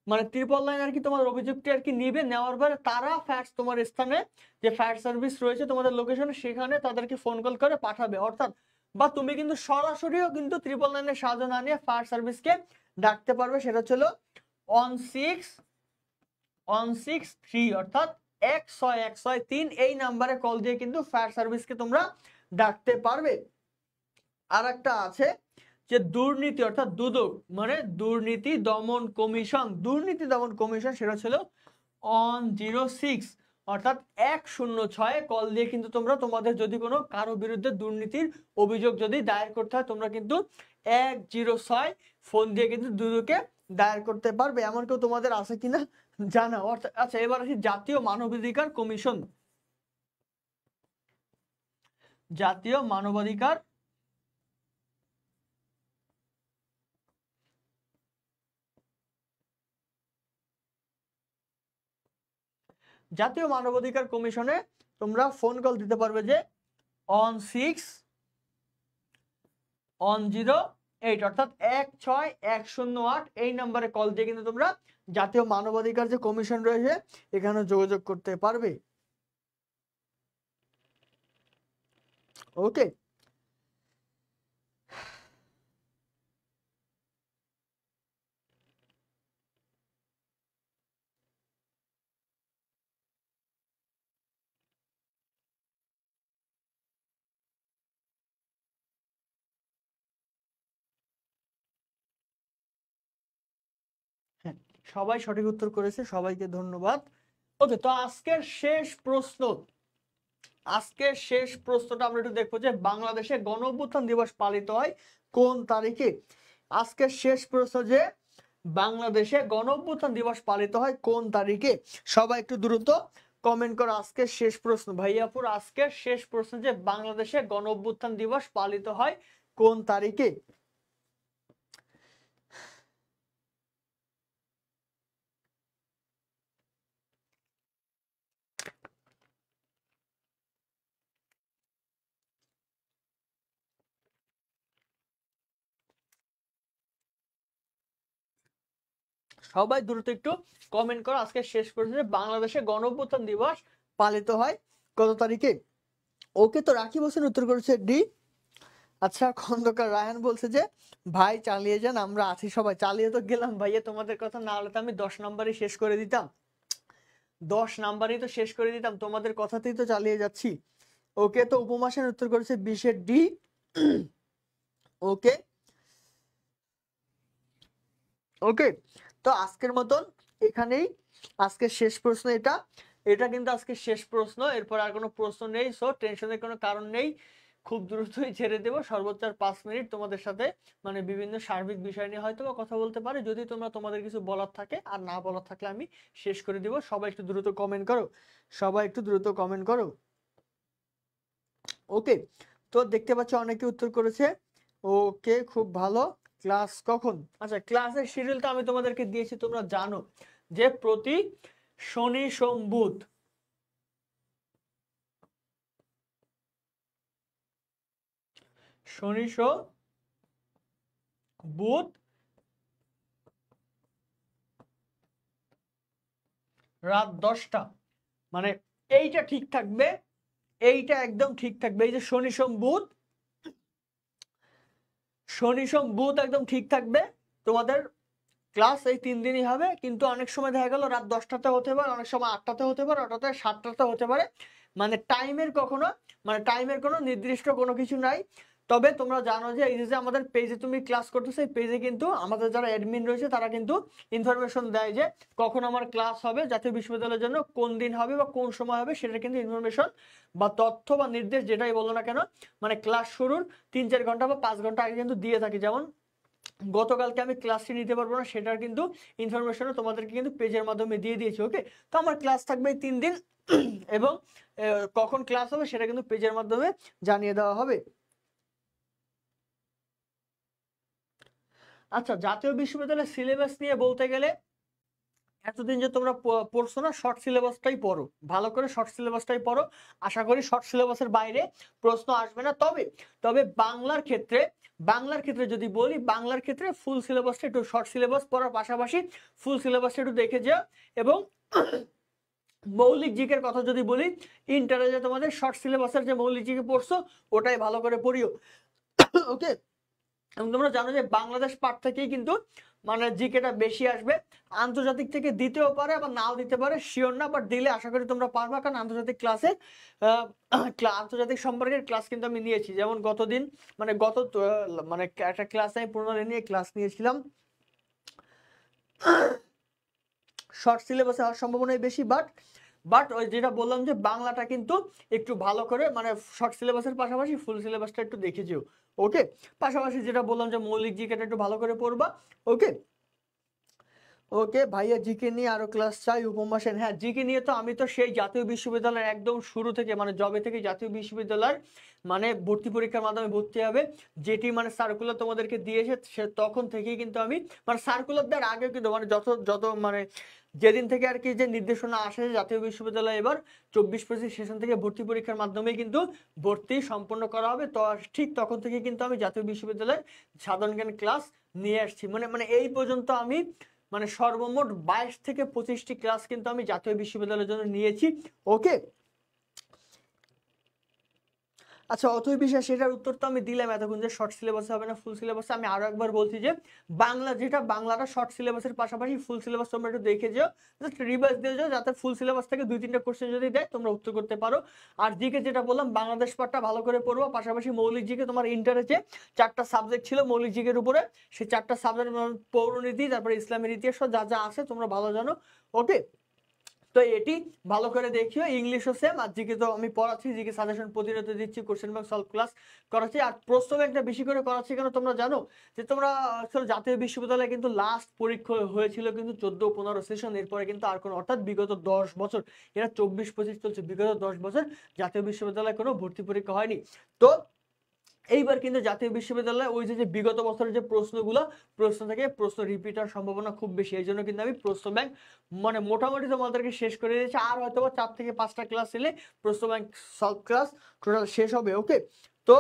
মানে 999 আর কি তোমার অভিযোগটি আর কি নিবে, নেওয়ার পরে তারা ফায়ার তোমার স্থানে যে ফায়ার সার্ভিস রয়েছে তোমাদের লোকেশনে, সেখানে তাদেরকে ফোন কল করে পাঠাবে। অর্থাৎ বা তুমি কিন্তু সরাসরিও কিন্তু 999 এর সাহায্য না নিয়ে ফায়ার সার্ভিসকে ডাকতে পারবে। সেটা ছিল 16163, অর্থাৎ 16163 এই নাম্বারে কল দিয়ে কিন্তু ফায়ার সার্ভিসকে তোমরা ডাকতে পারবে। আর একটা আছে যে দুর্নীতি, অর্থাৎ দুদক মানে দুর্নীতি দমন কমিশন, দুর্নীতি দমন কমিশন, সেটা ছিল 106, অর্থাৎ 106 কল দিয়ে কিন্তু তোমরা তোমাদের যদি কোনো কারো বিরুদ্ধে দুর্নীতির অভিযোগ যদি দায়ের করতে হয়, তোমরা কিন্তু 106 ফোন দিয়ে কিন্তু দুদকে দায়ের করতে পারবে। এমন কেউ তোমাদের আছে কিনা জানাও। অর্থাৎ আচ্ছা, এবার আসি জাতীয় মানবাধিকার কমিশন। জাতীয় মানবাধিকার জাতীয় মানবাধিকার কমিশনে তোমরা ফোন কল দিতে পারবে যে 16108, অর্থাৎ 16108 এই নাম্বারে কল দিয়ে কিন্তু তোমরা জাতীয় মানবাধিকার যে কমিশন রয়েছে এখানে যোগাযোগ করতে পারবে। ওকে, হ্যাঁ, সবাই সঠিক উত্তর করেছে, সবাইকে ধন্যবাদ। ওকে, তো আজকের শেষ প্রশ্ন, আজকের শেষ প্রশ্নটা আমরা একটু দেখবো যে বাংলাদেশে গণ অভ্যুত্থান দিবস পালিত হয় কোন তারিখে। আজকের শেষ প্রশ্ন যে বাংলাদেশে গণ অভ্যুত্থান দিবস পালিত হয় কোন তারিখে। সবাই একটু দ্রুত কমেন্ট করো। আজকের শেষ প্রশ্ন ভাইয়াপুর, আজকের শেষ প্রশ্ন যে বাংলাদেশে গণ অভ্যুত্থান দিবস পালিত হয় কোন তারিখে। সবাই দ্রুত একটু কমেন্ট করো আজকে শেষ পর্যন্ত বাংলাদেশে গণঅভ্যুত্থান দিবস পালিত হয় কত তারিখে। ওকে, তো রাকিব হোসেন উত্তর করেছে ডি। আচ্ছা, খন্দকার রায়হান বলছে যে ভাই চালিয়ে যান, আমরা আছি সবাই। চালিয়ে তো গেলাম ভাইয়া, তোমাদের কথা না হলে তো আমি 10 নাম্বারই শেষ করে দিতাম, 10 নাম্বারই তো শেষ করে দিতাম, তোমাদের কথাতেই তো চালিয়ে যাচ্ছি। ওকে, তো উপমা সেন উত্তর করেছে 20 ডি। ওকে ওকে, তো আজকের মতন এখানেই আজকের শেষ প্রশ্ন এটা, এটা কিন্তু আজকের শেষ প্রশ্ন, এরপর আর কোনো প্রশ্ন নেই, সো টেনশনের কোনো কারণ নেই, খুব দ্রুতই ছেড়ে দেবো। সর্বোচ্চ আর 5 মিনিট তোমাদের সাথে মানে বিভিন্ন সার্বিক বিষয় নিয়ে হয়তো বা কথা বলতে পারে, যদি তোমরা তোমাদের কিছু বলার থাকে, আর না বলার থাকলে আমি শেষ করে দিব। সবাই একটু দ্রুত কমেন্ট করো, সবাই একটু দ্রুত কমেন্ট করো। ওকে, তো দেখতে পাচ্ছ অনেকে উত্তর করেছে। ওকে, খুব ভালো। ক্লাস কখন? আচ্ছা, ক্লাসের শিডিউলটা আমি তোমাদেরকে দিয়েছি, তোমরা জানো যে প্রতি শনি সোম বুধ, শনি সোম বুধ রাত 10টা, মানে এইটা ঠিক থাকবে, এইটা একদম ঠিক থাকবে। এই যে শনি সোম বুধ, শনি সোম বুধ একদম ঠিক থাকবে তোমাদের ক্লাস, এই 3 দিনই হবে। কিন্তু অনেক সময় দেখা গেল রাত 10টাতে হতে পারে, অনেক সময় 8টাতে হতে পারে, 8টাতে 7টাতে হতে পারে, মানে টাইমের কখনো মানে টাইমের কোনো নির্দিষ্ট কোনো কিছু নাই। তবে তোমরা জানো যে এই যে আমাদের পেজে তুমি ক্লাস করতেছো, এই পেজে কিন্তু আমাদের যারা অ্যাডমিন রয়েছে তারা কিন্তু ইনফরমেশন দেয় যে কখন আমার ক্লাস হবে, জাতীয় বিশ্ববিদ্যালয়ের জন্য কোন দিন হবে বা কোন সময় হবে, সেটা কিন্তু ইনফরমেশন বা তথ্য বা নির্দেশ যেটাই বলো না কেন, মানে ক্লাস শুরুর 3-4 ঘন্টা বা 5 ঘন্টা আগে কিন্তু দিয়ে থাকি। যেমন গতকালকে আমি ক্লাসটি নিতে পারবো না, সেটার কিন্তু ইনফরমেশনও তোমাদেরকে কিন্তু পেজের মাধ্যমে দিয়ে দিয়েছি। ওকে, তো আমার ক্লাস থাকবে 3 দিন এবং কখন ক্লাস হবে সেটা কিন্তু পেজের মাধ্যমে জানিয়ে দেওয়া হবে। আচ্ছা, জাতীয় বিশ্ববিদ্যালয়ের সিলেবাস নিয়ে বলতে গেলে এতদিন যে তোমরা পড়ছো না, শর্ট সিলেবাসটাই পড়ো, ভালো করে শর্ট সিলেবাসটাই পড়ো। আশা করি শর্ট সিলেবাসের বাইরে প্রশ্ন আসবে না। তবে তবে বাংলার ক্ষেত্রে, বাংলার ক্ষেত্রে যদি বলি, বাংলার ক্ষেত্রে ফুল সিলেবাসটা একটু, শর্ট সিলেবাস পড়ার পাশাপাশি ফুল সিলেবাসটা একটু দেখে যাও। এবং মৌলিক জিকের কথা যদি বলি, ইন্টারে যে তোমাদের শর্ট সিলেবাসের যে মৌলিক জিকে পড়ছো ওটাই ভালো করে পড়িও। ওকে, এবং তোমরা জানো যে বাংলাদেশ পার্ট থেকেই কিন্তু মানে জিকেটা বেশি আসবে, আন্তর্জাতিক থেকে দিতেও পারে আবার নাও দিতে পারে, শিওর না, বাট দিলে আশা করি তোমরা পারবা, কারণ আন্তর্জাতিক ক্লাসে আন্তর্জাতিক সম্পর্কের ক্লাস কিন্তু আমি নিয়েছি। যেমন গতদিন মানে মানে একটা ক্লাসে আমি 15 নিয়ে ক্লাস নিয়েছিলাম, শর্ট সিলেবাসে হওয়ার সম্ভাবনাই বেশি, বাট বাট ওই যেটা বললাম যে বাংলাটা কিন্তু একটু ভালো করে মানে শর্ট সিলেবাসের পাশাপাশি ফুল সিলেবাসটা একটু দেখে যেও। ওকে, পাশাপাশি যেটা বললাম যে মৌলিক জিকেটা একটু ভালো করে পড়বা। ওকে ওকে ভাইয়া, জিকে নিয়ে আরো ক্লাস চাই, উপমা সেন। হ্যাঁ, জিকে নিয়ে তো আমি তো সেই জাতীয় বিশ্ববিদ্যালয়ের একদম শুরু থেকে মানে জবে থেকে জাতীয় বিশ্ববিদ্যালয়ের মানে ভর্তি পরীক্ষার মাধ্যমে ভর্তি হবে, যেটি মানে সার্কুলার তোমাদেরকে দিয়েছে, সে তখন থেকেই কিন্তু আমি মানে সার্কুলার দেওয়ার আগে কিন্তু মানে যত যত মানে যেদিন থেকে আর কি যে নির্দেশনা আসে জাতীয় বিশ্ববিদ্যালয় এবার 24-25 সেশন থেকে ভর্তি পরীক্ষার মাধ্যমে কিন্তু ভর্তি সম্পন্ন করা হবে, তো ঠিক তখন থেকে কিন্তু আমি জাতীয় বিশ্ববিদ্যালয়ের সাধারণ জ্ঞান ক্লাস নিয়ে আসছি। মানে মানে এই পর্যন্ত আমি মানে সর্বমোট 22 থেকে 25টি ক্লাস কিন্তু আমি জাতীয় বিশ্ববিদ্যালয়ের জন্য নিয়েছি। ওকে, আচ্ছা অথই বিশ্বাস, সেটার উত্তর তো আমি দিলাম এতক্ষণ যে শর্ট সিলেবাসে হবে না ফুল সিলেবাসে। আমি আরো একবার বলছি যে বাংলা যেটা, বাংলাটা শর্ট সিলেবাসের পাশাপাশি ফুল সিলেবাস তোমরা একটু দেখে যাও, জাস্ট রিভাইজ দিয়ে যাও, যাতে ফুল সিলেবাস থেকে 2-3টা কোশ্চেন যদি দেয় তোমরা উত্তর করতে পারো। আর জিকে যেটা বললাম, বাংলাদেশ পার্টটা ভালো করে পড়বো, পাশাপাশি মৌলিক জিকে তোমার ইন্টারে যে 4টা সাবজেক্ট ছিল মৌলিক জিকের উপরে, সেই 4টা সাবজেক্ট পৌরনীতি, তারপরে ইসলামের ইতিহাস, যা যা আছে তোমরা ভালো জানো। ওকে, তো এটি ভালো করে দেখিও। ইংলিশও সেম, আর জিকে তো আমি পড়াচ্ছি, জিকে সাজেশন প্রতিনিয়ত দিচ্ছি, কোশ্চেন ব্যাংক সলভ ক্লাস করাচ্ছি, আর প্রশ্ন ব্যাংকটা বেশি করে করাচ্ছি। কেন তোমরা জানো যে তোমরা আসলে জাতীয় বিশ্ববিদ্যালয়ে কিন্তু লাস্ট পরীক্ষা হয়েছিল কিন্তু 14-15 সেশন, এরপরে কিন্তু আর কোনো, অর্থাৎ বিগত 10 বছর, এরা 24-25 চলছে, বিগত 10 বছর জাতীয় বিশ্ববিদ্যালয়ে কোনো ভর্তি পরীক্ষা হয়নি। তো এইবার কিন্তু জাতীয় বিশ্ববিদ্যালয়ে ওই যে বিগত বছরের যে প্রশ্নগুলো, প্রশ্ন থেকে প্রশ্ন রিপিট হওয়ার সম্ভাবনা খুব বেশি, এই জন্য কিন্তু আমি প্রশ্ন ব্যাংক মানে মোটামুটি তোমাদেরকে শেষ করে দিয়েছি। আর হয়তো 4 থেকে 5টা ক্লাস নিলে প্রশ্ন ব্যাংক সলভ ক্লাস টোটাল শেষ হবে। ওকে, তো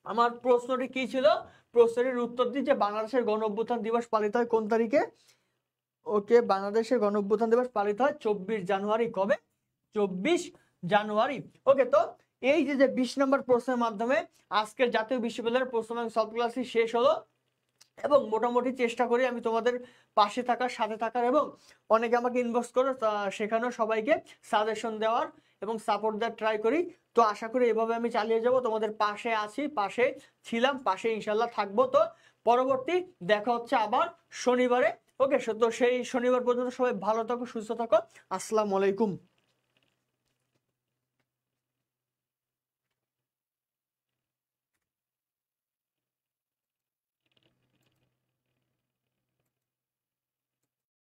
আমার প্রশ্নটি কি ছিল, প্রশ্নটির উত্তর দিই যে বাংলাদেশের গণ অভ্যুত্থান দিবস পালিত হয় কোন তারিখে। ওকে, বাংলাদেশের গণঅভ্যুত্থান দিবস পালিত হয় 24 জানুয়ারি। কবে? 24 জানুয়ারি। ওকে, তো এই যে 20 নম্বর প্রশ্নের মাধ্যমে আজকের জাতীয় বিশ্ববিদ্যালয়ের প্রশ্ন ব্যাংক সলভ ক্লাসটি শেষ হলো, এবং মোটামুটি চেষ্টা করি আমি তোমাদের পাশে থাকার, সাথে থাকার, এবং অনেকে আমাকে ইনবক্স করে সেখানেও সবাইকে সাজেশন দেওয়ার এবং সাপোর্ট দেওয়ার ট্রাই করি। তো আশা করি এভাবে আমি চালিয়ে যাব, তোমাদের পাশে আছি, পাশে ছিলাম, পাশে ইনশাল্লাহ থাকবো। তো পরবর্তী দেখা হচ্ছে আবার শনিবারে। ওকে, তো সেই শনিবার পর্যন্ত সবাই ভালো থাকো, সুস্থ থাকো। আসসালামু আলাইকুম।